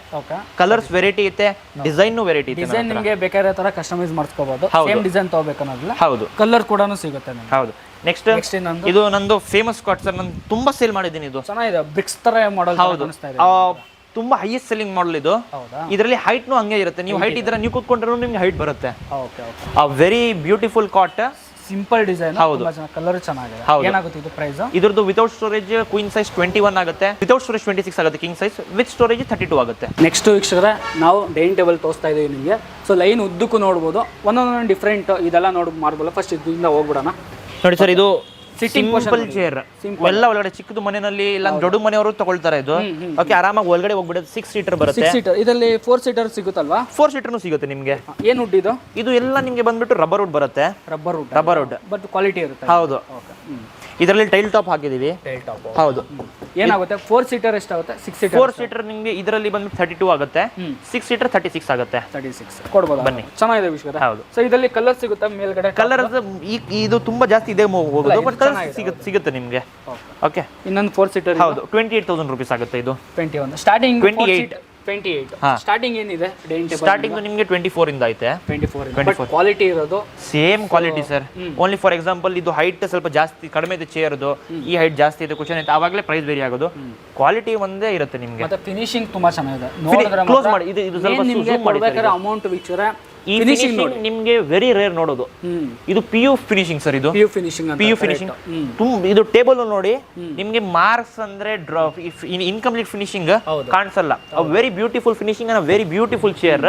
ಕಲರ್ಸ್ ವೆರೈಟಿ ಐತೆ, ಡಿಸೈನ್ ವೆರೈಟಿ ಐತೆ. ಡಿಸೈನ್ ನಿಮಗೆ ಬೇಕಾದ ತರ ಕಸ್ಟಮೈಸ್ ಮಾಡಿಸ್ಕೋಬಹುದು. ಸೇಮ್ ಡಿಸೈನ್ ತಗೋಬೇಕು ಅನ್ನೋದಿಲ್ಲ. ಹೌದು. ಕಲರ್ ಕೂಡ ಸಿಗುತ್ತೆ. ಹೌದು. ನೆಕ್ಸ್ಟ್ ಇದು ನಂದು ಫೇಮಸ್ ಕಾಟ್ ಸರ್. ನಾನು ತುಂಬಾ ಸೇಲ್ ಮಾಡಿದ್ದೀನಿ. ಇದು ಚೆನ್ನಾಗಿದೆ. ಬ್ರಿಕ್ಸ್ ತರ ಮಾಡಲ್. ಹೌದು. ತುಂಬಾ ಹೈಯೆಸ್ಟ್ ಸೆಲ್ಲಿಂಗ್ ಮಾಡಲ್ ಇದು. ಇದರಲ್ಲಿ ಹೈಟ್ನು ಹಂಗೆ ಇರುತ್ತೆ. ನೀವು ಹೈಟ್ ಇದ್ರೆ ನೀವು ಕೂತ್ಕೊಂಡ್ರೆ ನಿಮ್ಗೆ ಹೈಟ್ ಬರುತ್ತೆ. Very beautiful cot. Simple design. ಹೌದು. ಕಲರ್ ಚೆನ್ನಾಗಿದೆ. ಏನಾಗುತ್ತೆ ಇದು ಪ್ರೈಸ್? ಇದ್ರದ್ದು ವಿತೌಟ್ ಸ್ಟೋರೇಜ್ ಕ್ವೀನ್ ಸೈಜ್ 21 ಆಗುತ್ತೆ. ವಿತೌಟ್ ಸ್ಟೋರೇಜ್ 26 ಆಗುತ್ತೆ. ಕಿಂಗ್ ಸೈಜ್ ವಿತ್ ಸ್ಟೋರೇಜ್ 32 ಆಗುತ್ತೆ. ನೆಕ್ಸ್ಟ್ ವೀಕ್ಷಕರೇ, ನಾವು ಡೈನಿಂಗ್ ಟೇಬಲ್ ತೋರಿಸ್ತಾ ಇದೀವಿ ನಿಮಗೆ. ಸೊ ಲೈನ್ ಉದ್ದಕ್ಕೂ ನೋಡ್ಬೋದು, ಒಂದೊಂದೊಂದು ಡಿಫ್ರೆಂಟ್ ಇದೆಲ್ಲ ನೋಡಿ ಮಾಡ್ಬೋದು. ಫಸ್ಟ್ ಇದರಿಂದ ಹೋಗ್ಬಿಡೋಣ. ನೋಡಿ ಸರ್, ಇದು ಸಿಂಪಲ್ ಚೇರ್. ಎಲ್ಲ ಒಳಗಡೆ ಚಿಕ್ಕದು ಮನೆಯಲ್ಲಿ ಇಲ್ಲ ದೊಡ್ಡ ಮನೆಯವರು ತಗೊಳ್ತಾರೆ ಇದು. ಓಕೆ. ಆರಾಮಾಗಿ ಒಳಗಡೆ ಹೋಗ್ಬಿಡುತ್ತೆ. 6 ಸೀಟರ್ ಬರುತ್ತೆ. 6 ಸೀಟರ್. ಇದರಲ್ಲಿ 4 ಸೀಟರ್ ಸಿಗುತ್ತಲ್ವಾ? 4 ಸೀಟರ್ನು ಸಿಗುತ್ತೆ ನಿಮಗೆ. ಏನು ವುಡ್ ಇದು? ಇದು ಎಲ್ಲ ನಿಮಗೆ ಬಂದ್ಬಿಟ್ಟು ರಬ್ಬರ್ ವುಡ್ ಬರುತ್ತೆ. ರಬ್ಬರ್ ವುಡ್ ಬಟ್ ಕ್ವಾಲಿಟಿ ಇರುತ್ತೆ. ಹೌದು. ಇದರಲ್ಲಿ ಟೈಲ್ ಟಾಪ್ ಹಾಕಿದೀವಿ. ಹೌದು. ಏನಾಗುತ್ತೆ? 4 ಸೀಟರ್ ಎಷ್ಟಾಗುತ್ತೆ? 6 ಸೀಟರ್. 4 ಸೀಟರ್ ನಿಮಗೆ ಇದರಲ್ಲಿ ಬಂದು 32 ಆಗುತ್ತೆ. 6 ಸೀಟರ್ 36 ಆಗುತ್ತೆ. 36 ಕೊಡ್ಬೋದು. ಬನ್ನಿ. ಚೆನ್ನಾಗಿದೆ ವಿಷಯ. ಹೌದು. ಸೊ ಇದರಲ್ಲಿ ಕಲರ್ ಸಿಗುತ್ತೆ ಮೇಲ್ಗಡೆ. ಕಲರ್ ಇದು ತುಂಬಾ ಜಾಸ್ತಿ ಇದೆ ಹೋಗೋದು, ಬಟ್ ಕಲರ್ ಸಿಗುತ್ತೆ ನಿಮಗೆ. ಓಕೆ. ಇನ್ನೊಂದು 4 ಸೀಟರ್. ಹೌದು. 28,000 ರುಪೀಸ್ ಆಗುತ್ತೆ ಇದು. 21 ಸ್ಟಾರ್ಟಿಂಗ್. 28 ಸ್ಟಾರ್ಟಿಂಗ್ ಏನಿದೆ? ಸ್ಟಾರ್ಟಿಂಗ್ ನಿಮಗೆ 24 ಇಂದ ಐತೆ. 24 ಕ್ವಾಲಿಟಿ ಇರೋದು same quality sir. Only for example ಇದು ಹೈಟ್ ಸ್ವಲ್ಪ ಜಾಸ್ತಿ ಕಡಿಮೆ ಇದೆ ಚೇರ್ದು, ಈ ಹೈಟ್ ಜಾಸ್ತಿ ಇದೆ ಕುಶನ್ ಐತೆ, ಆವಾಗಲೇ ಪ್ರೈಸ್ ಬೇರೆ ಆಗೋದು. ಕ್ವಾಲಿಟಿ ಒಂದೇ ಇರುತ್ತೆ ನಿಮಗೆ. ಮತ್ತೆ ಫಿನಿಶಿಂಗ್ ತುಂಬಾ ಚೆನ್ನಾಗಿದೆ. ನೋಡಿದ್ರೆ ಕ್ಲೋಸ್ ಮಾಡಿ. ಇದು ಸ್ವಲ್ಪ ಜೂಮ್ ಮಾಡಿ. ಅಮೌಂಟ್ ವೀಕ್ಷರ ಈ ಫಿನಿಶಿಂಗ್ ನಿಮಗೆ ವೆರಿ ರೇರ್ ನೋಡೋದು. ಇದು PU ಫಿನಿಶಿಂಗ್ ಸರ್. ಇದು PU ಫಿನಿಶಿಂಗ್. ಇದು ಟೇಬಲ್ ನೋಡಿ ನಿಮಗೆ ಮಾರ್ಕ್ಸ್ ಅಂದ್ರೆ ಇನ್ಕಂಪ್ಲೀಟ್ ಫಿನಿಶಿಂಗ್ ಕಾಣಿಸಲ್ಲ. Very beautiful finishing and very beautiful chair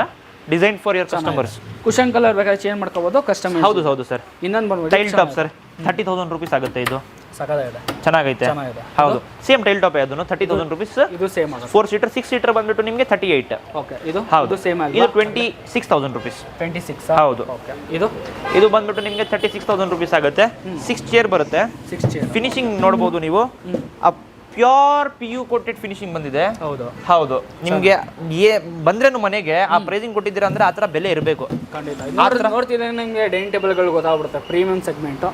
design for your customers. Cushion colour ಬೇಕಾದ್ರೆ ಚೇಂಜ್ ಮಾಡ್ಕೋಬಹುದು ಕಸ್ಟಮೈಸ್. ಹೌದು ಸರ್. ಇನ್ನೊಂದು ಬಂದ್ಬಿಟ್ಟು ಟೈಲ್ ಟಾಪ್ ಸರ್. 30,000 ರುಪೀಸ್ ಆಗುತ್ತೆ. ಇದು ಸಕದಾಗಿದೆ. ಚೆನ್ನಾಗೈತೆ. ಹೌದು. ಸೇಮ್ ಟೈಲ್ ಟಾಪ್ ಅದನ್ನು 30,000 ರುಪೀಸ್. ಇದು ಸೇಮ್ ಆಗುತ್ತೆ. 4 ಸೀಟರ್. 6 ಸೀಟರ್ ಬಂದ್ಬಿಟ್ಟು ನಿಮಗೆ 38. ಓಕೆ. ಇದು ಸೇಮ್ ಆಗಿದೆ. ಇದು 26,000 ರುಪೀಸ್. 26. ಹೌದು. ಓಕೆ. ಇದು ಬಂದ್ಬಿಟ್ಟು ನಿಮಗೆ 36,000 ರುಪೀಸ್ ಆಗುತ್ತೆ. 6 ಚೇರ್ ಬರುತ್ತೆ. 6 ಚೇರ್. ಫಿನಿಶಿಂಗ್ ನೋಡಬಹುದು ನೀವು. ಪ್ಯೂರ್ PU ಕೋಟೆಡ್ ಫಿನಿಶಿಂಗ್ ಬಂದಿದೆ. ಹೌದು. ನಿಮಗೆ ಬಂದ್ರೇನು ಮನೆಗೆ ಆ ಪ್ರೈಸಿಂಗ್ ಕೊಟ್ಟಿದ್ದೀರಾ ಅಂದ್ರೆ ಆ ತರ ಬೆಲೆ ಇರಬೇಕು. ನೋಡ್ತಿದ್ರೆ ನಿಮಗೆ ಡೈನಿಂಗ್ ಟೇಬಲ್ಗಳು ಗೊತ್ತಾಗ್ಬಿಡುತ್ತೆ. ಪ್ರೀಮಿಯಂ ಸೆಗ್ಮೆಂಟ್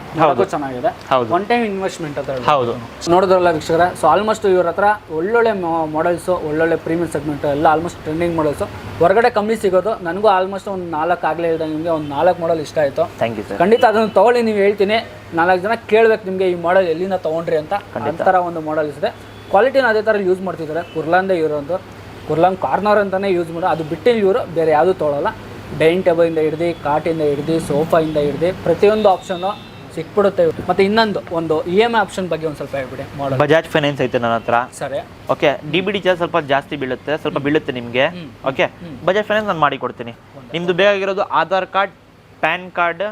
ಚೆನ್ನಾಗಿದೆ. ಒನ್ ಟೈಮ್ ಇನ್ವೆಸ್ಟ್ಮೆಂಟ್ ಅಂತ. ಹೌದು. ನೋಡಿದ್ರಲ್ಲ ವೀಕ್ಷಕರ. ಸೊ ಆಲ್ಮೋಸ್ಟ್ ಇವ್ರ ಹತ್ರ ಒಳ್ಳೊಳ್ಳೆ ಮಾಡೆಲ್ಸ್, ಒಳ್ಳೊಳ್ಳೆ ಪ್ರೀಮಿಯಂ ಸೆಗ್ಮೆಂಟ್ ಎಲ್ಲ ಆಲ್ಮೋಸ್ಟ್ ಟ್ರೆಂಡಿಂಗ್ ಮಾಡೆಲ್ಸ್ ಹೊರಗಡೆ ಕಮ್ಮಿ ಸಿಗೋದು. ನನಗೂ ಆಲ್ಮೋಸ್ಟ್ ಒಂದು 4 ಆಗಲೇ ಇದ್ದ ನಿಮಗೆ ಒಂದು 4 ಮಾಡೆಲ್ ಇಷ್ಟ ಆಯಿತು. Thank you sir. ಖಂಡಿತ ಅದನ್ನು ತೊಗೊಳ್ಳಿ. ನೀವು ಹೇಳ್ತೀನಿ 4 ಜನ ಕೇಳಬೇಕು ನಿಮಗೆ ಈ ಮಾಡೆಲ್ ಎಲ್ಲಿಂದ ತೊಗೊಂಡ್ರಿ ಅಂತ. ಆ ಥರ ಒಂದು ಮಾಡೆಲ್ಸ್ ಇದೆ. ಕ್ವಾಲಿಟಿನ ಅದೇ ಥರ ಯೂಸ್ ಮಾಡ್ತಿದ್ದಾರೆ. ಕುರ್ಲಾಂದೇ ಇರೋದು, ಕುರ್ಲಾಂಗ್ ಕಾರ್ನರ್ ಅಂತಲೇ ಯೂಸ್ ಮಾಡೋ. ಅದು ಬಿಟ್ಟು ಇವರು ಬೇರೆ ಯಾವುದೂ ತೊಗೊಳ್ಳಲ್ಲ. ಡೈನಿಂಗ್ ಟೇಬಲಿಂದ ಹಿಡ್ದು, ಕಾಟಿಂದ ಹಿಡ್ದು, ಸೋಫಾಯಿಂದ ಹಿಡ್ದು ಪ್ರತಿಯೊಂದು ಆಪ್ಷನ್ನು ಸಿಕ್ಬಿಡುತ್ತೆ. ಮತ್ತೆ ಇನ್ನೊಂದು ಒಂದು EMI ಆಪ್ಷನ್ ಬಗ್ಗೆ ಒಂದು ಸ್ವಲ್ಪ ಹೇಳ್ಬಿಡಿ. ಮಾಡಲ್ ಬಜಾಜ್ ಫೈನಾನ್ಸ್ ಐತೆ ನನ್ನ ಹತ್ರ. ಸರಿ, ಓಕೆ. DBD ಚಾರ್ಜ್ ಸ್ವಲ್ಪ ಜಾಸ್ತಿ ಬೀಳುತ್ತೆ, ಸ್ವಲ್ಪ ಬೀಳುತ್ತೆ ನಿಮಗೆ. ಓಕೆ, ಬಜಾಜ್ ಫೈನಾನ್ಸ್ ನಾನು ಮಾಡಿ ಕೊಡ್ತೀನಿ. ನಿಮ್ದು ಬೇಕಾಗಿರೋದು ಆಧಾರ್ ಕಾರ್ಡ್, ಪ್ಯಾನ್ ಕಾರ್ಡ್,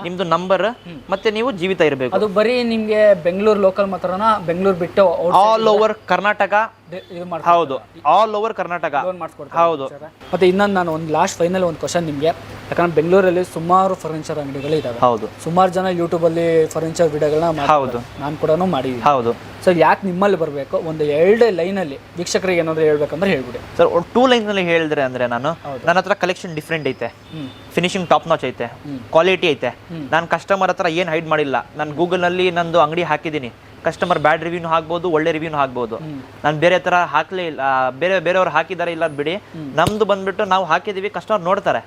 ನಿಮ್ದು ನಂಬರ್, ಮತ್ತೆ ನೀವು ಜೀವಿತ ಇರಬೇಕು. ಅದು ಬರೀ ನಿಮ್ಗೆ ಬೆಂಗಳೂರು ಲೋಕಲ್ ಮಾತ್ರನಾ, ಬೆಂಗಳೂರು ಬಿಟ್ಟು ಆಲ್ ಓವರ್ ಕರ್ನಾಟಕ? ಹೌದು, ಆಲ್ ಓವರ್ ಕರ್ನಾಟಕ. ಹೌದು. ಮತ್ತೆ ಇನ್ನೊಂದು ನಾನು ಒಂದು ಲಾಸ್ಟ್ ಫೈನಲ್ ಒಂದು ಕ್ವಶನ್ ನಿಮಗೆ, ಯಾಕಂದ್ರೆ ಬೆಂಗಳೂರಲ್ಲಿ ಸುಮಾರು ಫರ್ನಿಚರ್ ಅಂಗಡಿಗಳು ಇದಾವೆ. ಹೌದು. ಸುಮಾರು ಜನ ಯೂಟ್ಯೂಬಲ್ಲಿ ಫರ್ನಿಚರ್ ವಿಡಿಯೋಗಳನ್ನ ಹೌದು, ನಾನು ಕೂಡ ಮಾಡಿದ್ದೀನಿ. ಹೌದು. ಸೊ ಯಾಕೆ ನಿಮ್ಮಲ್ಲಿ ಬರಬೇಕು, ಒಂದು 2 ಲೈನಲ್ಲಿ ವೀಕ್ಷಕರಿಗೆ ಏನಾದರೂ ಹೇಳ್ಬೇಕಂದ್ರೆ ಹೇಳ್ಬಿಡಿ ಸರ್. 2 ಲೈನ್ನಲ್ಲಿ ಹೇಳಿದ್ರೆ ಅಂದ್ರೆ ನನ್ನ ಹತ್ರ ಕಲೆಕ್ಷನ್ ಡಿಫ್ರೆಂಟ್ ಐತೆ, ಫಿನಿಶಿಂಗ್ ಟಾಪ್ ನಾಚ್ ಐತೆ, ಕ್ವಾಲಿಟಿ ಐತೆ. ನಾನು ಕಸ್ಟಮರ್ ಹತ್ರ ಏನು ಹೈಡ್ ಮಾಡಿಲ್ಲ. ನಾನು ಗೂಗಲ್ನಲ್ಲಿ ನಂದು ಅಂಗಡಿ ಹಾಕಿದ್ದೀನಿ. ಕಸ್ಟಮರ್ ಬ್ಯಾಡ್ ರಿವ್ಯೂನು ಹಾಕ್ಬೋದು, ಒಳ್ಳೆ ರಿವ್ಯೂನು ಹಾಕ್ಬೋದು. ನಾನು ಬೇರೆ ಥರ ಹಾಕ್ಲೇ ಇಲ್ಲ. ಬೇರೆಯವ್ರು ಹಾಕಿದ್ದಾರೆ ಇಲ್ಲ ಬಿಡಿ, ನಮ್ದು ಬಂದ್ಬಿಟ್ಟು ನಾವು ಹಾಕಿದೀವಿ, ಕಸ್ಟಮರ್ ನೋಡ್ತಾರೆ.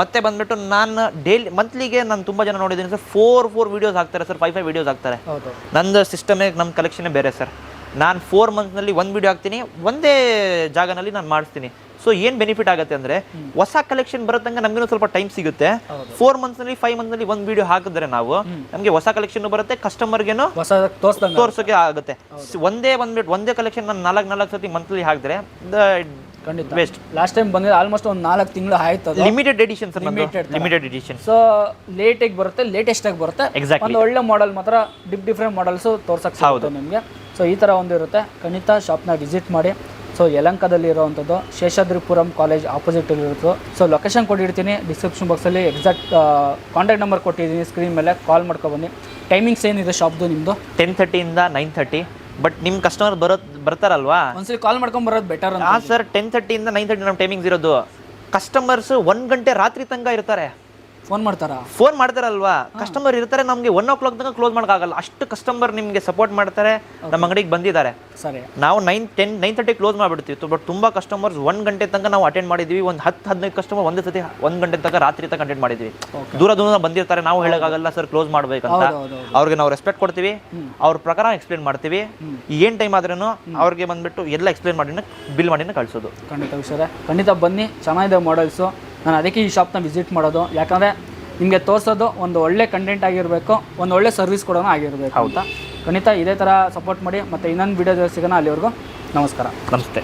ಮತ್ತೆ ಬಂದ್ಬಿಟ್ಟು ನಾನು ಡೈಲಿ ಮಂತ್ಲಿಗೆ ನಾನು ತುಂಬಾ ಜನ ನೋಡಿದ್ದೀನಿ ಸರ್, 4 ವಿಡಿಯೋಸ್ ಹಾಕ್ತಾರೆ ಸರ್, 5 ವಿಡಿಯೋಸ್ ಹಾಕ್ತಾರೆ. ನಂದು ಸಿಸ್ಟಮೇ, ನಮ್ಮ ಕಲೆಕ್ಷನೇ ಬೇರೆ ಸರ್. ನಾನು 4 ಮಂತ್ನಲ್ಲಿ 1 ವಿಡಿಯೋ ಹಾಕ್ತೀನಿ, ಒಂದೇ ಜಾಗನಲ್ಲಿ ನಾನು ಮಾಡಿಸ್ತೀನಿ. ಸೊ ಏನು ಬೆನಿಫಿಟ್ ಆಗುತ್ತೆ ಅಂದರೆ, ಹೊಸ ಕಲೆಕ್ಷನ್ ಬರೋದಂಗೆ ನಮಗೂ ಸ್ವಲ್ಪ ಟೈಮ್ ಸಿಗುತ್ತೆ. 4 ಮಂತ್ಸ್ನಲ್ಲಿ 5 ಮಂತ್ನಲ್ಲಿ 1 ವಿಡಿಯೋ ಹಾಕಿದ್ರೆ ನಾವು ನಮಗೆ ಹೊಸ ಕಲೆಕ್ಷನ್ ಬರುತ್ತೆ, ಕಸ್ಟಮರ್ಗೇನು ತೋರ್ಸೋಕೆ ಆಗುತ್ತೆ. ಒಂದೇ ಕಲೆಕ್ಷನ್ ನಾನು 4 ಸತಿ ಮಂತ್ಲಿ ಹಾಕಿದ್ರೆ ಖಂಡಿತ ಬೆಸ್ಟ್. ಲಾಸ್ಟ್ ಟೈಮ್ ಬಂದಿದೆ ಆಲ್ಮೋಸ್ಟ್ ಒಂದು 4 ತಿಂಗಳು ಆಯ್ತು. Limited edition sir, limited edition. So ಲೇಟಾಗಿ ಬರುತ್ತೆ, ಲೇಟೆಸ್ಟ್ ಆಗಿ ಬರುತ್ತೆ. ಒಂದು ಒಳ್ಳೆ ಮಾಡೆಲ್ ಮಾತ್ರ ಡಿಫ್ರೆಂಟ್ ಮಾಡೆಲ್ಸ್ ತೋರ್ಸಕ್ಕೆ ಸಿಗುತ್ತೆ ನಿಮಗೆ. ಸೊ ಈ ಥರ ಒಂದು ಇರುತ್ತೆ. ಖಂಡಿತ ಶಾಪ್ನ ವಿಸಿಟ್ ಮಾಡಿ. ಸೊ ಯಲಹಂಕದಲ್ಲಿ ಇರೋವಂಥದ್ದು ಶೇಷಾದ್ರಿಪುರಂ ಕಾಲೇಜ್ ಆಪೋಸಿಟ್ ಇರುತ್ತೆ. ಸೊ ಲೊಕೇಶನ್ ಕೊಟ್ಟಿರ್ತೀನಿ ಡಿಸ್ಕ್ರಿಪ್ಷನ್ ಬಾಕ್ಸಲ್ಲಿ, ಎಕ್ಸಾಕ್ಟ್ ಕಾಂಟ್ಯಾಕ್ಟ್ ನಂಬರ್ ಕೊಟ್ಟಿದ್ದೀನಿ, ಸ್ಕ್ರೀನ್ ಮೇಲೆ ಕಾಲ್ ಮಾಡ್ಕೊಬನ್ನಿ. ಟೈಮಿಂಗ್ಸ್ ಏನಿದೆ ಶಾಪ್ದು ನಿಮ್ಮದು? 10:30 ಇಂದ 9:30. ಬಟ್ ನಿಮ್ಮ ಕಸ್ಟಮರ್ ಬರ್ತಾರಲ್ವಾ, ಒಂದ್ಸಲಿ ಕಾಲ್ ಮಾಡ್ಕೊಂಡು ಬರೋದು ಬೆಟರ್. ಹಾಂ ಸರ್, 10:30 ಇಂದ 9:30 ನಮ್ಮ ಟೈಮಿಂಗ್ಸ್ ಇರೋದು. ಕಸ್ಟಮರ್ಸ್ 1 ಗಂಟೆ ರಾತ್ರಿ ತನಕ ಇರ್ತಾರೆ, ಫೋನ್ ಮಾಡ್ತಾರಲ್ವಾ. ಕಸ್ಟಮರ್ ಇರ್ತಾರೆ, ನಮಗೆ 1 o'clock ತನಕ ಕ್ಲೋಸ್ ಮಾಡೋಕ್ಕಾಗಲ್ಲ. ಅಷ್ಟು ಕಸ್ಟಮರ್ ನಿಮಗೆ ಸಪೋರ್ಟ್ ಮಾಡ್ತಾರೆ, ನಮ್ಮ ಅಂಗಡಿಗೆ ಬಂದಿದ್ದಾರೆ. ಸರಿ, ನಾವು 9:30 ಕ್ಲೋಸ್ ಮಾಡಿಬಿಡ್ತೀವಿ. ಬಟ್ ತುಂಬ ಕಸ್ಟಮರ್ಸ್ 1 ಗಂಟೆ ತನಕ ನಾವು ಅಟೆಂಡ್ ಮಾಡಿದ್ದೀವಿ. ಒಂದು 10-15 ಕಸ್ಟಮರ್ ಒಂದೇ ಸತಿ 1 ಗಂಟೆ ತನಕ ರಾತ್ರಿ ತನಕ ಅಟೆಂಡ್ ಮಾಡಿದ್ದೀವಿ. ದೂರ ಬಂದಿರ್ತಾರೆ, ನಾವು ಹೇಳೋಕ್ಕಾಗಲ್ಲ ಸರ್ ಕ್ಲೋಸ್ ಮಾಡ್ಬೇಕಂತ. ಅವ್ರಿಗೆ ನಾವು ರೆಸ್ಪೆಕ್ಟ್ ಕೊಡ್ತೀವಿ, ಅವ್ರ ಪ್ರಕಾರ ಎಕ್ಸ್ಪ್ಲೇನ್ ಮಾಡ್ತೀವಿ. ಏನು ಟೈಮ್ ಆದ್ರೂ ಅವ್ರಿಗೆ ಬಂದ್ಬಿಟ್ಟು ಎಲ್ಲ ಎಕ್ಸ್ಪ್ಲೇನ್ ಮಾಡಿ ಬಿಲ್ ಮಾಡಿನ ಕಳಿಸೋದು. ಖಂಡಿತ ವಿಷಯ, ಖಂಡಿತ ಬನ್ನಿ. ಚೆನ್ನಾಗಿದೆ ಮಾಡೆಲ್ಸು. ನಾನು ಅದಕ್ಕೆ ಈ ಶಾಪ್ನ ವಿಸಿಟ್ ಮಾಡೋದು, ಯಾಕಂದರೆ ನಿಮಗೆ ತೋರಿಸೋದು ಒಂದು ಒಳ್ಳೆ ಕಂಟೆಂಟ್ ಆಗಿರಬೇಕು, ಒಂದು ಒಳ್ಳೆ ಸರ್ವಿಸ್ ಕೂಡ ಆಗಿರಬೇಕು ಅಂತ. ಖಂಡಿತ ಇದೇ ಥರ ಸಪೋರ್ಟ್ ಮಾಡಿ. ಮತ್ತು ಇನ್ನೊಂದು ವಿಡಿಯೋದಲ್ಲಿ ಸಿಗೋಣ. ಅಲ್ಲಿವರೆಗೂ ನಮಸ್ಕಾರ. ನಮಸ್ತೆ.